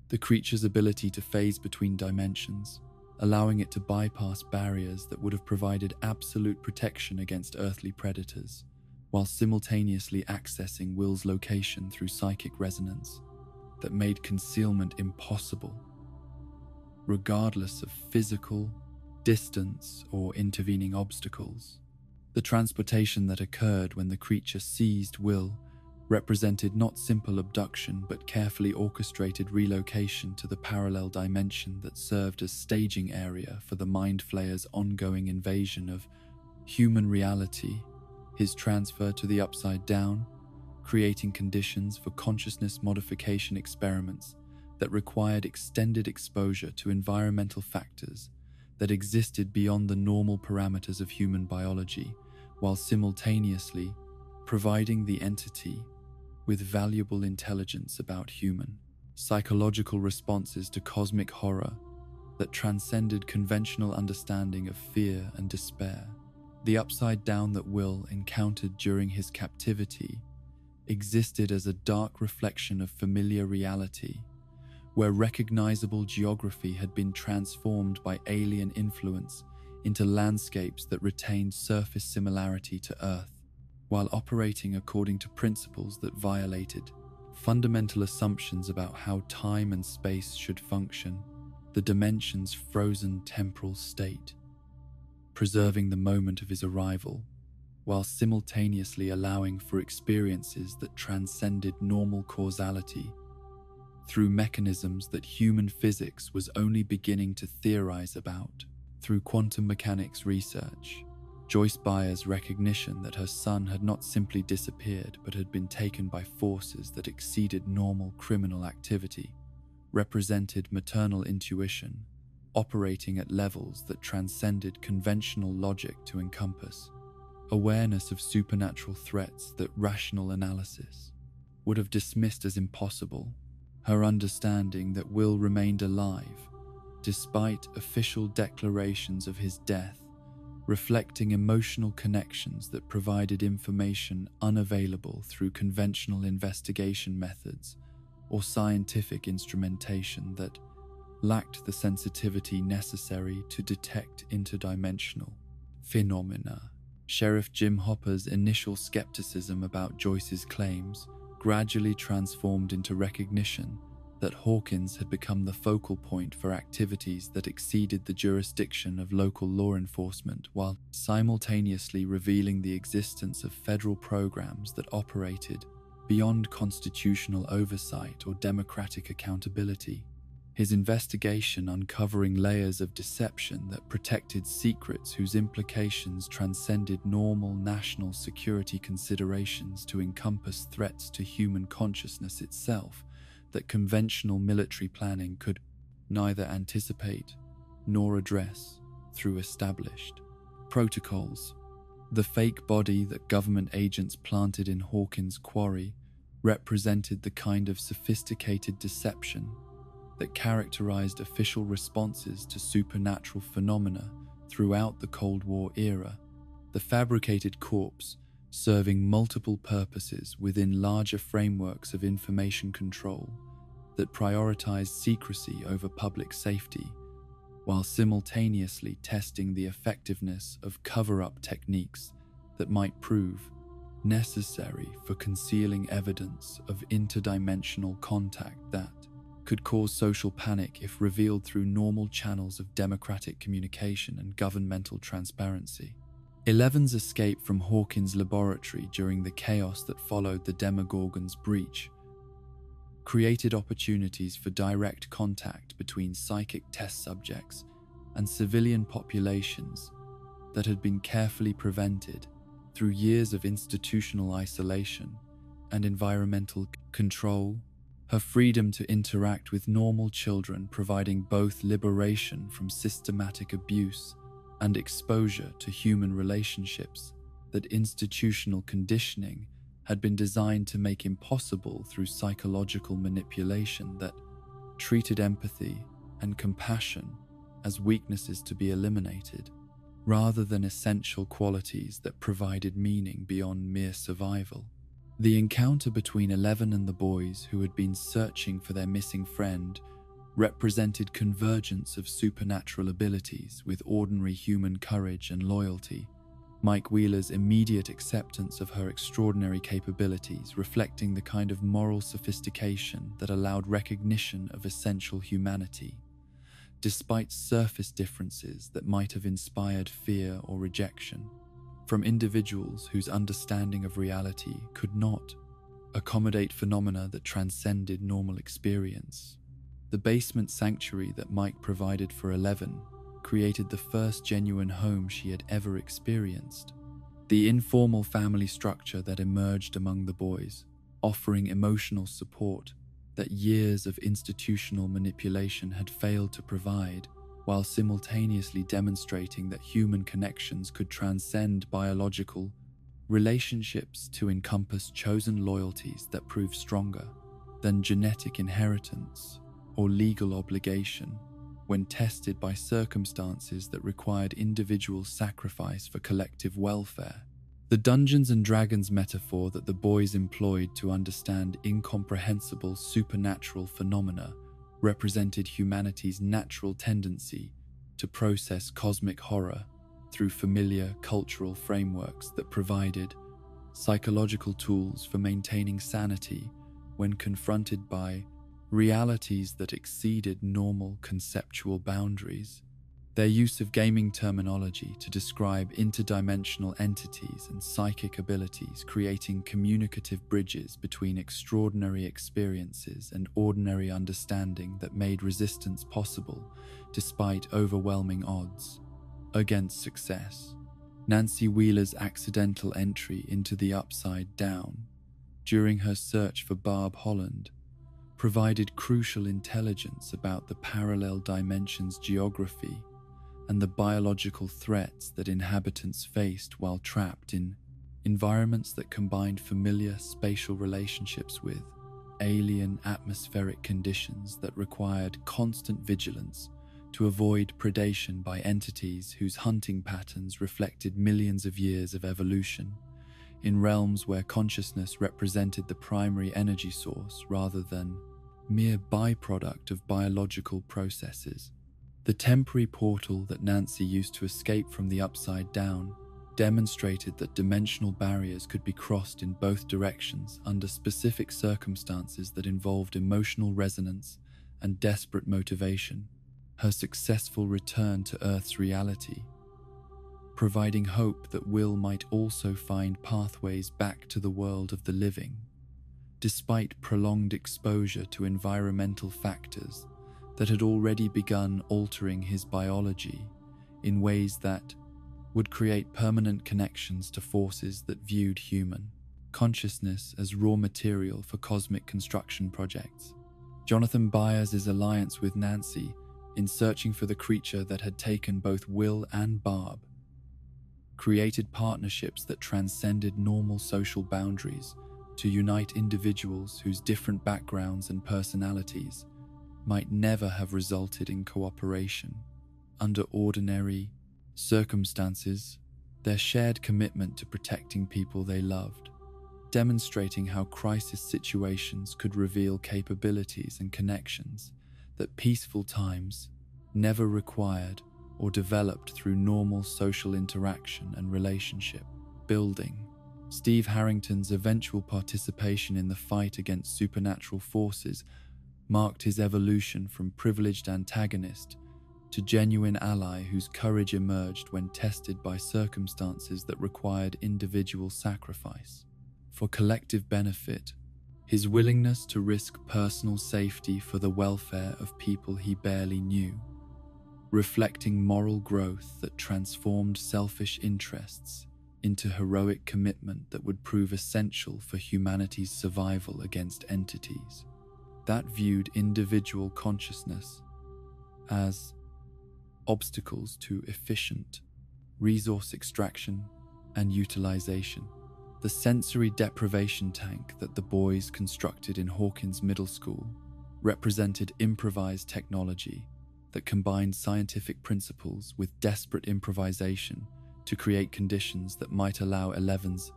The creature's ability to phase between dimensions, allowing it to bypass barriers that would have provided absolute protection against earthly predators, while simultaneously accessing Will's location through psychic resonance that made concealment impossible, regardless of physical, distance, or intervening obstacles. The transportation that occurred when the creature seized Will represented not simple abduction but carefully orchestrated relocation to the parallel dimension that served as staging area for the Mind Flayer's ongoing invasion of human reality. His transfer to the Upside Down, creating conditions for consciousness modification experiments that required extended exposure to environmental factors that existed beyond the normal parameters of human biology, while simultaneously providing the entity with valuable intelligence about human psychological responses to cosmic horror that transcended conventional understanding of fear and despair. The Upside Down that Will encountered during his captivity existed as a dark reflection of familiar reality, where recognizable geography had been transformed by alien influence into landscapes that retained surface similarity to Earth, while operating according to principles that violated fundamental assumptions about how time and space should function. The dimension's frozen temporal state, preserving the moment of his arrival, while simultaneously allowing for experiences that transcended normal causality through mechanisms that human physics was only beginning to theorize about. Through quantum mechanics research, Joyce Byers' recognition that her son had not simply disappeared but had been taken by forces that exceeded normal criminal activity represented maternal intuition, operating at levels that transcended conventional logic to encompass awareness of supernatural threats that rational analysis would have dismissed as impossible. Her understanding that Will remained alive, despite official declarations of his death, reflecting emotional connections that provided information unavailable through conventional investigation methods or scientific instrumentation that lacked the sensitivity necessary to detect interdimensional phenomena. Sheriff Jim Hopper's initial skepticism about Joyce's claims gradually transformed into recognition that Hawkins had become the focal point for activities that exceeded the jurisdiction of local law enforcement, while simultaneously revealing the existence of federal programs that operated beyond constitutional oversight or democratic accountability. His investigation uncovering layers of deception that protected secrets whose implications transcended normal national security considerations to encompass threats to human consciousness itself that conventional military planning could neither anticipate nor address through established protocols. The fake body that government agents planted in Hawkins' quarry represented the kind of sophisticated deception that characterized official responses to supernatural phenomena throughout the Cold War era. The fabricated corpse serving multiple purposes within larger frameworks of information control that prioritized secrecy over public safety, while simultaneously testing the effectiveness of cover-up techniques that might prove necessary for concealing evidence of interdimensional contact that could cause social panic if revealed through normal channels of democratic communication and governmental transparency. Eleven's escape from Hawkins' laboratory during the chaos that followed the Demogorgon's breach created opportunities for direct contact between psychic test subjects and civilian populations that had been carefully prevented through years of institutional isolation and environmental control. Her freedom to interact with normal children providing both liberation from systematic abuse and exposure to human relationships that institutional conditioning had been designed to make impossible through psychological manipulation that treated empathy and compassion as weaknesses to be eliminated, rather than essential qualities that provided meaning beyond mere survival. The encounter between Eleven and the boys who had been searching for their missing friend represented convergence of supernatural abilities with ordinary human courage and loyalty. Mike Wheeler's immediate acceptance of her extraordinary capabilities reflecting the kind of moral sophistication that allowed recognition of essential humanity, despite surface differences that might have inspired fear or rejection from individuals whose understanding of reality could not accommodate phenomena that transcended normal experience. The basement sanctuary that Mike provided for Eleven created the first genuine home she had ever experienced. The informal family structure that emerged among the boys, offering emotional support that years of institutional manipulation had failed to provide, while simultaneously demonstrating that human connections could transcend biological relationships to encompass chosen loyalties that prove stronger than genetic inheritance or legal obligation when tested by circumstances that required individual sacrifice for collective welfare. The Dungeons and Dragons metaphor that the boys employed to understand incomprehensible supernatural phenomena represented humanity's natural tendency to process cosmic horror through familiar cultural frameworks that provided psychological tools for maintaining sanity when confronted by realities that exceeded normal conceptual boundaries. Their use of gaming terminology to describe interdimensional entities and psychic abilities, creating communicative bridges between extraordinary experiences and ordinary understanding that made resistance possible despite overwhelming odds against success. Nancy Wheeler's accidental entry into the Upside Down during her search for Barb Holland provided crucial intelligence about the parallel dimensions geography and the biological threats that inhabitants faced while trapped in environments that combined familiar spatial relationships with alien atmospheric conditions that required constant vigilance to avoid predation by entities whose hunting patterns reflected millions of years of evolution, in realms where consciousness represented the primary energy source rather than mere byproduct of biological processes. The temporary portal that Nancy used to escape from the Upside Down demonstrated that dimensional barriers could be crossed in both directions under specific circumstances that involved emotional resonance and desperate motivation. Her successful return to Earth's reality, providing hope that Will might also find pathways back to the world of the living, despite prolonged exposure to environmental factors that had already begun altering his biology in ways that would create permanent connections to forces that viewed human consciousness as raw material for cosmic construction projects. Jonathan Byers' alliance with Nancy in searching for the creature that had taken both Will and Barb, created partnerships that transcended normal social boundaries to unite individuals whose different backgrounds and personalities might never have resulted in cooperation. Under ordinary circumstances, their shared commitment to protecting people they loved, demonstrating how crisis situations could reveal capabilities and connections that peaceful times never required or developed through normal social interaction and relationship building. Steve Harrington's eventual participation in the fight against supernatural forces marked his evolution from privileged antagonist to genuine ally whose courage emerged when tested by circumstances that required individual sacrifice. For collective benefit, his willingness to risk personal safety for the welfare of people he barely knew, reflecting moral growth that transformed selfish interests into heroic commitment that would prove essential for humanity's survival against entities that viewed individual consciousness as obstacles to efficient resource extraction and utilization. The sensory deprivation tank that the boys constructed in Hawkins Middle School represented improvised technology that combined scientific principles with desperate improvisation to create conditions that might allow Eleven's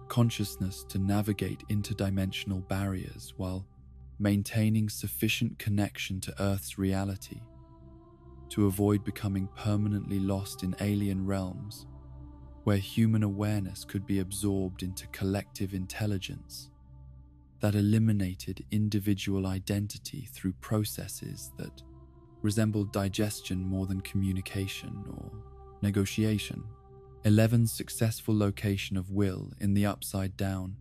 consciousness to navigate interdimensional barriers while maintaining sufficient connection to Earth's reality to avoid becoming permanently lost in alien realms where human awareness could be absorbed into collective intelligence that eliminated individual identity through processes that resembled digestion more than communication or negotiation. Eleven's successful location of Will in the Upside Down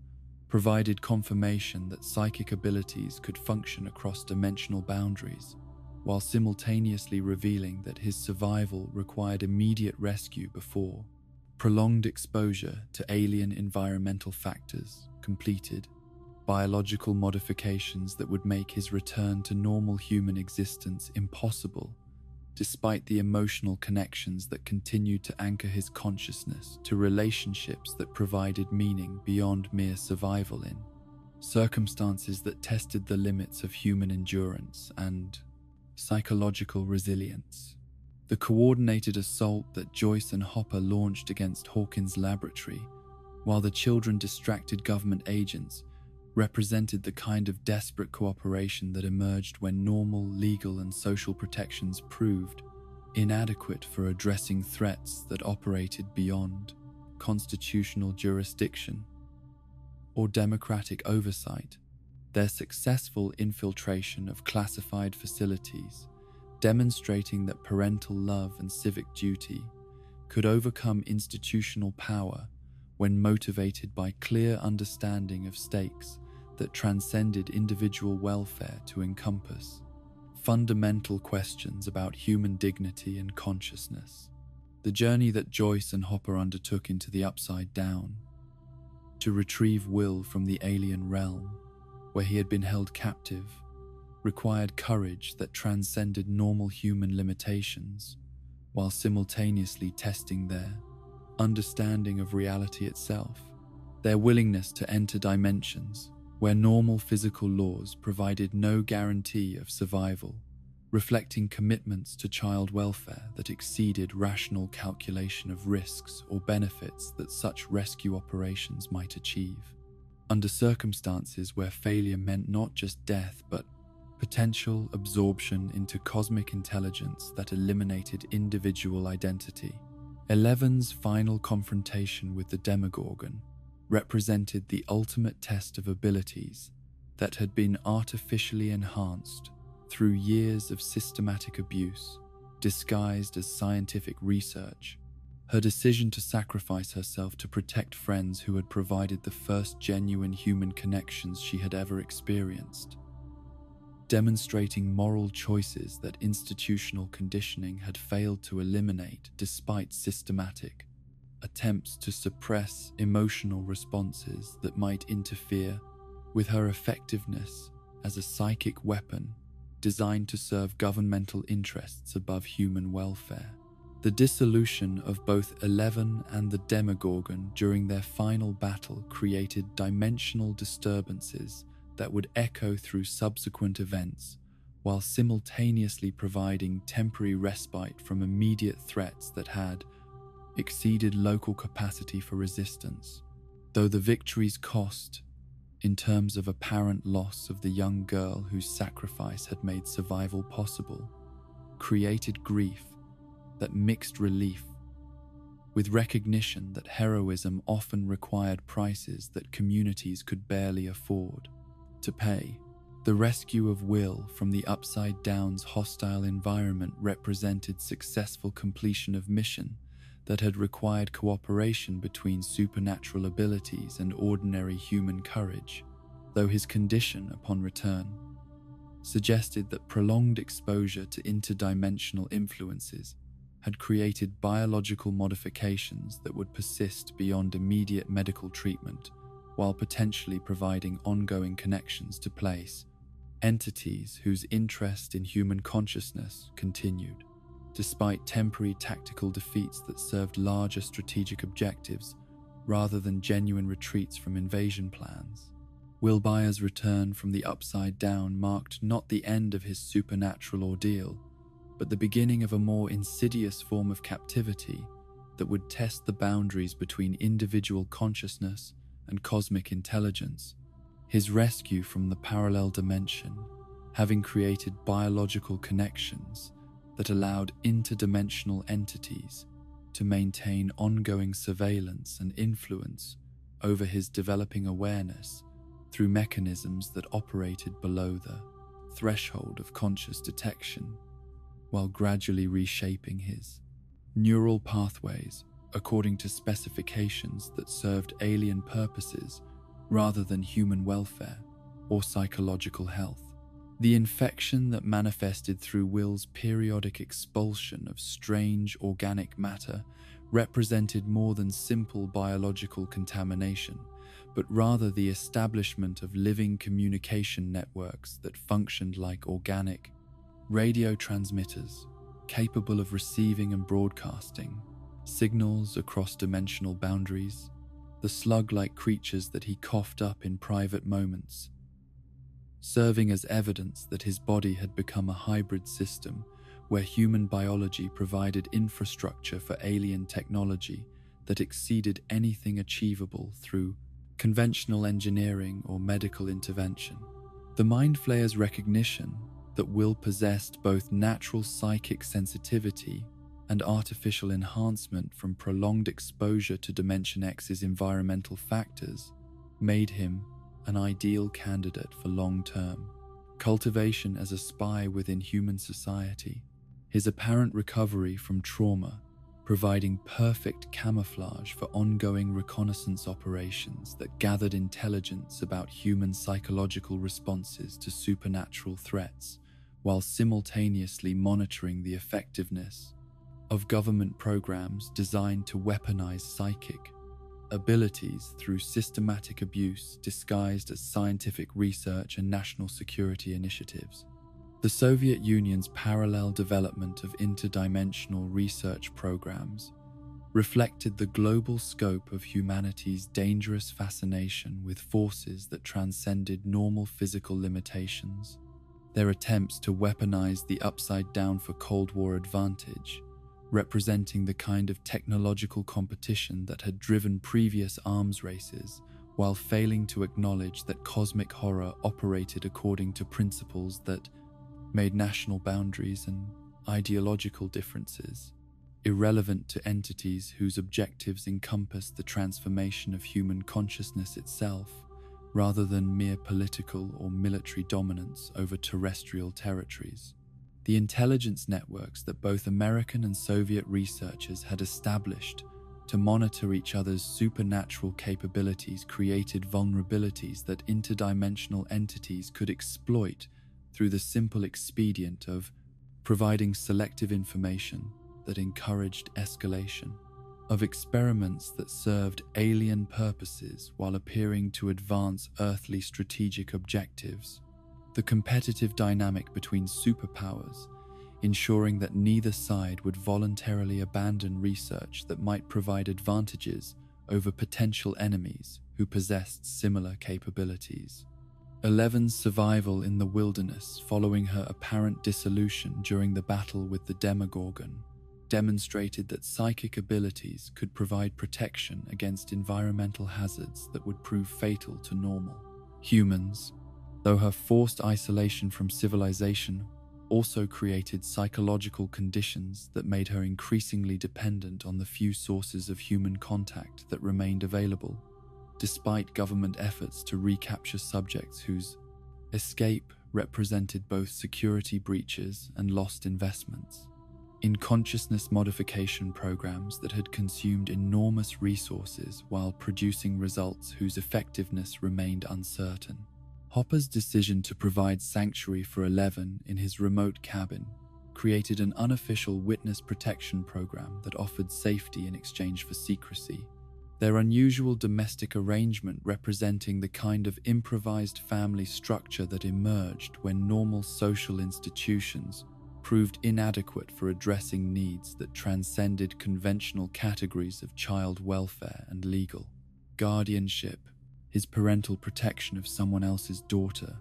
provided confirmation that psychic abilities could function across dimensional boundaries, while simultaneously revealing that his survival required immediate rescue before prolonged exposure to alien environmental factors completed biological modifications that would make his return to normal human existence impossible, despite the emotional connections that continued to anchor his consciousness to relationships that provided meaning beyond mere survival in circumstances that tested the limits of human endurance and psychological resilience. The coordinated assault that Joyce and Hopper launched against Hawkins' laboratory, while the children distracted government agents, represented the kind of desperate cooperation that emerged when normal legal and social protections proved inadequate for addressing threats that operated beyond constitutional jurisdiction or democratic oversight. Their successful infiltration of classified facilities, demonstrating that parental love and civic duty could overcome institutional power when motivated by clear understanding of stakes that transcended individual welfare to encompass fundamental questions about human dignity and consciousness. The journey that Joyce and Hopper undertook into the Upside Down to retrieve Will from the alien realm where he had been held captive required courage that transcended normal human limitations, while simultaneously testing their understanding of reality itself, their willingness to enter dimensions where normal physical laws provided no guarantee of survival, reflecting commitments to child welfare that exceeded rational calculation of risks or benefits that such rescue operations might achieve. Under circumstances where failure meant not just death but potential absorption into cosmic intelligence that eliminated individual identity, Eleven's final confrontation with the Demogorgon represented the ultimate test of abilities that had been artificially enhanced through years of systematic abuse, disguised as scientific research. Her decision to sacrifice herself to protect friends who had provided the first genuine human connections she had ever experienced, demonstrating moral choices that institutional conditioning had failed to eliminate despite systematic attempts to suppress emotional responses that might interfere with her effectiveness as a psychic weapon designed to serve governmental interests above human welfare. The dissolution of both Eleven and the Demogorgon during their final battle created dimensional disturbances that would echo through subsequent events, while simultaneously providing temporary respite from immediate threats that had exceeded local capacity for resistance. Though the victory's cost, in terms of apparent loss of the young girl whose sacrifice had made survival possible, created grief that mixed relief with recognition that heroism often required prices that communities could barely afford to pay. The rescue of Will from the Upside Down's hostile environment represented successful completion of mission that had required cooperation between supernatural abilities and ordinary human courage, though his condition upon return suggested that prolonged exposure to interdimensional influences had created biological modifications that would persist beyond immediate medical treatment, while potentially providing ongoing connections to place entities whose interest in human consciousness continued, despite temporary tactical defeats that served larger strategic objectives rather than genuine retreats from invasion plans. Will Byers' return from the Upside Down marked not the end of his supernatural ordeal, but the beginning of a more insidious form of captivity that would test the boundaries between individual consciousness and cosmic intelligence. His rescue from the parallel dimension, having created biological connections that allowed interdimensional entities to maintain ongoing surveillance and influence over his developing awareness through mechanisms that operated below the threshold of conscious detection, while gradually reshaping his neural pathways according to specifications that served alien purposes rather than human welfare or psychological health. The infection that manifested through Will's periodic expulsion of strange organic matter represented more than simple biological contamination, but rather the establishment of living communication networks that functioned like organic radio transmitters capable of receiving and broadcasting signals across dimensional boundaries, the slug-like creatures that he coughed up in private moments, serving as evidence that his body had become a hybrid system where human biology provided infrastructure for alien technology that exceeded anything achievable through conventional engineering or medical intervention. The Mind Flayer's recognition that Will possessed both natural psychic sensitivity and artificial enhancement from prolonged exposure to Dimension X's environmental factors made him an ideal candidate for long-term cultivation as a spy within human society. His apparent recovery from trauma providing perfect camouflage for ongoing reconnaissance operations that gathered intelligence about human psychological responses to supernatural threats, while simultaneously monitoring the effectiveness of government programs designed to weaponize psychic abilities through systematic abuse disguised as scientific research and national security initiatives. The Soviet Union's parallel development of interdimensional research programs reflected the global scope of humanity's dangerous fascination with forces that transcended normal physical limitations. Their attempts to weaponize the Upside Down for Cold War advantage, representing the kind of technological competition that had driven previous arms races, while failing to acknowledge that cosmic horror operated according to principles that made national boundaries and ideological differences irrelevant to entities whose objectives encompass the transformation of human consciousness itself, rather than mere political or military dominance over terrestrial territories. The intelligence networks that both American and Soviet researchers had established to monitor each other's supernatural capabilities created vulnerabilities that interdimensional entities could exploit through the simple expedient of providing selective information that encouraged escalation, of experiments that served alien purposes while appearing to advance earthly strategic objectives. the competitive dynamic between superpowers, ensuring that neither side would voluntarily abandon research that might provide advantages over potential enemies who possessed similar capabilities. 11's survival in the wilderness following her apparent dissolution during the battle with the Demogorgon demonstrated that psychic abilities could provide protection against environmental hazards that would prove fatal to normal humans, though her forced isolation from civilization also created psychological conditions that made her increasingly dependent on the few sources of human contact that remained available, despite government efforts to recapture subjects whose escape represented both security breaches and lost investments. In consciousness modification programs that had consumed enormous resources while producing results whose effectiveness remained uncertain, Hopper's decision to provide sanctuary for 11 in his remote cabin created an unofficial witness protection program that offered safety in exchange for secrecy. Their unusual domestic arrangement representing the kind of improvised family structure that emerged when normal social institutions proved inadequate for addressing needs that transcended conventional categories of child welfare and legal guardianship, his parental protection of someone else's daughter,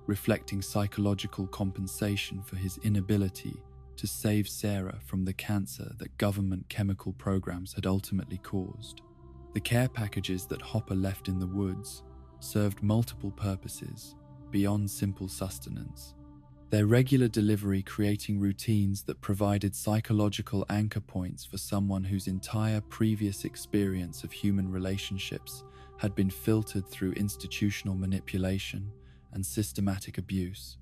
reflecting psychological compensation for his inability to save Sarah from the cancer that government chemical programs had ultimately caused. The care packages that Hopper left in the woods served multiple purposes beyond simple sustenance, their regular delivery creating routines that provided psychological anchor points for someone whose entire previous experience of human relationships had been filtered through institutional manipulation and systematic abuse.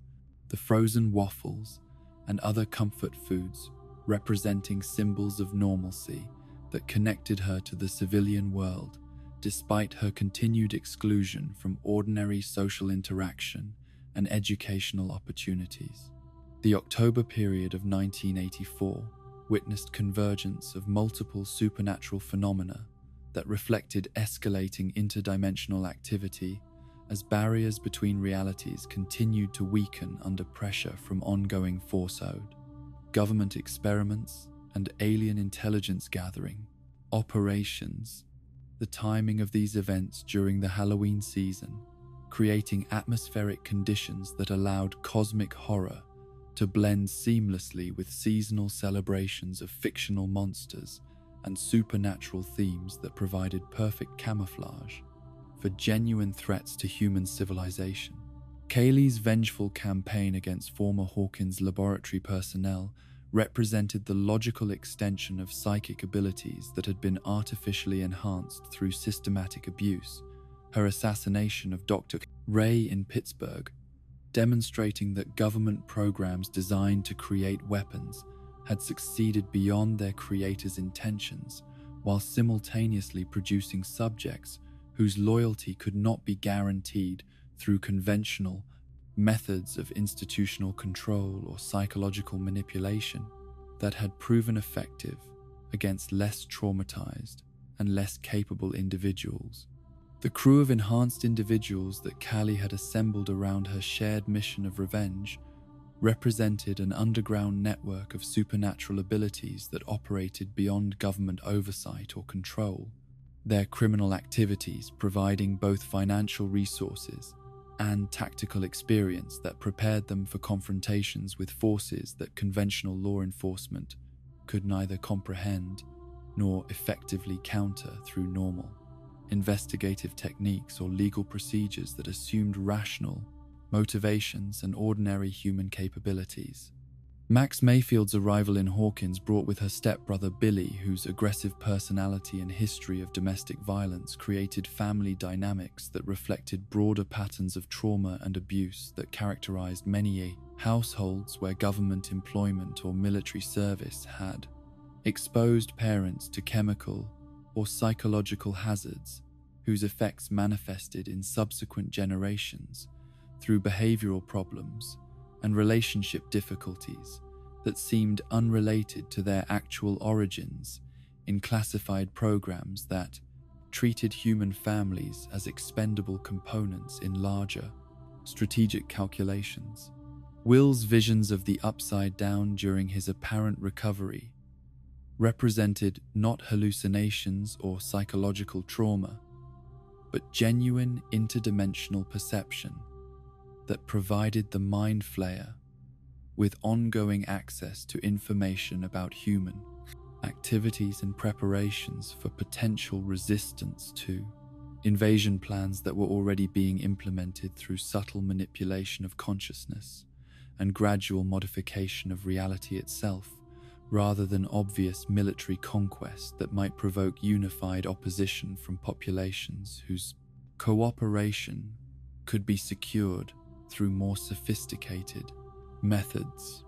The frozen waffles and other comfort foods representing symbols of normalcy that connected her to the civilian world despite her continued exclusion from ordinary social interaction and educational opportunities. The October period of 1984 witnessed convergence of multiple supernatural phenomena that reflected escalating interdimensional activity as barriers between realities continued to weaken under pressure from ongoing force-ode, government experiments, and alien intelligence gathering operations. The timing of these events during the Halloween season, creating atmospheric conditions that allowed cosmic horror to blend seamlessly with seasonal celebrations of fictional monsters and supernatural themes that provided perfect camouflage for genuine threats to human civilization. Kaylee's vengeful campaign against former Hawkins laboratory personnel represented the logical extension of psychic abilities that had been artificially enhanced through systematic abuse. Her assassination of Dr. Ray in Pittsburgh, demonstrating that government programs designed to create weapons had succeeded beyond their creators' intentions, while simultaneously producing subjects whose loyalty could not be guaranteed through conventional methods of institutional control or psychological manipulation that had proven effective against less traumatized and less capable individuals. The crew of enhanced individuals that Callie had assembled around her shared mission of revenge represented an underground network of supernatural abilities that operated beyond government oversight or control, their criminal activities providing both financial resources and tactical experience that prepared them for confrontations with forces that conventional law enforcement could neither comprehend nor effectively counter through normal investigative techniques or legal procedures that assumed rational motivations and ordinary human capabilities. Max Mayfield's arrival in Hawkins brought with her stepbrother Billy, whose aggressive personality and history of domestic violence created family dynamics that reflected broader patterns of trauma and abuse that characterized many households where government employment or military service had exposed parents to chemical or psychological hazards whose effects manifested in subsequent generations through behavioral problems and relationship difficulties that seemed unrelated to their actual origins in classified programs that treated human families as expendable components in larger strategic calculations. Will's visions of the upside down during his apparent recovery represented not hallucinations or psychological trauma, but genuine interdimensional perception that provided the Mind Flayer with ongoing access to information about human activities and preparations for potential resistance to invasion plans that were already being implemented through subtle manipulation of consciousness and gradual modification of reality itself, rather than obvious military conquest that might provoke unified opposition from populations whose cooperation could be secured through more sophisticated methods.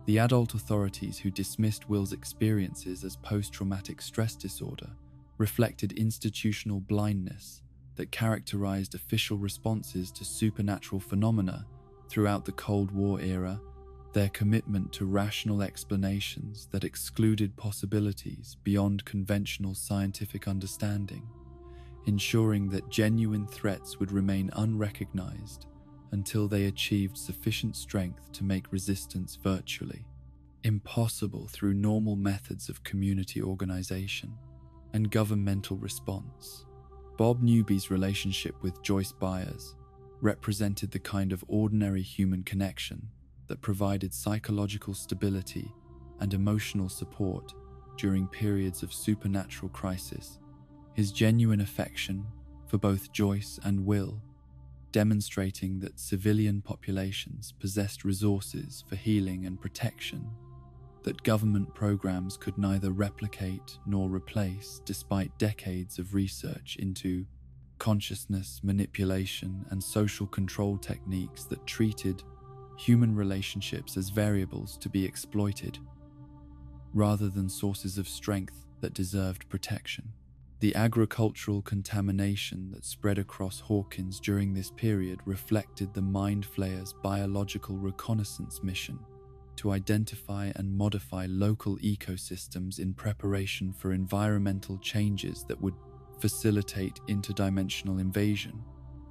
The adult authorities who dismissed Will's experiences as post-traumatic stress disorder reflected institutional blindness that characterized official responses to supernatural phenomena throughout the Cold War era, their commitment to rational explanations that excluded possibilities beyond conventional scientific understanding, ensuring that genuine threats would remain unrecognized until they achieved sufficient strength to make resistance virtually impossible through normal methods of community organization and governmental response. Bob Newby's relationship with Joyce Byers represented the kind of ordinary human connection that provided psychological stability and emotional support during periods of supernatural crisis. His genuine affection for both Joyce and Will, demonstrating that civilian populations possessed resources for healing and protection that government programs could neither replicate nor replace, despite decades of research into consciousness manipulation and social control techniques that treated human relationships as variables to be exploited, rather than sources of strength that deserved protection. The agricultural contamination that spread across Hawkins during this period reflected the Mind Flayer's biological reconnaissance mission to identify and modify local ecosystems in preparation for environmental changes that would facilitate interdimensional invasion.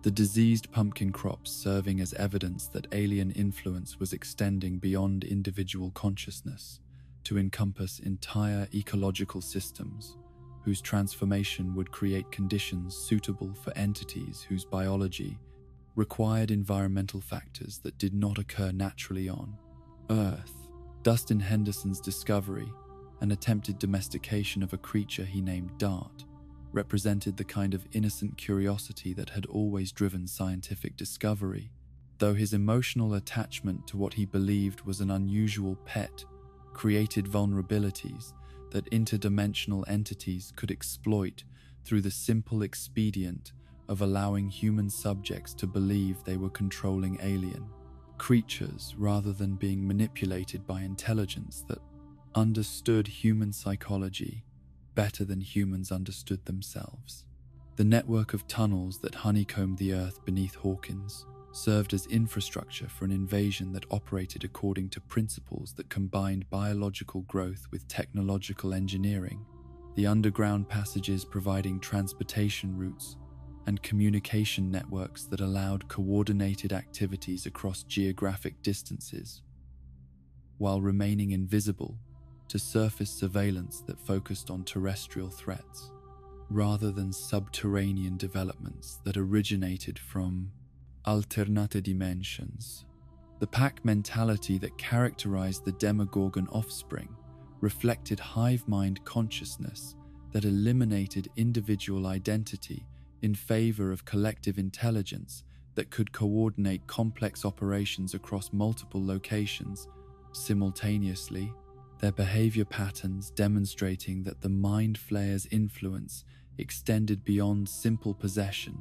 The diseased pumpkin crops serving as evidence that alien influence was extending beyond individual consciousness to encompass entire ecological systems, whose transformation would create conditions suitable for entities whose biology required environmental factors that did not occur naturally on Earth. Dustin Henderson's discovery and attempted domestication of a creature he named Dart represented the kind of innocent curiosity that had always driven scientific discovery, though his emotional attachment to what he believed was an unusual pet created vulnerabilities that interdimensional entities could exploit through the simple expedient of allowing human subjects to believe they were controlling alien creatures rather than being manipulated by intelligence that understood human psychology better than humans understood themselves. The network of tunnels that honeycombed the earth beneath Hawkins served as infrastructure for an invasion that operated according to principles that combined biological growth with technological engineering, the underground passages providing transportation routes and communication networks that allowed coordinated activities across geographic distances, while remaining invisible to surface surveillance that focused on terrestrial threats, rather than subterranean developments that originated from alternate dimensions. The pack mentality that characterized the Demogorgon offspring reflected hive mind consciousness that eliminated individual identity in favor of collective intelligence that could coordinate complex operations across multiple locations simultaneously, their behavior patterns demonstrating that the Mind Flayer's influence extended beyond simple possession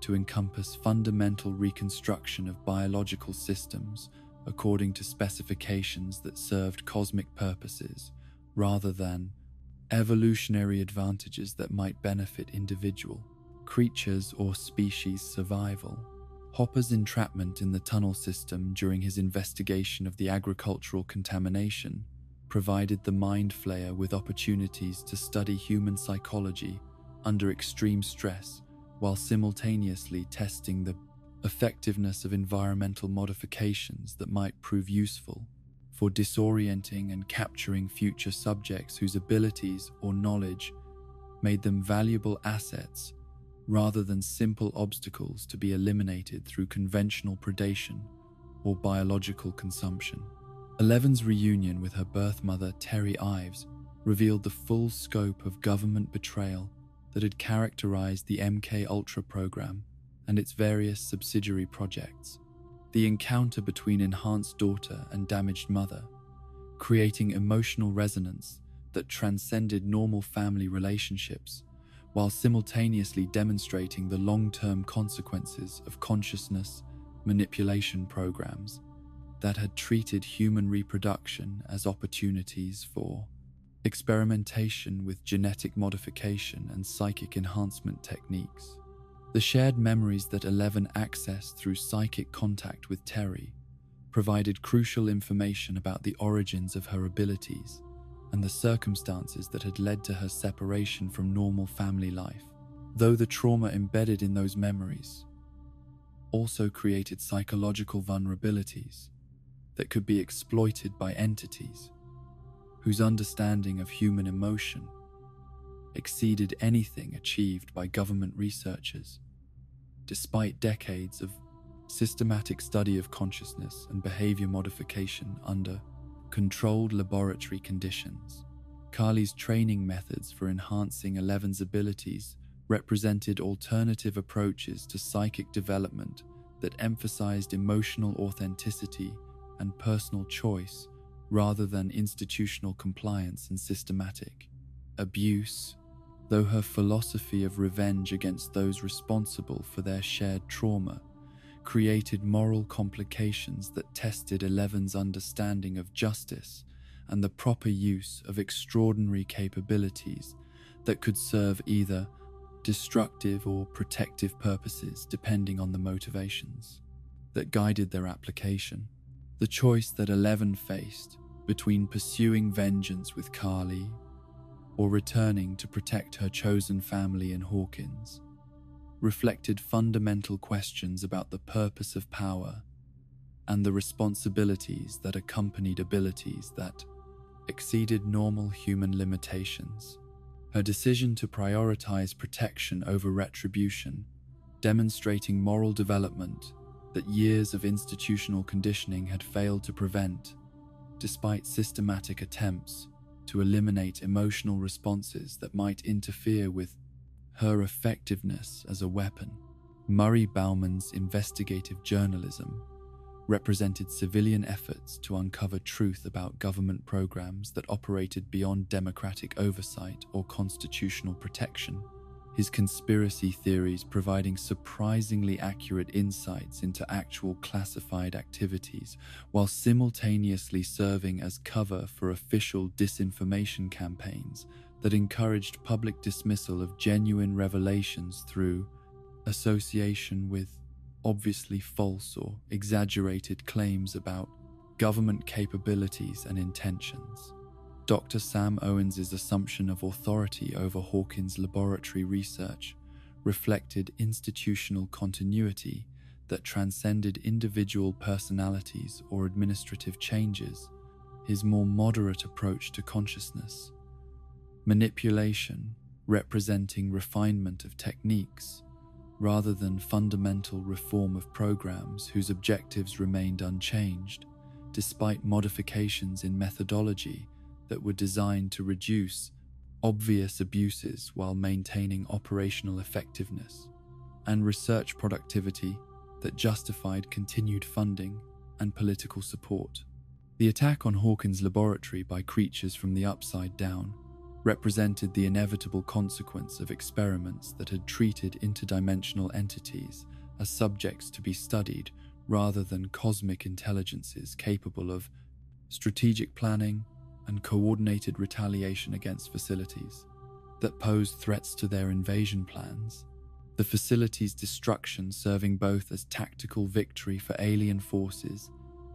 to encompass fundamental reconstruction of biological systems according to specifications that served cosmic purposes, rather than evolutionary advantages that might benefit individual creatures or species survival. Hopper's entrapment in the tunnel system during his investigation of the agricultural contamination provided the Mind Flayer with opportunities to study human psychology under extreme stress, while simultaneously testing the effectiveness of environmental modifications that might prove useful for disorienting and capturing future subjects whose abilities or knowledge made them valuable assets rather than simple obstacles to be eliminated through conventional predation or biological consumption. Eleven's reunion with her birth mother, Terry Ives, revealed the full scope of government betrayal that had characterized the MK Ultra program and its various subsidiary projects. The encounter between enhanced daughter and damaged mother, creating emotional resonance that transcended normal family relationships, while simultaneously demonstrating the long-term consequences of consciousness manipulation programs that had treated human reproduction as opportunities for experimentation with genetic modification and psychic enhancement techniques. The shared memories that 11 accessed through psychic contact with Terry provided crucial information about the origins of her abilities and the circumstances that had led to her separation from normal family life, though the trauma embedded in those memories also created psychological vulnerabilities that could be exploited by entities whose understanding of human emotion exceeded anything achieved by government researchers, despite decades of systematic study of consciousness and behavior modification under controlled laboratory conditions. Kali's training methods for enhancing Eleven's abilities represented alternative approaches to psychic development that emphasized emotional authenticity and personal choice rather than institutional compliance and systematic abuse. Though her philosophy of revenge against those responsible for their shared trauma created moral complications that tested Eleven's understanding of justice and the proper use of extraordinary capabilities that could serve either destructive or protective purposes depending on the motivations that guided their application. The choice that 11 faced between pursuing vengeance with Kali or returning to protect her chosen family in Hawkins reflected fundamental questions about the purpose of power and the responsibilities that accompanied abilities that exceeded normal human limitations. Her decision to prioritize protection over retribution, demonstrating moral development that years of institutional conditioning had failed to prevent, despite systematic attempts to eliminate emotional responses that might interfere with her effectiveness as a weapon. Murray Bauman's investigative journalism represented civilian efforts to uncover truth about government programs that operated beyond democratic oversight or constitutional protection. His conspiracy theories providing surprisingly accurate insights into actual classified activities, while simultaneously serving as cover for official disinformation campaigns that encouraged public dismissal of genuine revelations through association with obviously false or exaggerated claims about government capabilities and intentions. Dr. Sam Owens's assumption of authority over Hawkins' laboratory research reflected institutional continuity that transcended individual personalities or administrative changes. His more moderate approach to consciousness manipulation, representing refinement of techniques rather than fundamental reform of programs whose objectives remained unchanged, despite modifications in methodology that were designed to reduce obvious abuses while maintaining operational effectiveness, and research productivity that justified continued funding and political support. The attack on Hawkins' laboratory by creatures from the Upside Down represented the inevitable consequence of experiments that had treated interdimensional entities as subjects to be studied rather than cosmic intelligences capable of strategic planning and coordinated retaliation against facilities that posed threats to their invasion plans. The facility's destruction serving both as tactical victory for alien forces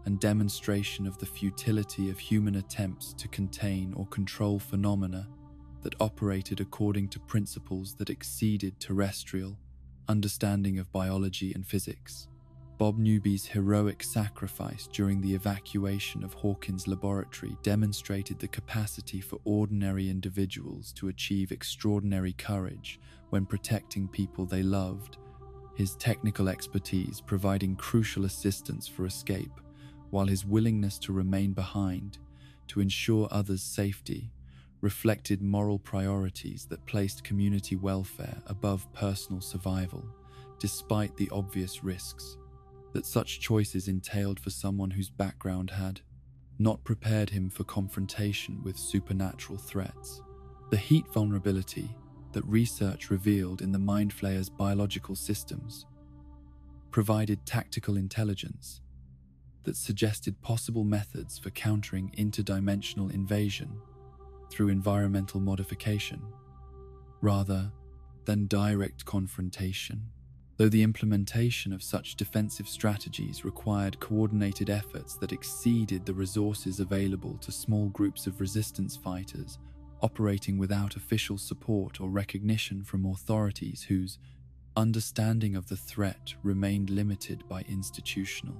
and demonstration of the futility of human attempts to contain or control phenomena that operated according to principles that exceeded terrestrial understanding of biology and physics. Bob Newby's heroic sacrifice during the evacuation of Hawkins' laboratory demonstrated the capacity for ordinary individuals to achieve extraordinary courage when protecting people they loved, his technical expertise providing crucial assistance for escape, while his willingness to remain behind to ensure others' safety reflected moral priorities that placed community welfare above personal survival, despite the obvious risks that such choices entailed for someone whose background had not prepared him for confrontation with supernatural threats. The heat vulnerability that research revealed in the Mind Flayer's biological systems provided tactical intelligence that suggested possible methods for countering interdimensional invasion through environmental modification, rather than direct confrontation. Though the implementation of such defensive strategies required coordinated efforts that exceeded the resources available to small groups of resistance fighters operating without official support or recognition from authorities whose understanding of the threat remained limited by institutional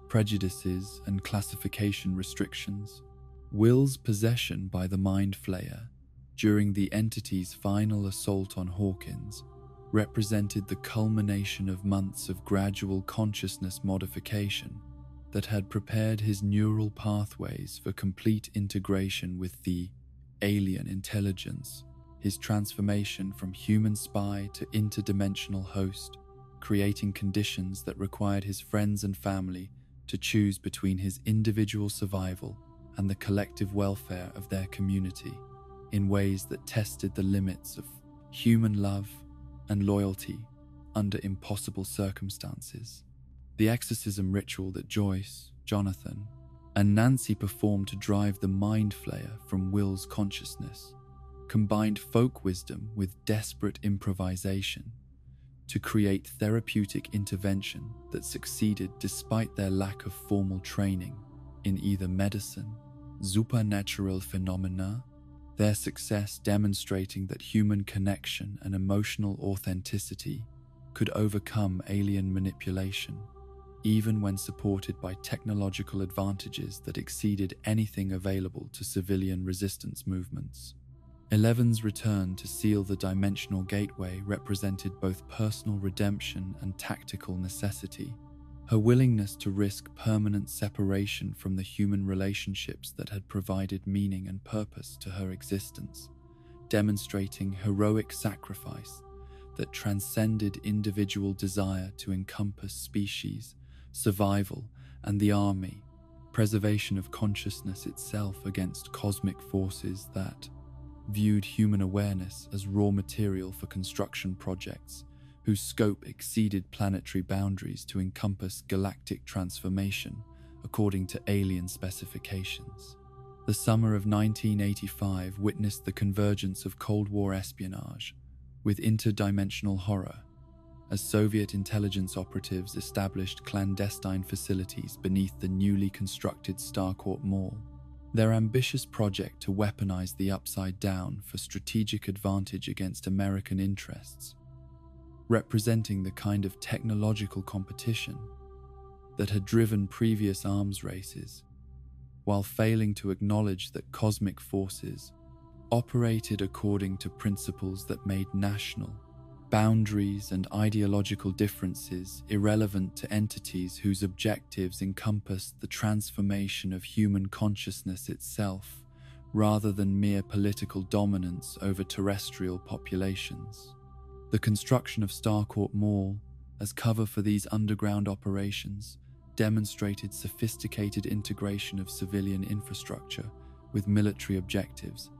prejudices and classification restrictions. Will's possession by the Mind Flayer during the entity's final assault on Hawkins represented the culmination of months of gradual consciousness modification that had prepared his neural pathways for complete integration with the alien intelligence. His transformation from human spy to interdimensional host, creating conditions that required his friends and family to choose between his individual survival and the collective welfare of their community in ways that tested the limits of human love and loyalty under impossible circumstances. The exorcism ritual that Joyce, Jonathan, and Nancy performed to drive the Mind Flayer from Will's consciousness combined folk wisdom with desperate improvisation to create therapeutic intervention that succeeded despite their lack of formal training in either medicine, supernatural phenomena, their success demonstrating that human connection and emotional authenticity could overcome alien manipulation, even when supported by technological advantages that exceeded anything available to civilian resistance movements. Eleven's return to seal the dimensional gateway represented both personal redemption and tactical necessity. Her willingness to risk permanent separation from the human relationships that had provided meaning and purpose to her existence, demonstrating heroic sacrifice that transcended individual desire to encompass species, survival, and the army, preservation of consciousness itself against cosmic forces that viewed human awareness as raw material for construction projects whose scope exceeded planetary boundaries to encompass galactic transformation according to alien specifications. The summer of 1985 witnessed the convergence of Cold War espionage with interdimensional horror, as Soviet intelligence operatives established clandestine facilities beneath the newly constructed Starcourt Mall. Their ambitious project to weaponize the Upside Down for strategic advantage against American interests, representing the kind of technological competition that had driven previous arms races, while failing to acknowledge that cosmic forces operated according to principles that made national boundaries and ideological differences irrelevant to entities whose objectives encompassed the transformation of human consciousness itself, rather than mere political dominance over terrestrial populations. The construction of Starcourt Mall as cover for these underground operations demonstrated sophisticated integration of civilian infrastructure with military objectives,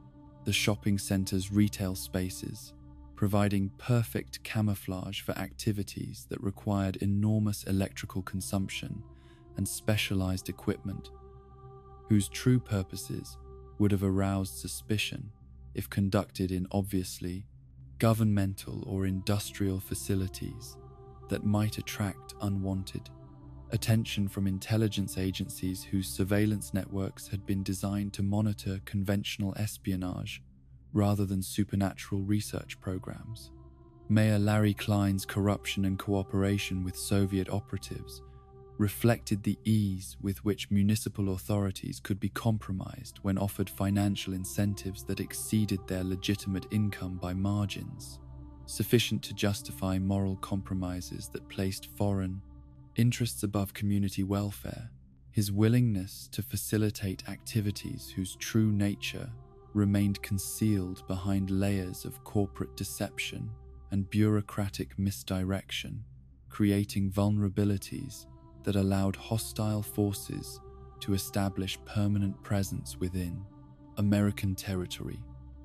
the shopping center's retail spaces, providing perfect camouflage for activities that required enormous electrical consumption and specialized equipment, whose true purposes would have aroused suspicion if conducted in obviously governmental or industrial facilities that might attract unwanted attention from intelligence agencies whose surveillance networks had been designed to monitor conventional espionage rather than supernatural research programs. Mayor Larry Klein's corruption and cooperation with Soviet operatives reflected the ease with which municipal authorities could be compromised when offered financial incentives that exceeded their legitimate income by margins, sufficient to justify moral compromises that placed foreign interests above community welfare. His willingness to facilitate activities whose true nature remained concealed behind layers of corporate deception and bureaucratic misdirection, creating vulnerabilities that allowed hostile forces to establish permanent presence within American territory.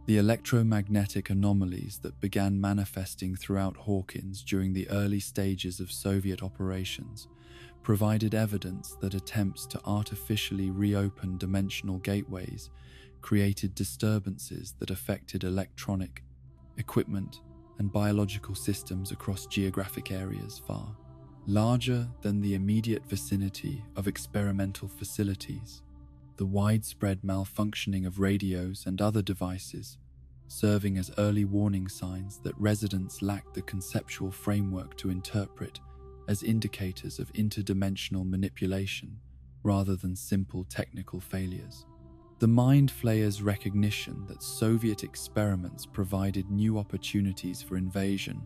The electromagnetic anomalies that began manifesting throughout Hawkins during the early stages of Soviet operations provided evidence that attempts to artificially reopen dimensional gateways created disturbances that affected electronic equipment and biological systems across geographic areas far larger than the immediate vicinity of experimental facilities. The widespread malfunctioning of radios and other devices, serving as early warning signs that residents lacked the conceptual framework to interpret as indicators of interdimensional manipulation rather than simple technical failures. The Mind Flayer's recognition that Soviet experiments provided new opportunities for invasion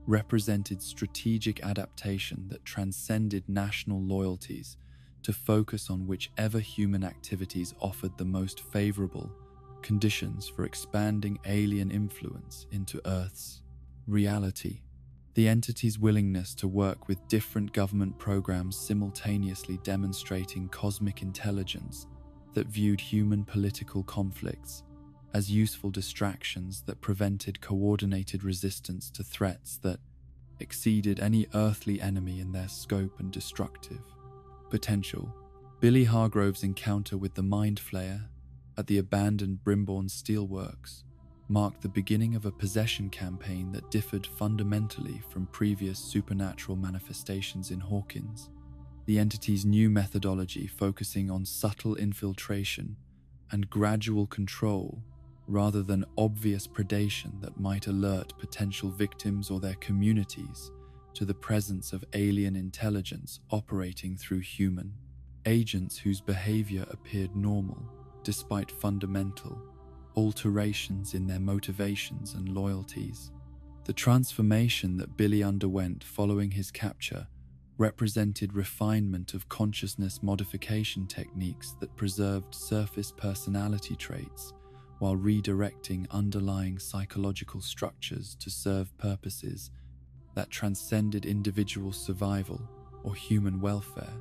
represented strategic adaptation that transcended national loyalties to focus on whichever human activities offered the most favorable conditions for expanding alien influence into Earth's reality. The entity's willingness to work with different government programs simultaneously demonstrating cosmic intelligence that viewed human political conflicts as useful distractions that prevented coordinated resistance to threats that exceeded any earthly enemy in their scope and destructive potential. Billy Hargrove's encounter with the Mind Flayer at the abandoned Brimborn Steelworks marked the beginning of a possession campaign that differed fundamentally from previous supernatural manifestations in Hawkins. The entity's new methodology, focusing on subtle infiltration and gradual control rather than obvious predation that might alert potential victims or their communities to the presence of alien intelligence operating through human agents whose behavior appeared normal despite fundamental alterations in their motivations and loyalties. The transformation that Billy underwent following his capture represented refinement of consciousness modification techniques that preserved surface personality traits while redirecting underlying psychological structures to serve purposes that transcended individual survival or human welfare.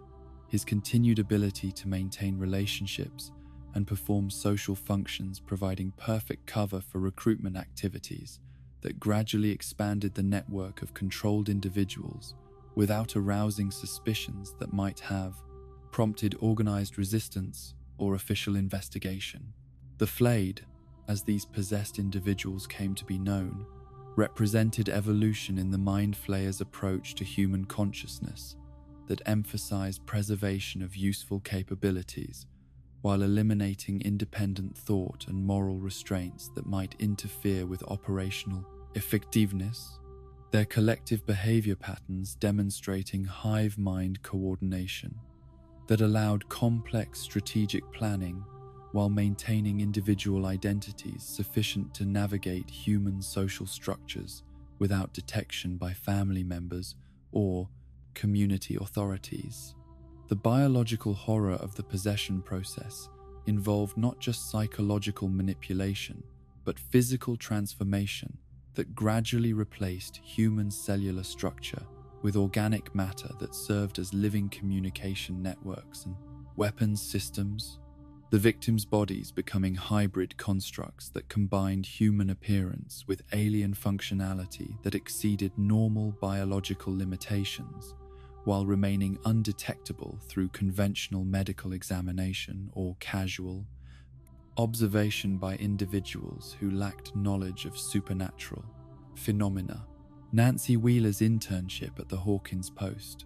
His continued ability to maintain relationships and perform social functions, providing perfect cover for recruitment activities that gradually expanded the network of controlled individuals without arousing suspicions that might have prompted organized resistance or official investigation. The Flayed, as these possessed individuals came to be known, represented evolution in the Mind Flayer's approach to human consciousness that emphasized preservation of useful capabilities while eliminating independent thought and moral restraints that might interfere with operational effectiveness. Their collective behavior patterns demonstrating hive mind coordination that allowed complex strategic planning while maintaining individual identities sufficient to navigate human social structures without detection by family members or community authorities. The biological horror of the possession process involved not just psychological manipulation, but physical transformation that gradually replaced human cellular structure with organic matter that served as living communication networks and weapons systems. The victims' bodies becoming hybrid constructs that combined human appearance with alien functionality that exceeded normal biological limitations, while remaining undetectable through conventional medical examination or casual observation by individuals who lacked knowledge of supernatural phenomena. Nancy Wheeler's internship at the Hawkins Post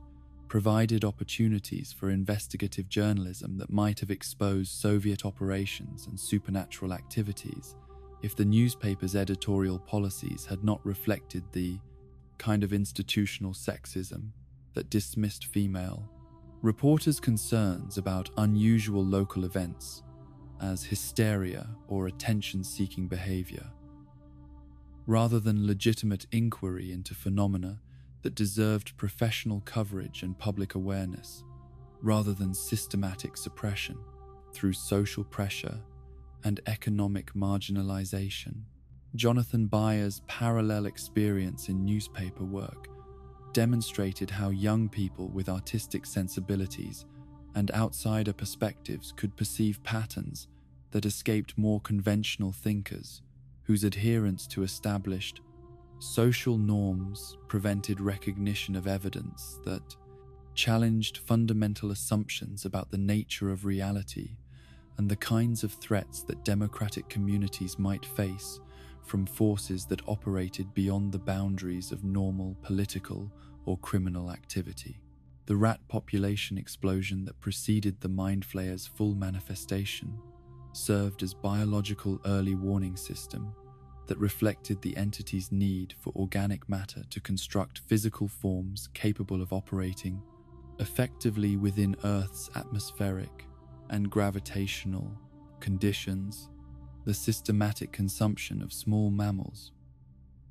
provided opportunities for investigative journalism that might have exposed Soviet operations and supernatural activities if the newspaper's editorial policies had not reflected the kind of institutional sexism that dismissed female Reporters' concerns about unusual local events, as hysteria or attention-seeking behavior, rather than legitimate inquiry into phenomena that deserved professional coverage and public awareness, rather than systematic suppression through social pressure and economic marginalization. Jonathan Byer's parallel experience in newspaper work demonstrated how young people with artistic sensibilities and outsider perspectives could perceive patterns that escaped more conventional thinkers whose adherence to established social norms prevented recognition of evidence that challenged fundamental assumptions about the nature of reality and the kinds of threats that democratic communities might face from forces that operated beyond the boundaries of normal political or criminal activity. The rat population explosion that preceded the Mind Flayer's full manifestation served as biological early warning system that reflected the entity's need for organic matter to construct physical forms capable of operating effectively within Earth's atmospheric and gravitational conditions. The systematic consumption of small mammals,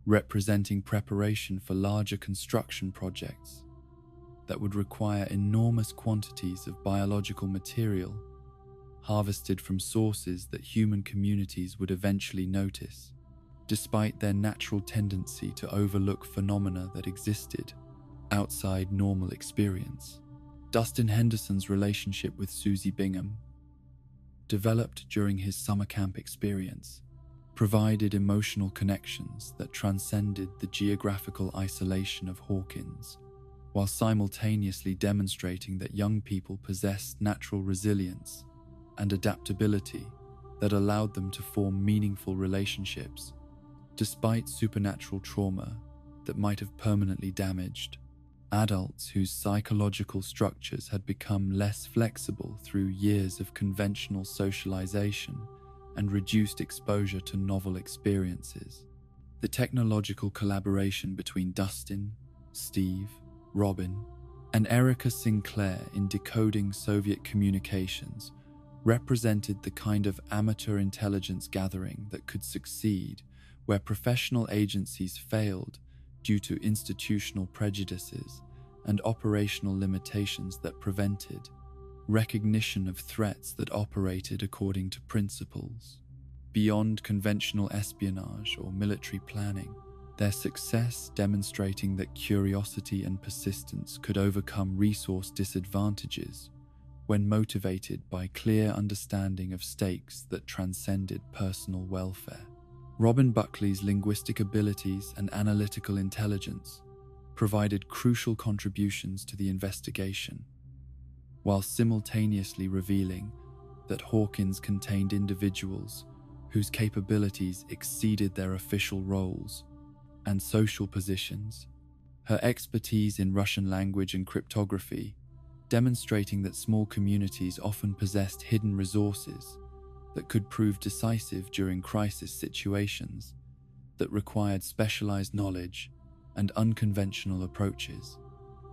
representing preparation for larger construction projects that would require enormous quantities of biological material harvested from sources that human communities would eventually notice, despite their natural tendency to overlook phenomena that existed outside normal experience. Dustin Henderson's relationship with Susie Bingham, developed during his summer camp experience, provided emotional connections that transcended the geographical isolation of Hawkins, while simultaneously demonstrating that young people possessed natural resilience and adaptability that allowed them to form meaningful relationships, despite supernatural trauma that might have permanently damaged adults whose psychological structures had become less flexible through years of conventional socialization and reduced exposure to novel experiences. The technological collaboration between Dustin, Steve, Robin, and Erica Sinclair in decoding Soviet communications represented the kind of amateur intelligence gathering that could succeed where professional agencies failed due to institutional prejudices and operational limitations that prevented recognition of threats that operated according to principles beyond conventional espionage or military planning. Their success demonstrating that curiosity and persistence could overcome resource disadvantages when motivated by clear understanding of stakes that transcended personal welfare. Robin Buckley's linguistic abilities and analytical intelligence provided crucial contributions to the investigation, while simultaneously revealing that Hawkins contained individuals whose capabilities exceeded their official roles and social positions. Her expertise in Russian language and cryptography, demonstrating that small communities often possessed hidden resources that could prove decisive during crisis situations that required specialized knowledge and unconventional approaches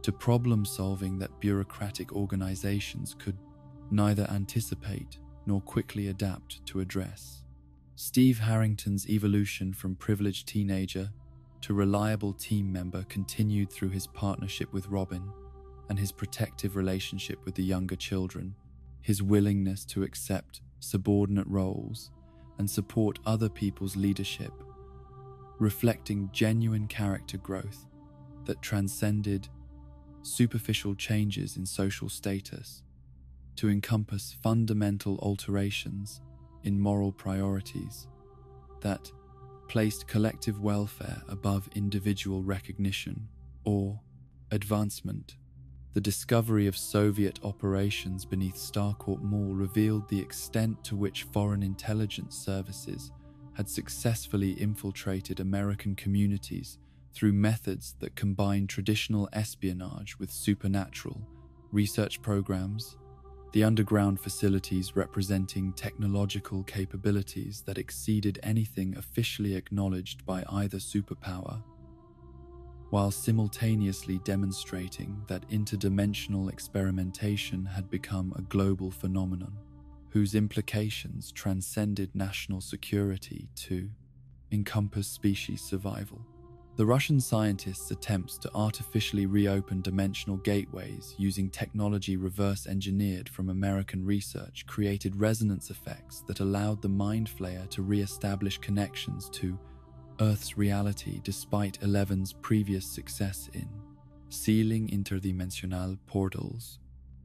to problem-solving that bureaucratic organizations could neither anticipate nor quickly adapt to address. Steve Harrington's evolution from privileged teenager to reliable team member continued through his partnership with Robin and his protective relationship with the younger children, his willingness to accept subordinate roles and support other people's leadership, reflecting genuine character growth that transcended superficial changes in social status to encompass fundamental alterations in moral priorities that placed collective welfare above individual recognition or advancement. The discovery of Soviet operations beneath Starcourt Mall revealed the extent to which foreign intelligence services had successfully infiltrated American communities through methods that combined traditional espionage with supernatural research programs, the underground facilities representing technological capabilities that exceeded anything officially acknowledged by either superpower, while simultaneously demonstrating that interdimensional experimentation had become a global phenomenon, whose implications transcended national security to encompass species survival. The Russian scientists' attempts to artificially reopen dimensional gateways using technology reverse-engineered from American research created resonance effects that allowed the Mind Flayer to re-establish connections to Earth's reality despite Eleven's previous success in sealing interdimensional portals,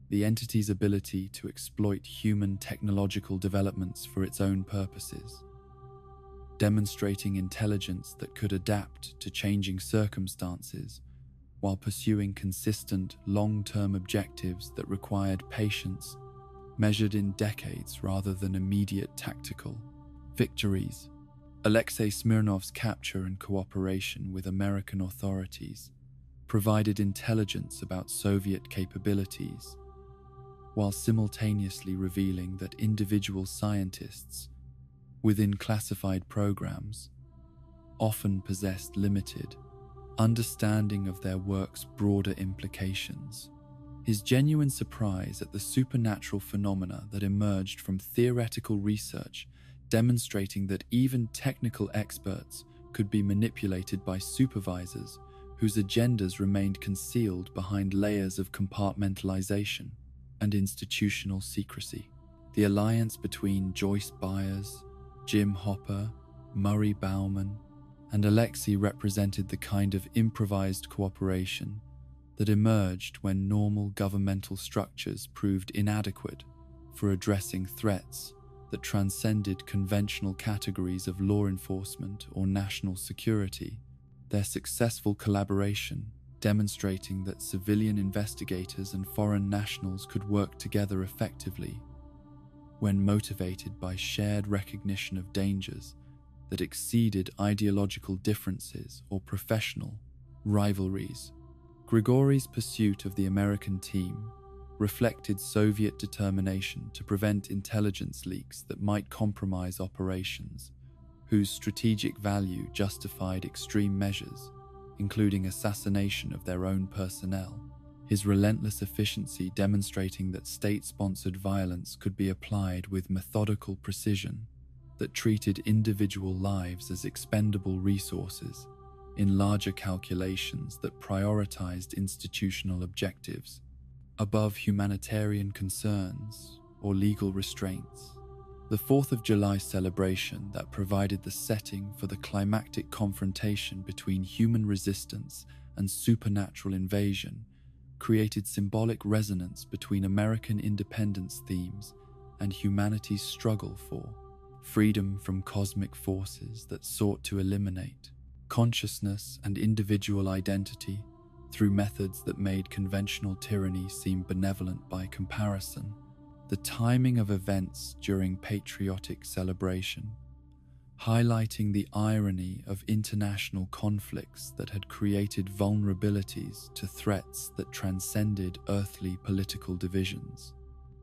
the entity's ability to exploit human technological developments for its own purposes, demonstrating intelligence that could adapt to changing circumstances while pursuing consistent, long-term objectives that required patience, measured in decades rather than immediate tactical victories. Alexei Smirnov's capture and cooperation with American authorities provided intelligence about Soviet capabilities, while simultaneously revealing that individual scientists within classified programs often possessed limited understanding of their work's broader implications. His genuine surprise at the supernatural phenomena that emerged from theoretical research, demonstrating that even technical experts could be manipulated by supervisors whose agendas remained concealed behind layers of compartmentalization and institutional secrecy. The alliance between Joyce Byers, Jim Hopper, Murray Bauman, and Alexei represented the kind of improvised cooperation that emerged when normal governmental structures proved inadequate for addressing threats that transcended conventional categories of law enforcement or national security. Their successful collaboration, demonstrating that civilian investigators and foreign nationals could work together effectively when motivated by shared recognition of dangers that exceeded ideological differences or professional rivalries. Grigori's pursuit of the American team reflected Soviet determination to prevent intelligence leaks that might compromise operations, whose strategic value justified extreme measures, including assassination of their own personnel. His relentless efficiency demonstrating that state-sponsored violence could be applied with methodical precision that treated individual lives as expendable resources in larger calculations that prioritized institutional objectives above humanitarian concerns or legal restraints. The 4th of July celebration that provided the setting for the climactic confrontation between human resistance and supernatural invasion created symbolic resonance between American independence themes and humanity's struggle for freedom from cosmic forces that sought to eliminate consciousness and individual identity through methods that made conventional tyranny seem benevolent by comparison. The timing of events during patriotic celebration, highlighting the irony of international conflicts that had created vulnerabilities to threats that transcended earthly political divisions.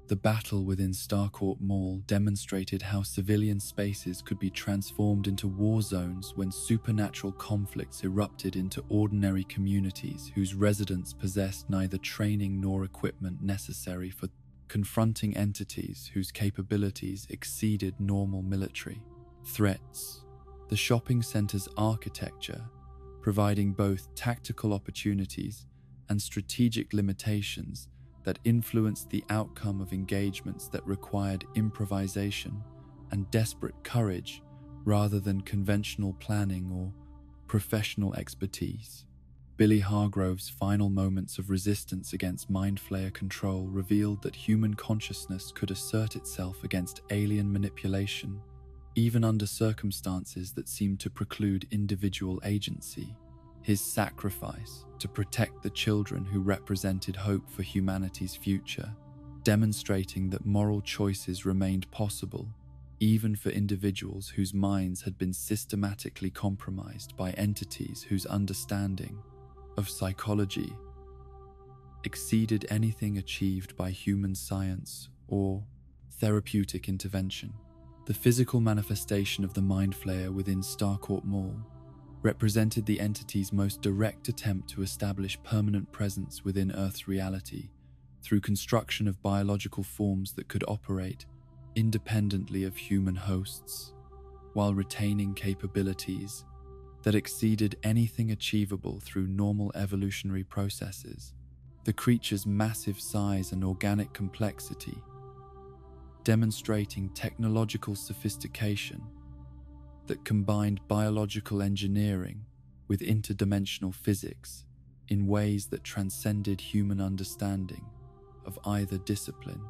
The battle within Starcourt Mall demonstrated how civilian spaces could be transformed into war zones when supernatural conflicts erupted into ordinary communities whose residents possessed neither training nor equipment necessary for confronting entities whose capabilities exceeded normal military threats. The shopping center's architecture, providing both tactical opportunities and strategic limitations that influenced the outcome of engagements that required improvisation and desperate courage rather than conventional planning or professional expertise. Billy Hargrove's final moments of resistance against Mind Flayer control revealed that human consciousness could assert itself against alien manipulation, even under circumstances that seemed to preclude individual agency. His sacrifice to protect the children who represented hope for humanity's future, demonstrating that moral choices remained possible, even for individuals whose minds had been systematically compromised by entities whose understanding of psychology exceeded anything achieved by human science or therapeutic intervention. The physical manifestation of the Mind Flayer within Starcourt Mall represented the entity's most direct attempt to establish permanent presence within Earth's reality through construction of biological forms that could operate independently of human hosts, while retaining capabilities that exceeded anything achievable through normal evolutionary processes. The creature's massive size and organic complexity, demonstrating technological sophistication that combined biological engineering with interdimensional physics in ways that transcended human understanding of either discipline.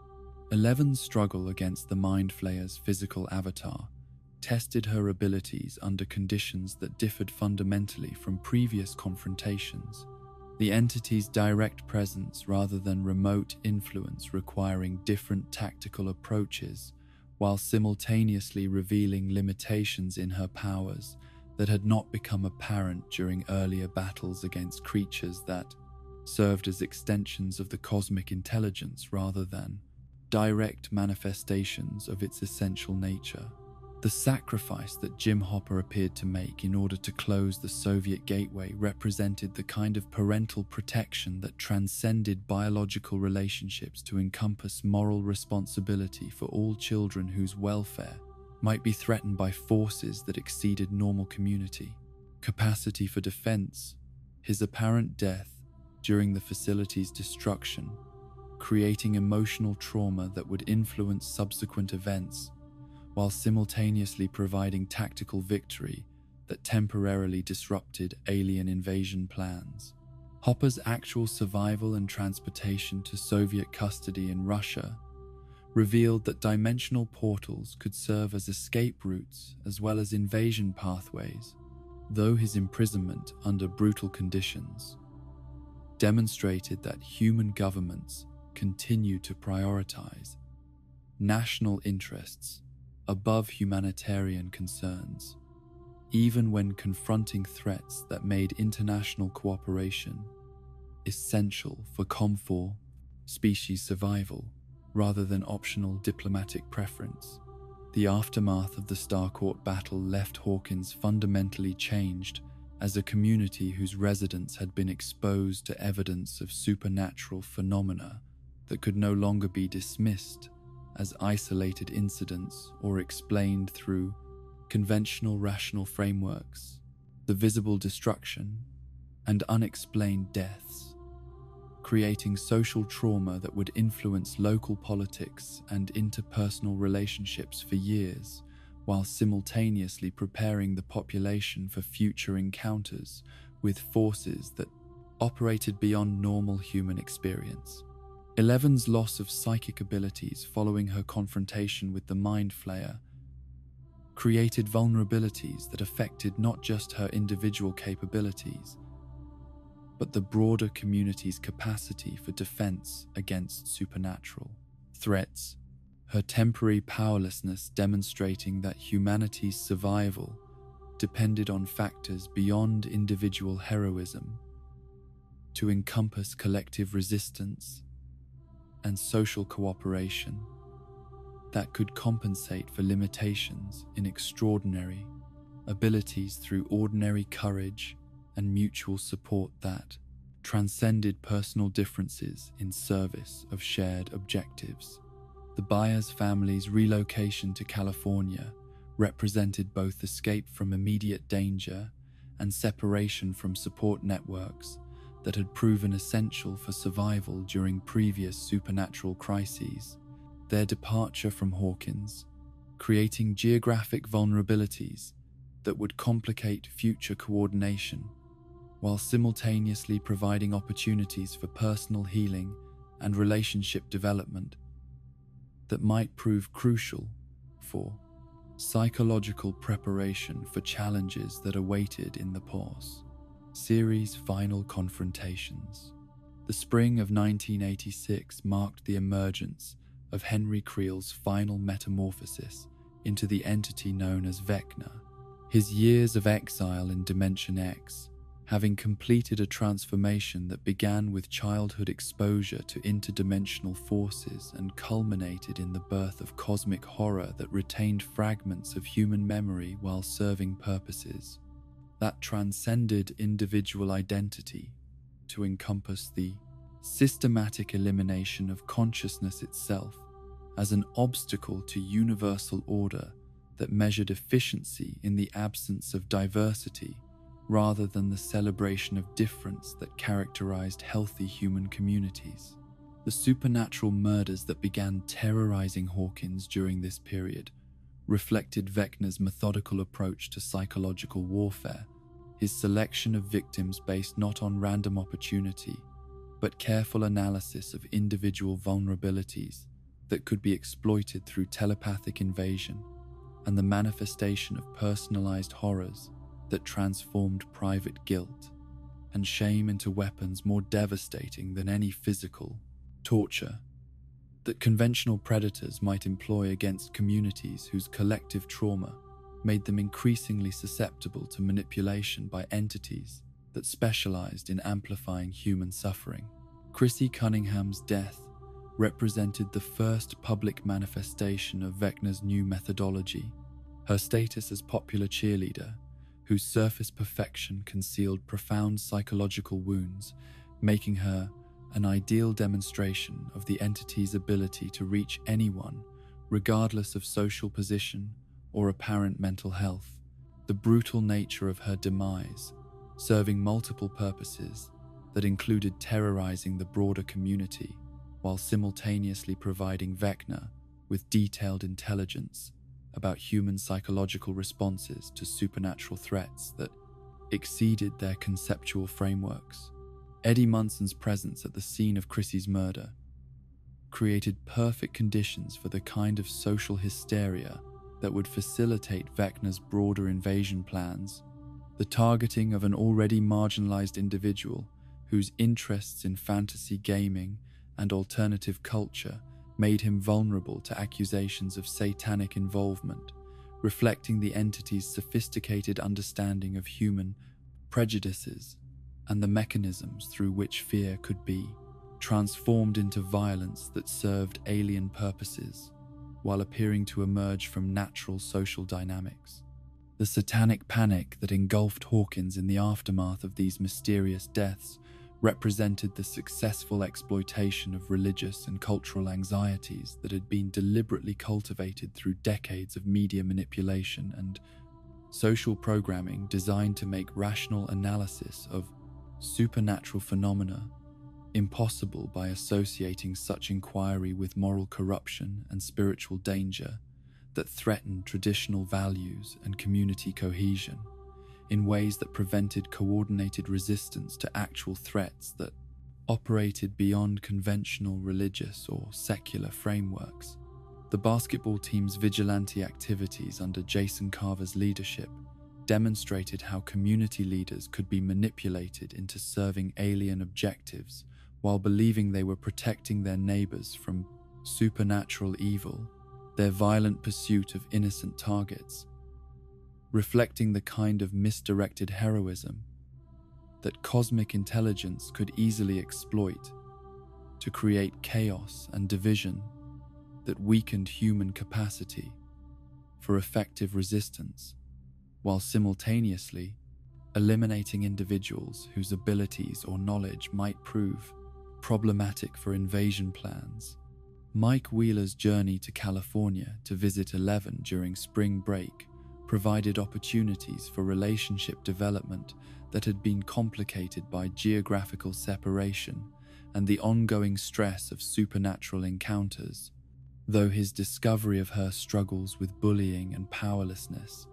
Eleven's struggle against the Mind Flayer's physical avatar tested her abilities under conditions that differed fundamentally from previous confrontations. The entity's direct presence rather than remote influence requiring different tactical approaches, while simultaneously revealing limitations in her powers that had not become apparent during earlier battles against creatures that served as extensions of the cosmic intelligence rather than direct manifestations of its essential nature. The sacrifice that Jim Hopper appeared to make in order to close the Soviet gateway represented the kind of parental protection that transcended biological relationships to encompass moral responsibility for all children whose welfare might be threatened by forces that exceeded normal community capacity for defense. His apparent death during the facility's destruction, creating emotional trauma that would influence subsequent events, while simultaneously providing tactical victory that temporarily disrupted alien invasion plans. Hopper's actual survival and transportation to Soviet custody in Russia revealed that dimensional portals could serve as escape routes as well as invasion pathways, though his imprisonment under brutal conditions demonstrated that human governments continue to prioritize national interests above humanitarian concerns, even when confronting threats that made international cooperation essential for COM4 species survival rather than optional diplomatic preference. The aftermath of the Starcourt battle left Hawkins fundamentally changed as a community whose residents had been exposed to evidence of supernatural phenomena that could no longer be dismissed as isolated incidents or explained through conventional rational frameworks. The visible destruction and unexplained deaths, creating social trauma that would influence local politics and interpersonal relationships for years, while simultaneously preparing the population for future encounters with forces that operated beyond normal human experience. Eleven's loss of psychic abilities following her confrontation with the Mind Flayer created vulnerabilities that affected not just her individual capabilities, but the broader community's capacity for defense against supernatural threats. Her temporary powerlessness demonstrating that humanity's survival depended on factors beyond individual heroism to encompass collective resistance and social cooperation that could compensate for limitations in extraordinary abilities through ordinary courage and mutual support that transcended personal differences in service of shared objectives. The Byers family's relocation to California represented both escape from immediate danger and separation from support networks that had proven essential for survival during previous supernatural crises. Their departure from Hawkins, creating geographic vulnerabilities that would complicate future coordination, while simultaneously providing opportunities for personal healing and relationship development that might prove crucial for psychological preparation for challenges that awaited in the pause. Series' final confrontations. The spring of 1986 marked the emergence of Henry Creel's final metamorphosis into the entity known as Vecna. His years of exile in Dimension X, having completed a transformation that began with childhood exposure to interdimensional forces and culminated in the birth of cosmic horror that retained fragments of human memory while serving purposes that transcended individual identity to encompass the systematic elimination of consciousness itself as an obstacle to universal order that measured efficiency in the absence of diversity rather than the celebration of difference that characterized healthy human communities. The supernatural murders that began terrorizing Hawkins during this period reflected Vecna's methodical approach to psychological warfare, his selection of victims based not on random opportunity, but careful analysis of individual vulnerabilities that could be exploited through telepathic invasion, and the manifestation of personalized horrors that transformed private guilt and shame into weapons more devastating than any physical torture that conventional predators might employ against communities whose collective trauma made them increasingly susceptible to manipulation by entities that specialized in amplifying human suffering. Chrissy Cunningham's death represented the first public manifestation of Vecna's new methodology. Her status as popular cheerleader, whose surface perfection concealed profound psychological wounds, making her an ideal demonstration of the entity's ability to reach anyone, regardless of social position or apparent mental health. The brutal nature of her demise, serving multiple purposes that included terrorizing the broader community, while simultaneously providing Vecna with detailed intelligence about human psychological responses to supernatural threats that exceeded their conceptual frameworks. Eddie Munson's presence at the scene of Chrissy's murder created perfect conditions for the kind of social hysteria that would facilitate Vecna's broader invasion plans. The targeting of an already marginalized individual whose interests in fantasy gaming and alternative culture made him vulnerable to accusations of satanic involvement, reflecting the entity's sophisticated understanding of human prejudices and the mechanisms through which fear could be transformed into violence that served alien purposes, while appearing to emerge from natural social dynamics. The satanic panic that engulfed Hawkins in the aftermath of these mysterious deaths represented the successful exploitation of religious and cultural anxieties that had been deliberately cultivated through decades of media manipulation and social programming designed to make rational analysis of supernatural phenomena impossible by associating such inquiry with moral corruption and spiritual danger that threatened traditional values and community cohesion in ways that prevented coordinated resistance to actual threats that operated beyond conventional religious or secular frameworks. The basketball team's vigilante activities under Jason Carver's leadership demonstrated how community leaders could be manipulated into serving alien objectives while believing they were protecting their neighbors from supernatural evil, their violent pursuit of innocent targets, reflecting the kind of misdirected heroism that cosmic intelligence could easily exploit to create chaos and division that weakened human capacity for effective resistance, while simultaneously eliminating individuals whose abilities or knowledge might prove problematic for invasion plans. Mike Wheeler's journey to California to visit Eleven during spring break provided opportunities for relationship development that had been complicated by geographical separation and the ongoing stress of supernatural encounters, though his discovery of her struggles with bullying and powerlessness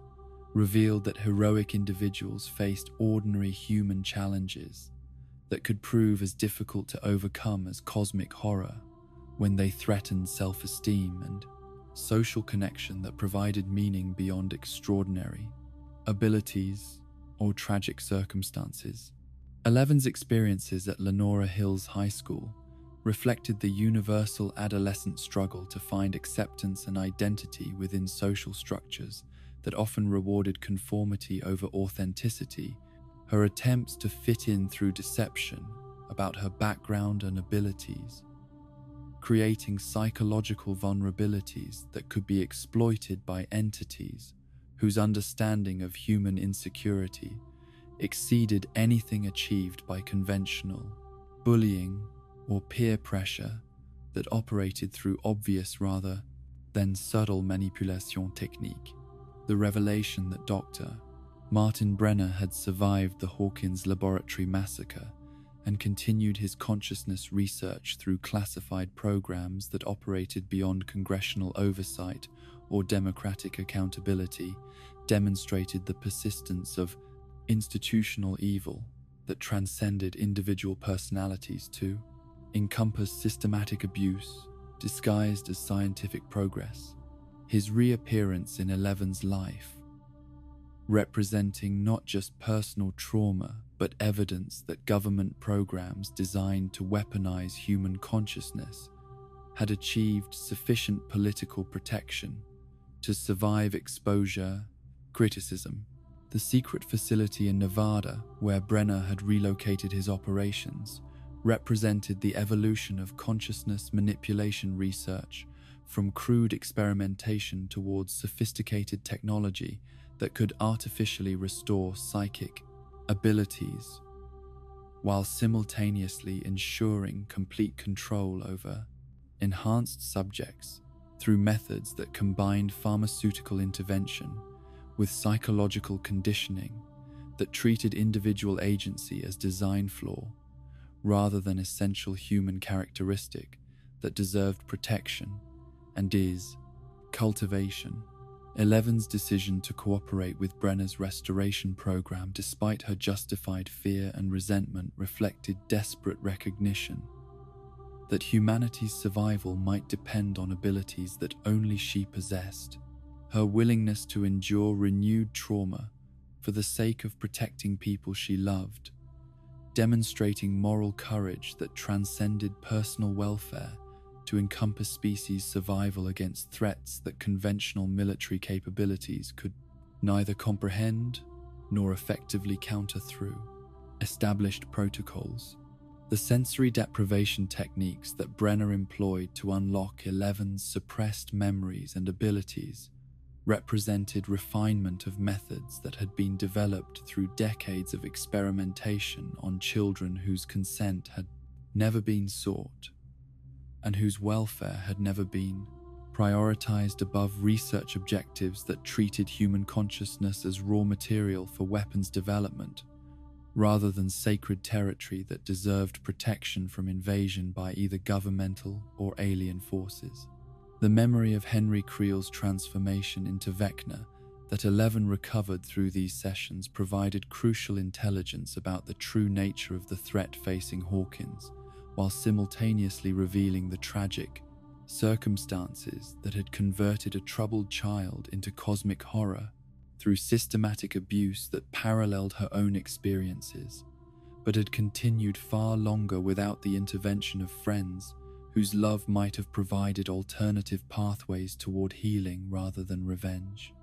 revealed that heroic individuals faced ordinary human challenges that could prove as difficult to overcome as cosmic horror when they threatened self-esteem and social connection that provided meaning beyond extraordinary abilities or tragic circumstances. Eleven's experiences at Lenora Hills High School reflected the universal adolescent struggle to find acceptance and identity within social structures that often rewarded conformity over authenticity. Her attempts to fit in through deception about her background and abilities, creating psychological vulnerabilities that could be exploited by entities whose understanding of human insecurity exceeded anything achieved by conventional bullying or peer pressure that operated through obvious rather than subtle manipulation technique. The revelation that Dr. Martin Brenner had survived the Hawkins Laboratory massacre and continued his consciousness research through classified programs that operated beyond congressional oversight or democratic accountability demonstrated the persistence of institutional evil that transcended individual personalities to encompass systematic abuse disguised as scientific progress. His reappearance in Eleven's life, representing not just personal trauma but evidence that government programs designed to weaponize human consciousness had achieved sufficient political protection to survive exposure, criticism. The secret facility in Nevada, where Brenner had relocated his operations, represented the evolution of consciousness manipulation research from crude experimentation towards sophisticated technology that could artificially restore psychic abilities while simultaneously ensuring complete control over enhanced subjects through methods that combined pharmaceutical intervention with psychological conditioning that treated individual agency as design flaw rather than essential human characteristic that deserved protection and is cultivation. Eleven's decision to cooperate with Brenner's restoration program despite her justified fear and resentment reflected desperate recognition that humanity's survival might depend on abilities that only she possessed. Her willingness to endure renewed trauma for the sake of protecting people she loved, demonstrating moral courage that transcended personal welfare to encompass species survival against threats that conventional military capabilities could neither comprehend nor effectively counter through established protocols. The sensory deprivation techniques that Brenner employed to unlock Eleven's suppressed memories and abilities represented refinement of methods that had been developed through decades of experimentation on children whose consent had never been sought and whose welfare had never been prioritized above research objectives that treated human consciousness as raw material for weapons development, rather than sacred territory that deserved protection from invasion by either governmental or alien forces. The memory of Henry Creel's transformation into Vecna that Eleven recovered through these sessions provided crucial intelligence about the true nature of the threat facing Hawkins, while simultaneously revealing the tragic circumstances that had converted a troubled child into cosmic horror through systematic abuse that paralleled her own experiences, but had continued far longer without the intervention of friends whose love might have provided alternative pathways toward healing rather than revenge.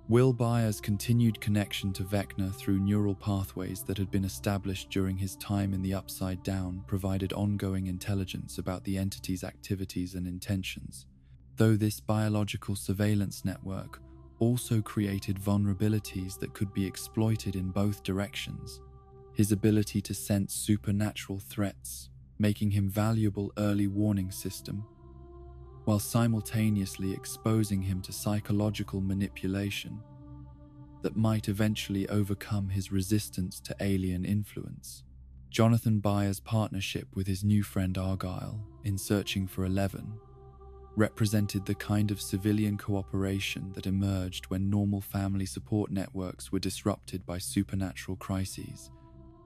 Will Byers' continued connection to Vecna through neural pathways that had been established during his time in the Upside Down provided ongoing intelligence about the entity's activities and intentions, though this biological surveillance network also created vulnerabilities that could be exploited in both directions. His ability to sense supernatural threats, making him valuable early warning system, while simultaneously exposing him to psychological manipulation that might eventually overcome his resistance to alien influence. Jonathan Byers' partnership with his new friend Argyle in searching for Eleven represented the kind of civilian cooperation that emerged when normal family support networks were disrupted by supernatural crises.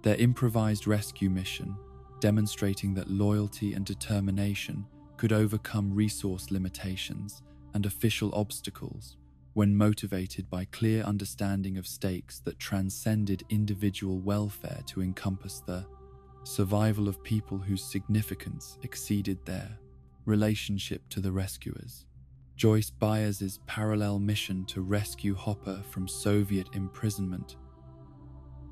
Their improvised rescue mission, demonstrating that loyalty and determination could overcome resource limitations and official obstacles when motivated by clear understanding of stakes that transcended individual welfare to encompass the survival of people whose significance exceeded their relationship to the rescuers. Joyce Byers' parallel mission to rescue Hopper from Soviet imprisonment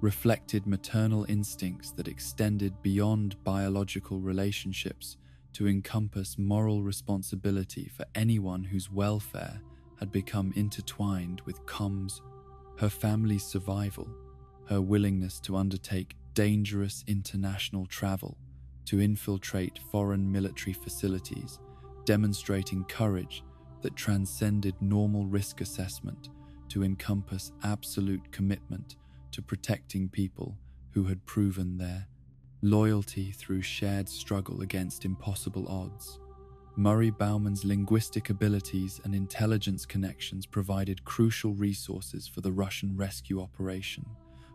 reflected maternal instincts that extended beyond biological relationships to encompass moral responsibility for anyone whose welfare had become intertwined with her family's survival. her willingness to undertake dangerous international travel to infiltrate foreign military facilities, demonstrating courage that transcended normal risk assessment to encompass absolute commitment to protecting people who had proven their loyalty through shared struggle against impossible odds. Murray Bauman's linguistic abilities and intelligence connections provided crucial resources for the Russian rescue operation,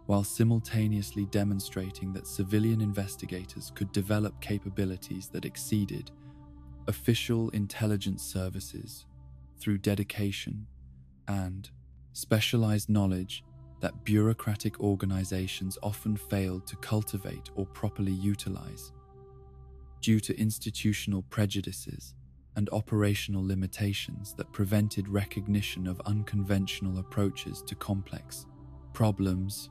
while simultaneously demonstrating that civilian investigators could develop capabilities that exceeded official intelligence services through dedication and specialized knowledge that bureaucratic organizations often failed to cultivate or properly utilize. Due to institutional prejudices and operational limitations that prevented recognition of unconventional approaches to complex problems,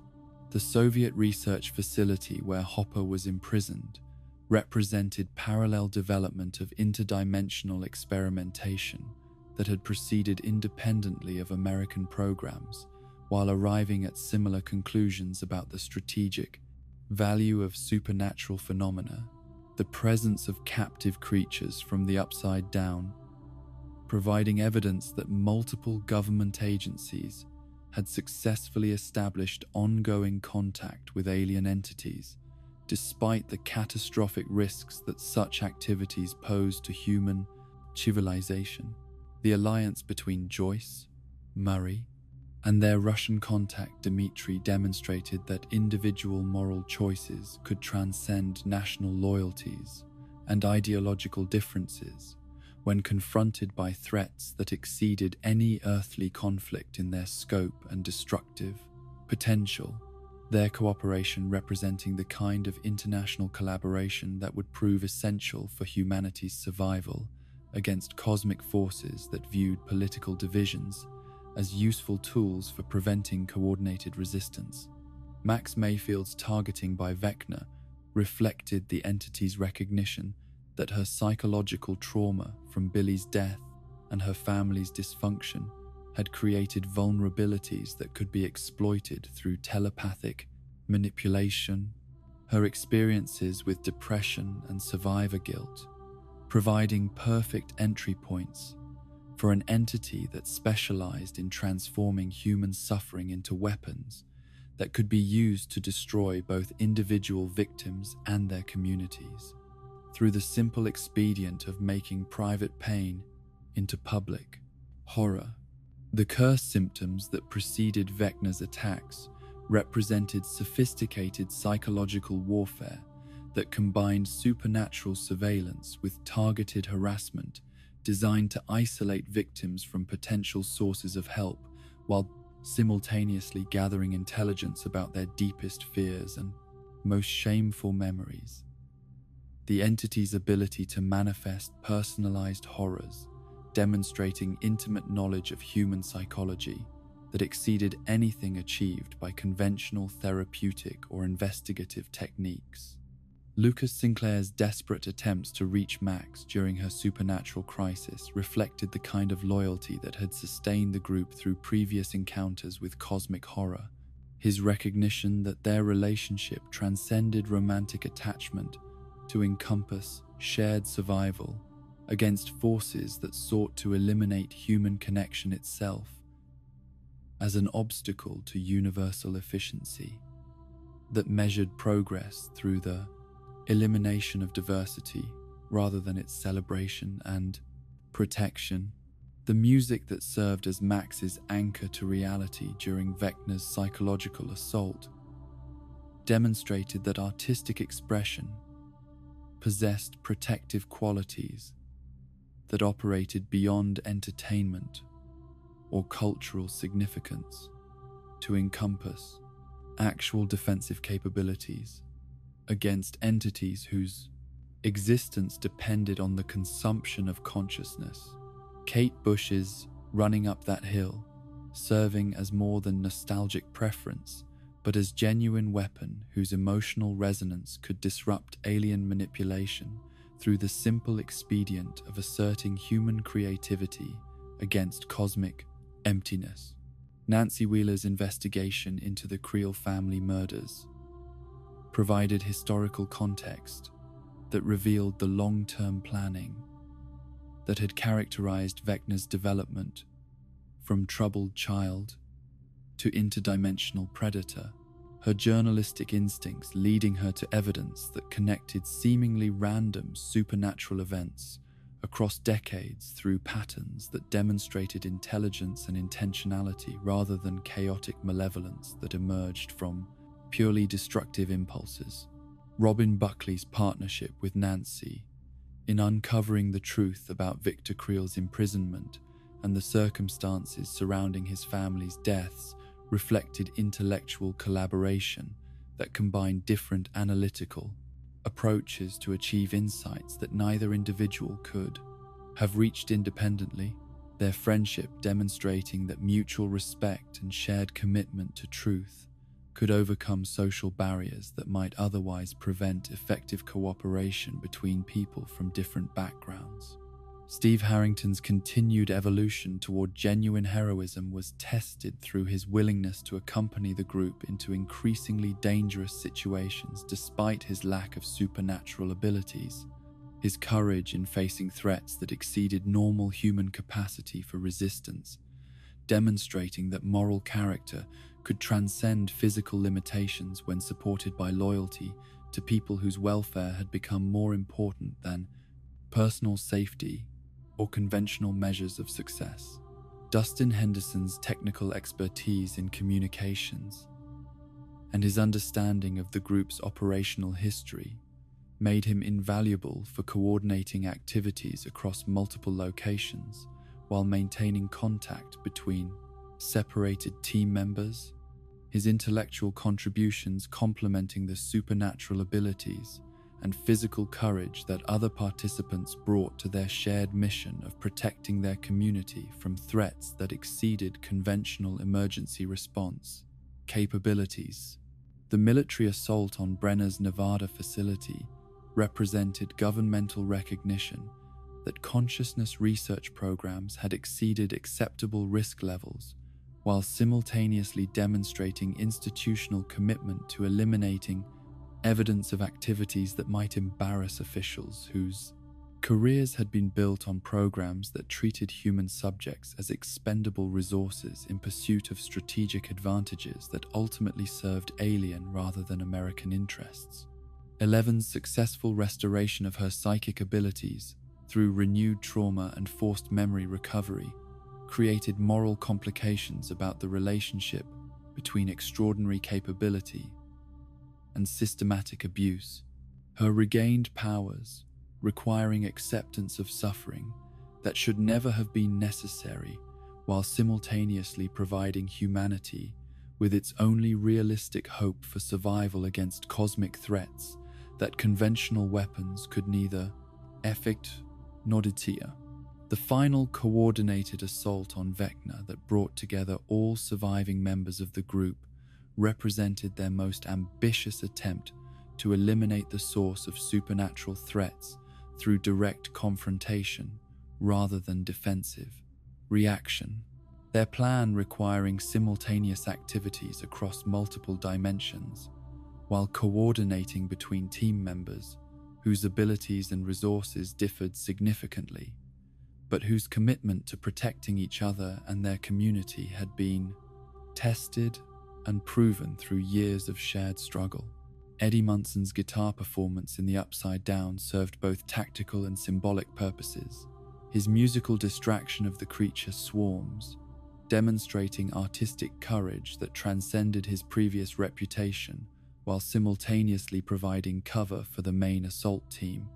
the Soviet research facility where Hopper was imprisoned represented parallel development of interdimensional experimentation that had proceeded independently of American programs, while arriving at similar conclusions about the strategic value of supernatural phenomena, the presence of captive creatures from the upside down, providing evidence that multiple government agencies had successfully established ongoing contact with alien entities, despite the catastrophic risks that such activities posed to human civilization. The alliance between Joyce, Murray, and their Russian contact Dmitri demonstrated that individual moral choices could transcend national loyalties and ideological differences when confronted by threats that exceeded any earthly conflict in their scope and destructive potential, their cooperation representing the kind of international collaboration that would prove essential for humanity's survival against cosmic forces that viewed political divisions as useful tools for preventing coordinated resistance. Max Mayfield's targeting by Vecna reflected the entity's recognition that her psychological trauma from Billy's death and her family's dysfunction had created vulnerabilities that could be exploited through telepathic manipulation. Her experiences with depression and survivor guilt, providing perfect entry points for an entity that specialized in transforming human suffering into weapons that could be used to destroy both individual victims and their communities, through the simple expedient of making private pain into public horror. The curse symptoms that preceded Vecna's attacks represented sophisticated psychological warfare that combined supernatural surveillance with targeted harassment designed to isolate victims from potential sources of help while simultaneously gathering intelligence about their deepest fears and most shameful memories. The entity's ability to manifest personalized horrors, demonstrating intimate knowledge of human psychology that exceeded anything achieved by conventional therapeutic or investigative techniques. Lucas Sinclair's desperate attempts to reach Max during her supernatural crisis reflected the kind of loyalty that had sustained the group through previous encounters with cosmic horror. His recognition that their relationship transcended romantic attachment to encompass shared survival against forces that sought to eliminate human connection itself as an obstacle to universal efficiency, that measured progress through the elimination of diversity rather than its celebration and protection. The music that served as Max's anchor to reality during Vecna's psychological assault demonstrated that artistic expression possessed protective qualities that operated beyond entertainment or cultural significance to encompass actual defensive capabilities against entities whose existence depended on the consumption of consciousness. Kate Bush's Running Up That Hill, serving as more than nostalgic preference, but as genuine weapon whose emotional resonance could disrupt alien manipulation through the simple expedient of asserting human creativity against cosmic emptiness. Nancy Wheeler's investigation into the Creel family murders provided historical context that revealed the long-term planning that had characterized Vecna's development from troubled child to interdimensional predator, her journalistic instincts leading her to evidence that connected seemingly random supernatural events across decades through patterns that demonstrated intelligence and intentionality rather than chaotic malevolence that emerged from purely destructive impulses. Robin Buckley's partnership with Nancy in uncovering the truth about Victor Creel's imprisonment and the circumstances surrounding his family's deaths reflected intellectual collaboration that combined different analytical approaches to achieve insights that neither individual could have reached independently, their friendship demonstrating that mutual respect and shared commitment to truth could overcome social barriers that might otherwise prevent effective cooperation between people from different backgrounds. Steve Harrington's continued evolution toward genuine heroism was tested through his willingness to accompany the group into increasingly dangerous situations despite his lack of supernatural abilities. His courage in facing threats that exceeded normal human capacity for resistance, demonstrating that moral character could transcend physical limitations when supported by loyalty to people whose welfare had become more important than personal safety or conventional measures of success. Dustin Henderson's technical expertise in communications and his understanding of the group's operational history made him invaluable for coordinating activities across multiple locations while maintaining contact between separated team members, his intellectual contributions complementing the supernatural abilities and physical courage that other participants brought to their shared mission of protecting their community from threats that exceeded conventional emergency response capabilities. The military assault on Brenner's Nevada facility represented governmental recognition that consciousness research programs had exceeded acceptable risk levels, while simultaneously demonstrating institutional commitment to eliminating evidence of activities that might embarrass officials whose careers had been built on programs that treated human subjects as expendable resources in pursuit of strategic advantages that ultimately served alien rather than American interests. Eleven's successful restoration of her psychic abilities through renewed trauma and forced memory recovery created moral complications about the relationship between extraordinary capability and systematic abuse. Her regained powers, requiring acceptance of suffering that should never have been necessary, while simultaneously providing humanity with its only realistic hope for survival against cosmic threats that conventional weapons could neither effect nor deter. The final coordinated assault on Vecna that brought together all surviving members of the group represented their most ambitious attempt to eliminate the source of supernatural threats through direct confrontation rather than defensive reaction. Their plan requiring simultaneous activities across multiple dimensions, while coordinating between team members whose abilities and resources differed significantly, but whose commitment to protecting each other and their community had been tested and proven through years of shared struggle. Eddie Munson's guitar performance in The Upside Down served both tactical and symbolic purposes. His musical distraction of the creature swarms, demonstrating artistic courage that transcended his previous reputation, while simultaneously providing cover for the main assault team.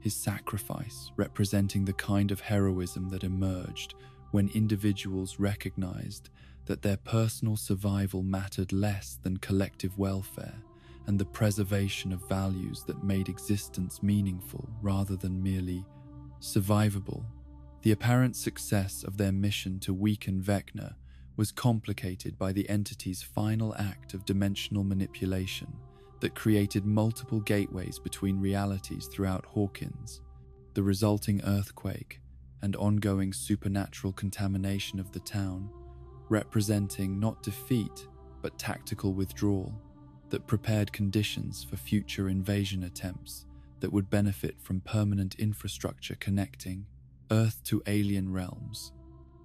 His sacrifice representing the kind of heroism that emerged when individuals recognized that their personal survival mattered less than collective welfare and the preservation of values that made existence meaningful rather than merely survivable. The apparent success of their mission to weaken Vecna was complicated by the entity's final act of dimensional manipulation that created multiple gateways between realities throughout Hawkins. The resulting earthquake and ongoing supernatural contamination of the town representing not defeat but tactical withdrawal that prepared conditions for future invasion attempts that would benefit from permanent infrastructure connecting Earth to alien realms.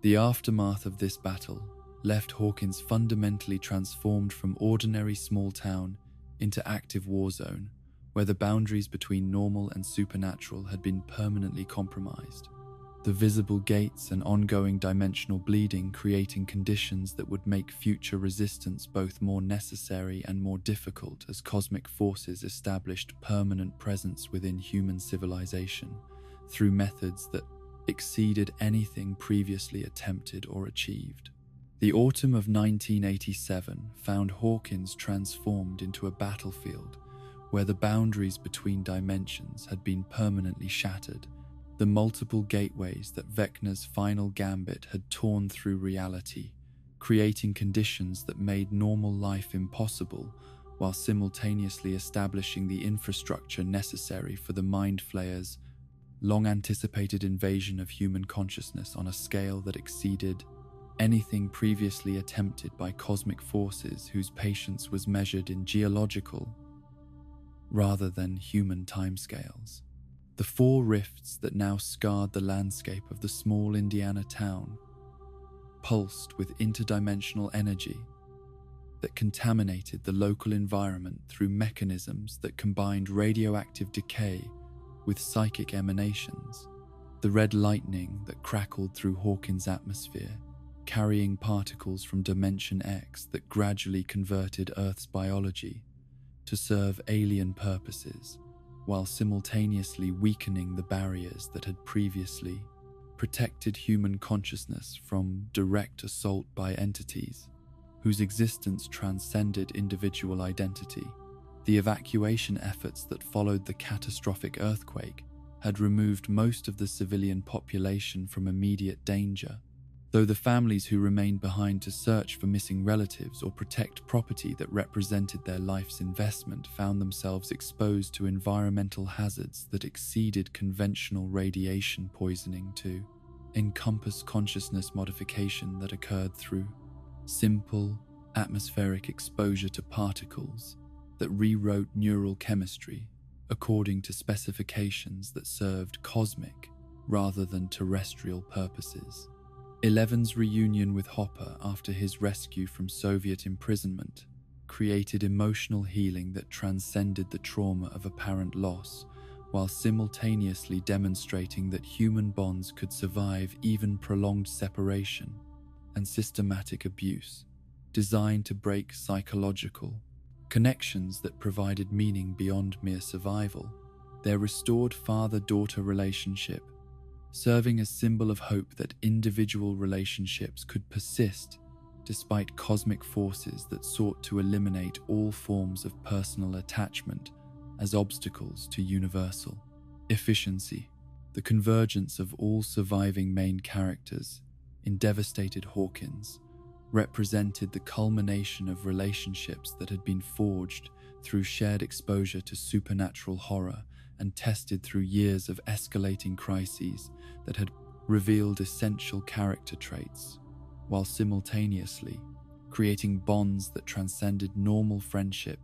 The aftermath of this battle left Hawkins fundamentally transformed from ordinary small town into active war zone, where the boundaries between normal and supernatural had been permanently compromised. The visible gates and ongoing dimensional bleeding creating conditions that would make future resistance both more necessary and more difficult as cosmic forces established permanent presence within human civilization through methods that exceeded anything previously attempted or achieved. The autumn of 1987 found Hawkins transformed into a battlefield where the boundaries between dimensions had been permanently shattered. The multiple gateways that Vecna's final gambit had torn through reality, creating conditions that made normal life impossible while simultaneously establishing the infrastructure necessary for the Mind Flayer's long-anticipated invasion of human consciousness on a scale that exceeded anything previously attempted by cosmic forces whose patience was measured in geological rather than human timescales. The four rifts that now scarred the landscape of the small Indiana town pulsed with interdimensional energy that contaminated the local environment through mechanisms that combined radioactive decay with psychic emanations. The red lightning that crackled through Hawkins' atmosphere, carrying particles from Dimension X that gradually converted Earth's biology to serve alien purposes, while simultaneously weakening the barriers that had previously protected human consciousness from direct assault by entities whose existence transcended individual identity. The evacuation efforts that followed the catastrophic earthquake had removed most of the civilian population from immediate danger, though the families who remained behind to search for missing relatives or protect property that represented their life's investment found themselves exposed to environmental hazards that exceeded conventional radiation poisoning to encompass consciousness modification that occurred through simple atmospheric exposure to particles that rewrote neural chemistry according to specifications that served cosmic rather than terrestrial purposes. Eleven's reunion with Hopper after his rescue from Soviet imprisonment created emotional healing that transcended the trauma of apparent loss, while simultaneously demonstrating that human bonds could survive even prolonged separation and systematic abuse, designed to break psychological connections that provided meaning beyond mere survival. Their restored father-daughter relationship serving as symbol of hope that individual relationships could persist despite cosmic forces that sought to eliminate all forms of personal attachment as obstacles to universal efficiency. The convergence of all surviving main characters in devastated Hawkins represented the culmination of relationships that had been forged through shared exposure to supernatural horror and tested through years of escalating crises that had revealed essential character traits, while simultaneously creating bonds that transcended normal friendship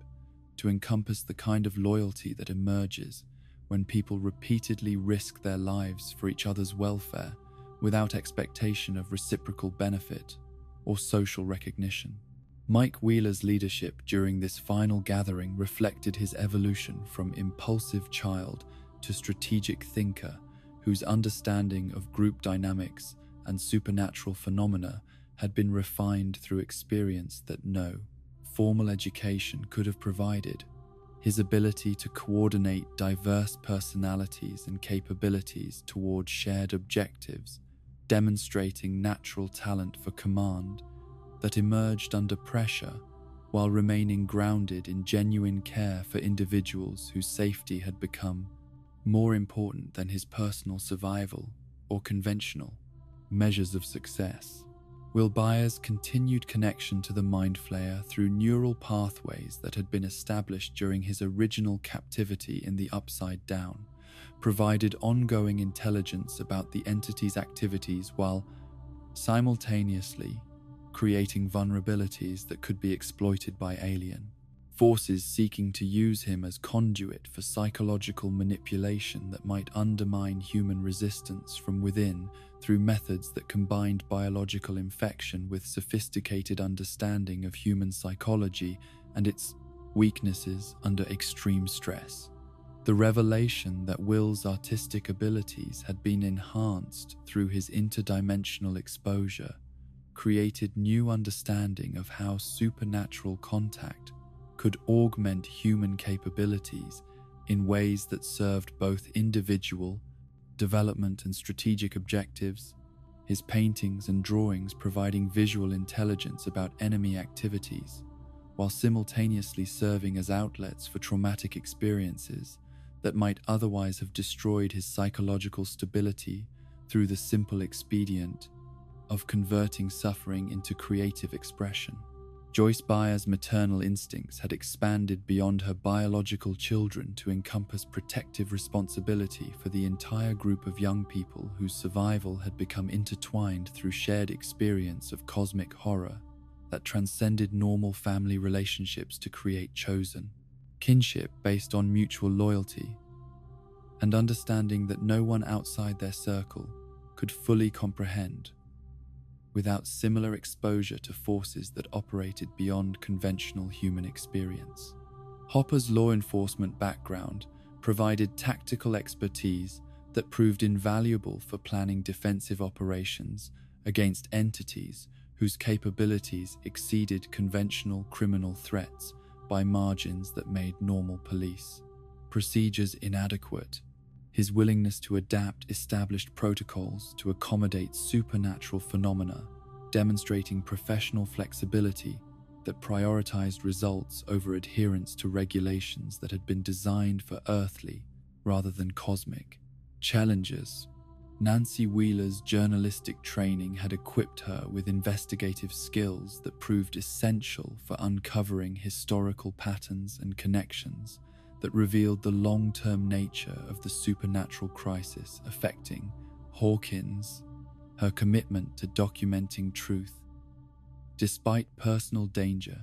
to encompass the kind of loyalty that emerges when people repeatedly risk their lives for each other's welfare without expectation of reciprocal benefit or social recognition. Mike Wheeler's leadership during this final gathering reflected his evolution from impulsive child to strategic thinker whose understanding of group dynamics and supernatural phenomena had been refined through experience that no formal education could have provided. His ability to coordinate diverse personalities and capabilities towards shared objectives, demonstrating natural talent for command that emerged under pressure while remaining grounded in genuine care for individuals whose safety had become more important than his personal survival or conventional measures of success. Will Byers' continued connection to the Mind Flayer through neural pathways that had been established during his original captivity in the Upside Down provided ongoing intelligence about the entity's activities while simultaneously creating vulnerabilities that could be exploited by alien forces seeking to use him as conduit for psychological manipulation that might undermine human resistance from within through methods that combined biological infection with sophisticated understanding of human psychology and its weaknesses under extreme stress. The revelation that Will's artistic abilities had been enhanced through his interdimensional exposure created new understanding of how supernatural contact could augment human capabilities in ways that served both individual development and strategic objectives, his paintings and drawings providing visual intelligence about enemy activities, while simultaneously serving as outlets for traumatic experiences that might otherwise have destroyed his psychological stability through the simple expedient of converting suffering into creative expression. Joyce Byers' maternal instincts had expanded beyond her biological children to encompass protective responsibility for the entire group of young people whose survival had become intertwined through shared experience of cosmic horror that transcended normal family relationships to create chosen kinship based on mutual loyalty and understanding that no one outside their circle could fully comprehend without similar exposure to forces that operated beyond conventional human experience. Hopper's law enforcement background provided tactical expertise that proved invaluable for planning defensive operations against entities whose capabilities exceeded conventional criminal threats by margins that made normal police procedures inadequate. His willingness to adapt established protocols to accommodate supernatural phenomena, demonstrating professional flexibility that prioritized results over adherence to regulations that had been designed for earthly rather than cosmic challenges. Nancy Wheeler's journalistic training had equipped her with investigative skills that proved essential for uncovering historical patterns and connections that revealed the long-term nature of the supernatural crisis affecting Hawkins. Her commitment to documenting truth, despite personal danger,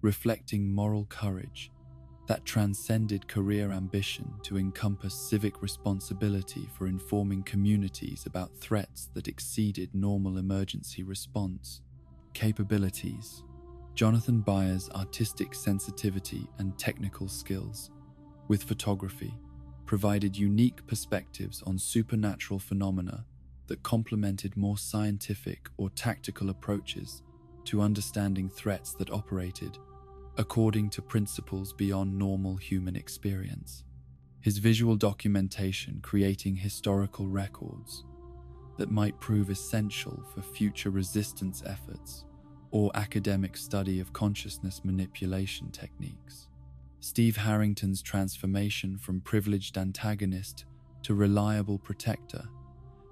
reflecting moral courage that transcended career ambition to encompass civic responsibility for informing communities about threats that exceeded normal emergency response capabilities. Jonathan Byers' artistic sensitivity and technical skills with photography provided unique perspectives on supernatural phenomena that complemented more scientific or tactical approaches to understanding threats that operated according to principles beyond normal human experience. His visual documentation creating historical records that might prove essential for future resistance efforts or academic study of consciousness manipulation techniques. Steve Harrington's transformation from privileged antagonist to reliable protector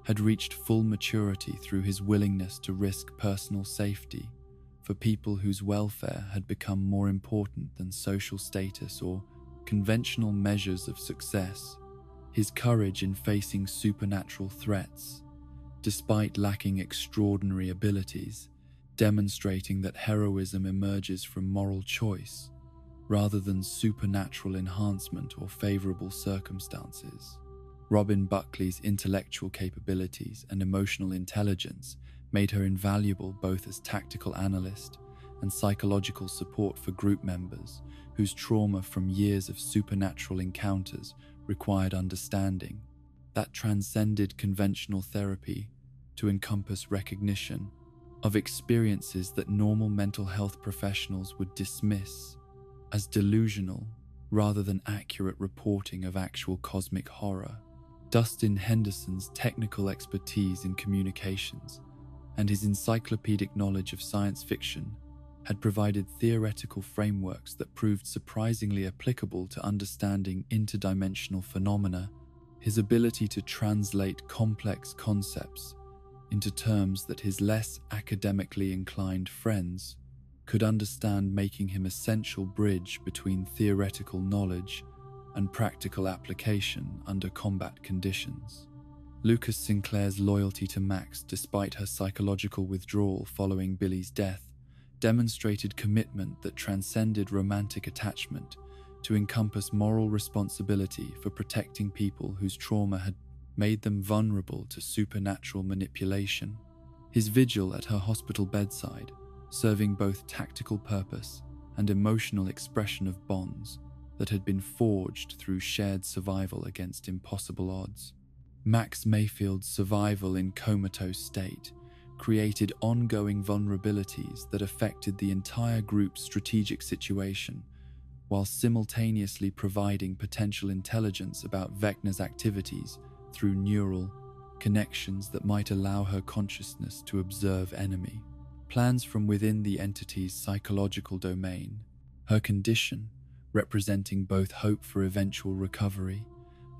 had reached full maturity through his willingness to risk personal safety for people whose welfare had become more important than social status or conventional measures of success. His courage in facing supernatural threats, despite lacking extraordinary abilities, demonstrating that heroism emerges from moral choice rather than supernatural enhancement or favorable circumstances. Robin Buckley's intellectual capabilities and emotional intelligence made her invaluable both as tactical analyst and psychological support for group members whose trauma from years of supernatural encounters required understanding that transcended conventional therapy to encompass recognition of experiences that normal mental health professionals would dismiss as delusional rather than accurate reporting of actual cosmic horror. Dustin Henderson's technical expertise in communications and his encyclopedic knowledge of science fiction had provided theoretical frameworks that proved surprisingly applicable to understanding interdimensional phenomena. His ability to translate complex concepts into terms that his less academically inclined friends could understand, making him an essential bridge between theoretical knowledge and practical application under combat conditions. Lucas Sinclair's loyalty to Max, despite her psychological withdrawal following Billy's death, demonstrated commitment that transcended romantic attachment to encompass moral responsibility for protecting people whose trauma had made them vulnerable to supernatural manipulation. His vigil at her hospital bedside, serving both tactical purpose and emotional expression of bonds that had been forged through shared survival against impossible odds. Max Mayfield's survival in comatose state created ongoing vulnerabilities that affected the entire group's strategic situation, while simultaneously providing potential intelligence about Vecna's activities through neural connections that might allow her consciousness to observe enemy plans from within the entity's psychological domain. Her condition, representing both hope for eventual recovery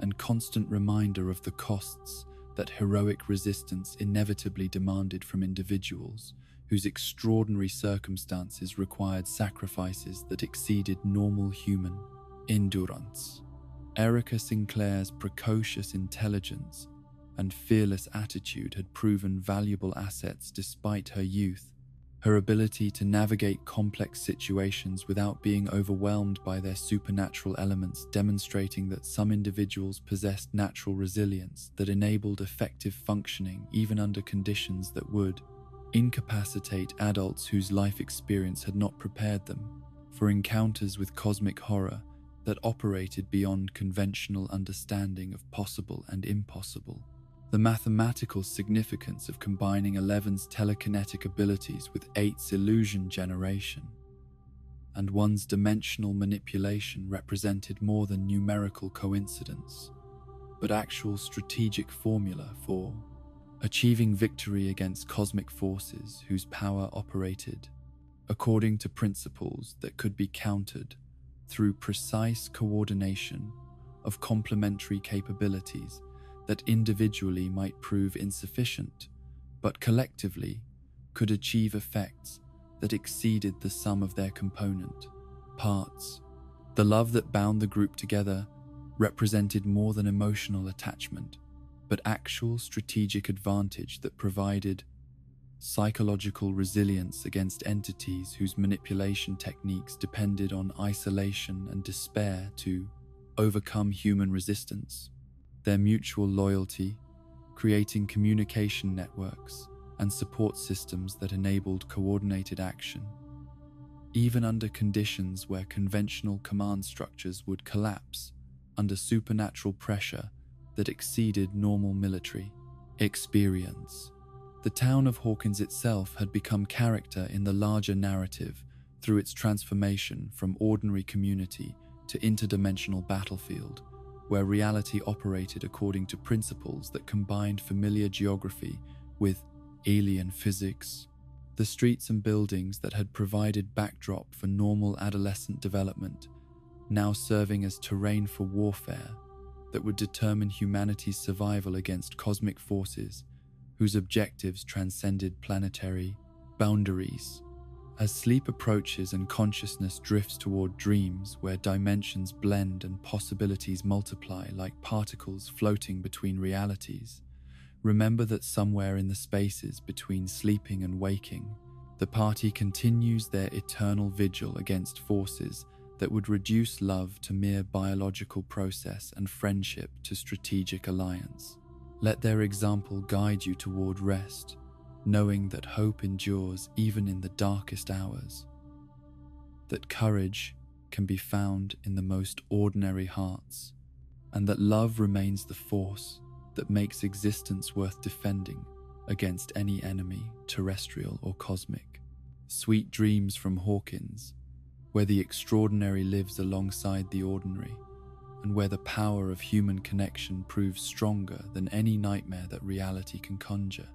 and constant reminder of the costs that heroic resistance inevitably demanded from individuals whose extraordinary circumstances required sacrifices that exceeded normal human endurance. Erica Sinclair's precocious intelligence and fearless attitude had proven valuable assets despite her youth. Her ability to navigate complex situations without being overwhelmed by their supernatural elements, demonstrating that some individuals possessed natural resilience that enabled effective functioning even under conditions that would incapacitate adults whose life experience had not prepared them for encounters with cosmic horror that operated beyond conventional understanding of possible and impossible. The mathematical significance of combining 11's telekinetic abilities with 8's illusion generation and 1's dimensional manipulation represented more than numerical coincidence, but actual strategic formula for achieving victory against cosmic forces whose power operated according to principles that could be countered through precise coordination of complementary capabilities that individually might prove insufficient, but collectively could achieve effects that exceeded the sum of their component parts. The love that bound the group together represented more than emotional attachment, but actual strategic advantage that provided psychological resilience against entities whose manipulation techniques depended on isolation and despair to overcome human resistance. Their mutual loyalty, creating communication networks and support systems that enabled coordinated action, even under conditions where conventional command structures would collapse under supernatural pressure that exceeded normal military experience. The town of Hawkins itself had become character in the larger narrative through its transformation from ordinary community to interdimensional battlefield, where reality operated according to principles that combined familiar geography with alien physics. The streets and buildings that had provided backdrop for normal adolescent development, now serving as terrain for warfare that would determine humanity's survival against cosmic forces whose objectives transcended planetary boundaries. As sleep approaches and consciousness drifts toward dreams where dimensions blend and possibilities multiply like particles floating between realities, remember that somewhere in the spaces between sleeping and waking, the party continues their eternal vigil against forces that would reduce love to mere biological process and friendship to strategic alliance. Let their example guide you toward rest, knowing that hope endures even in the darkest hours, that courage can be found in the most ordinary hearts, and that love remains the force that makes existence worth defending against any enemy, terrestrial or cosmic. Sweet dreams from Hawkins, where the extraordinary lives alongside the ordinary, and where the power of human connection proves stronger than any nightmare that reality can conjure.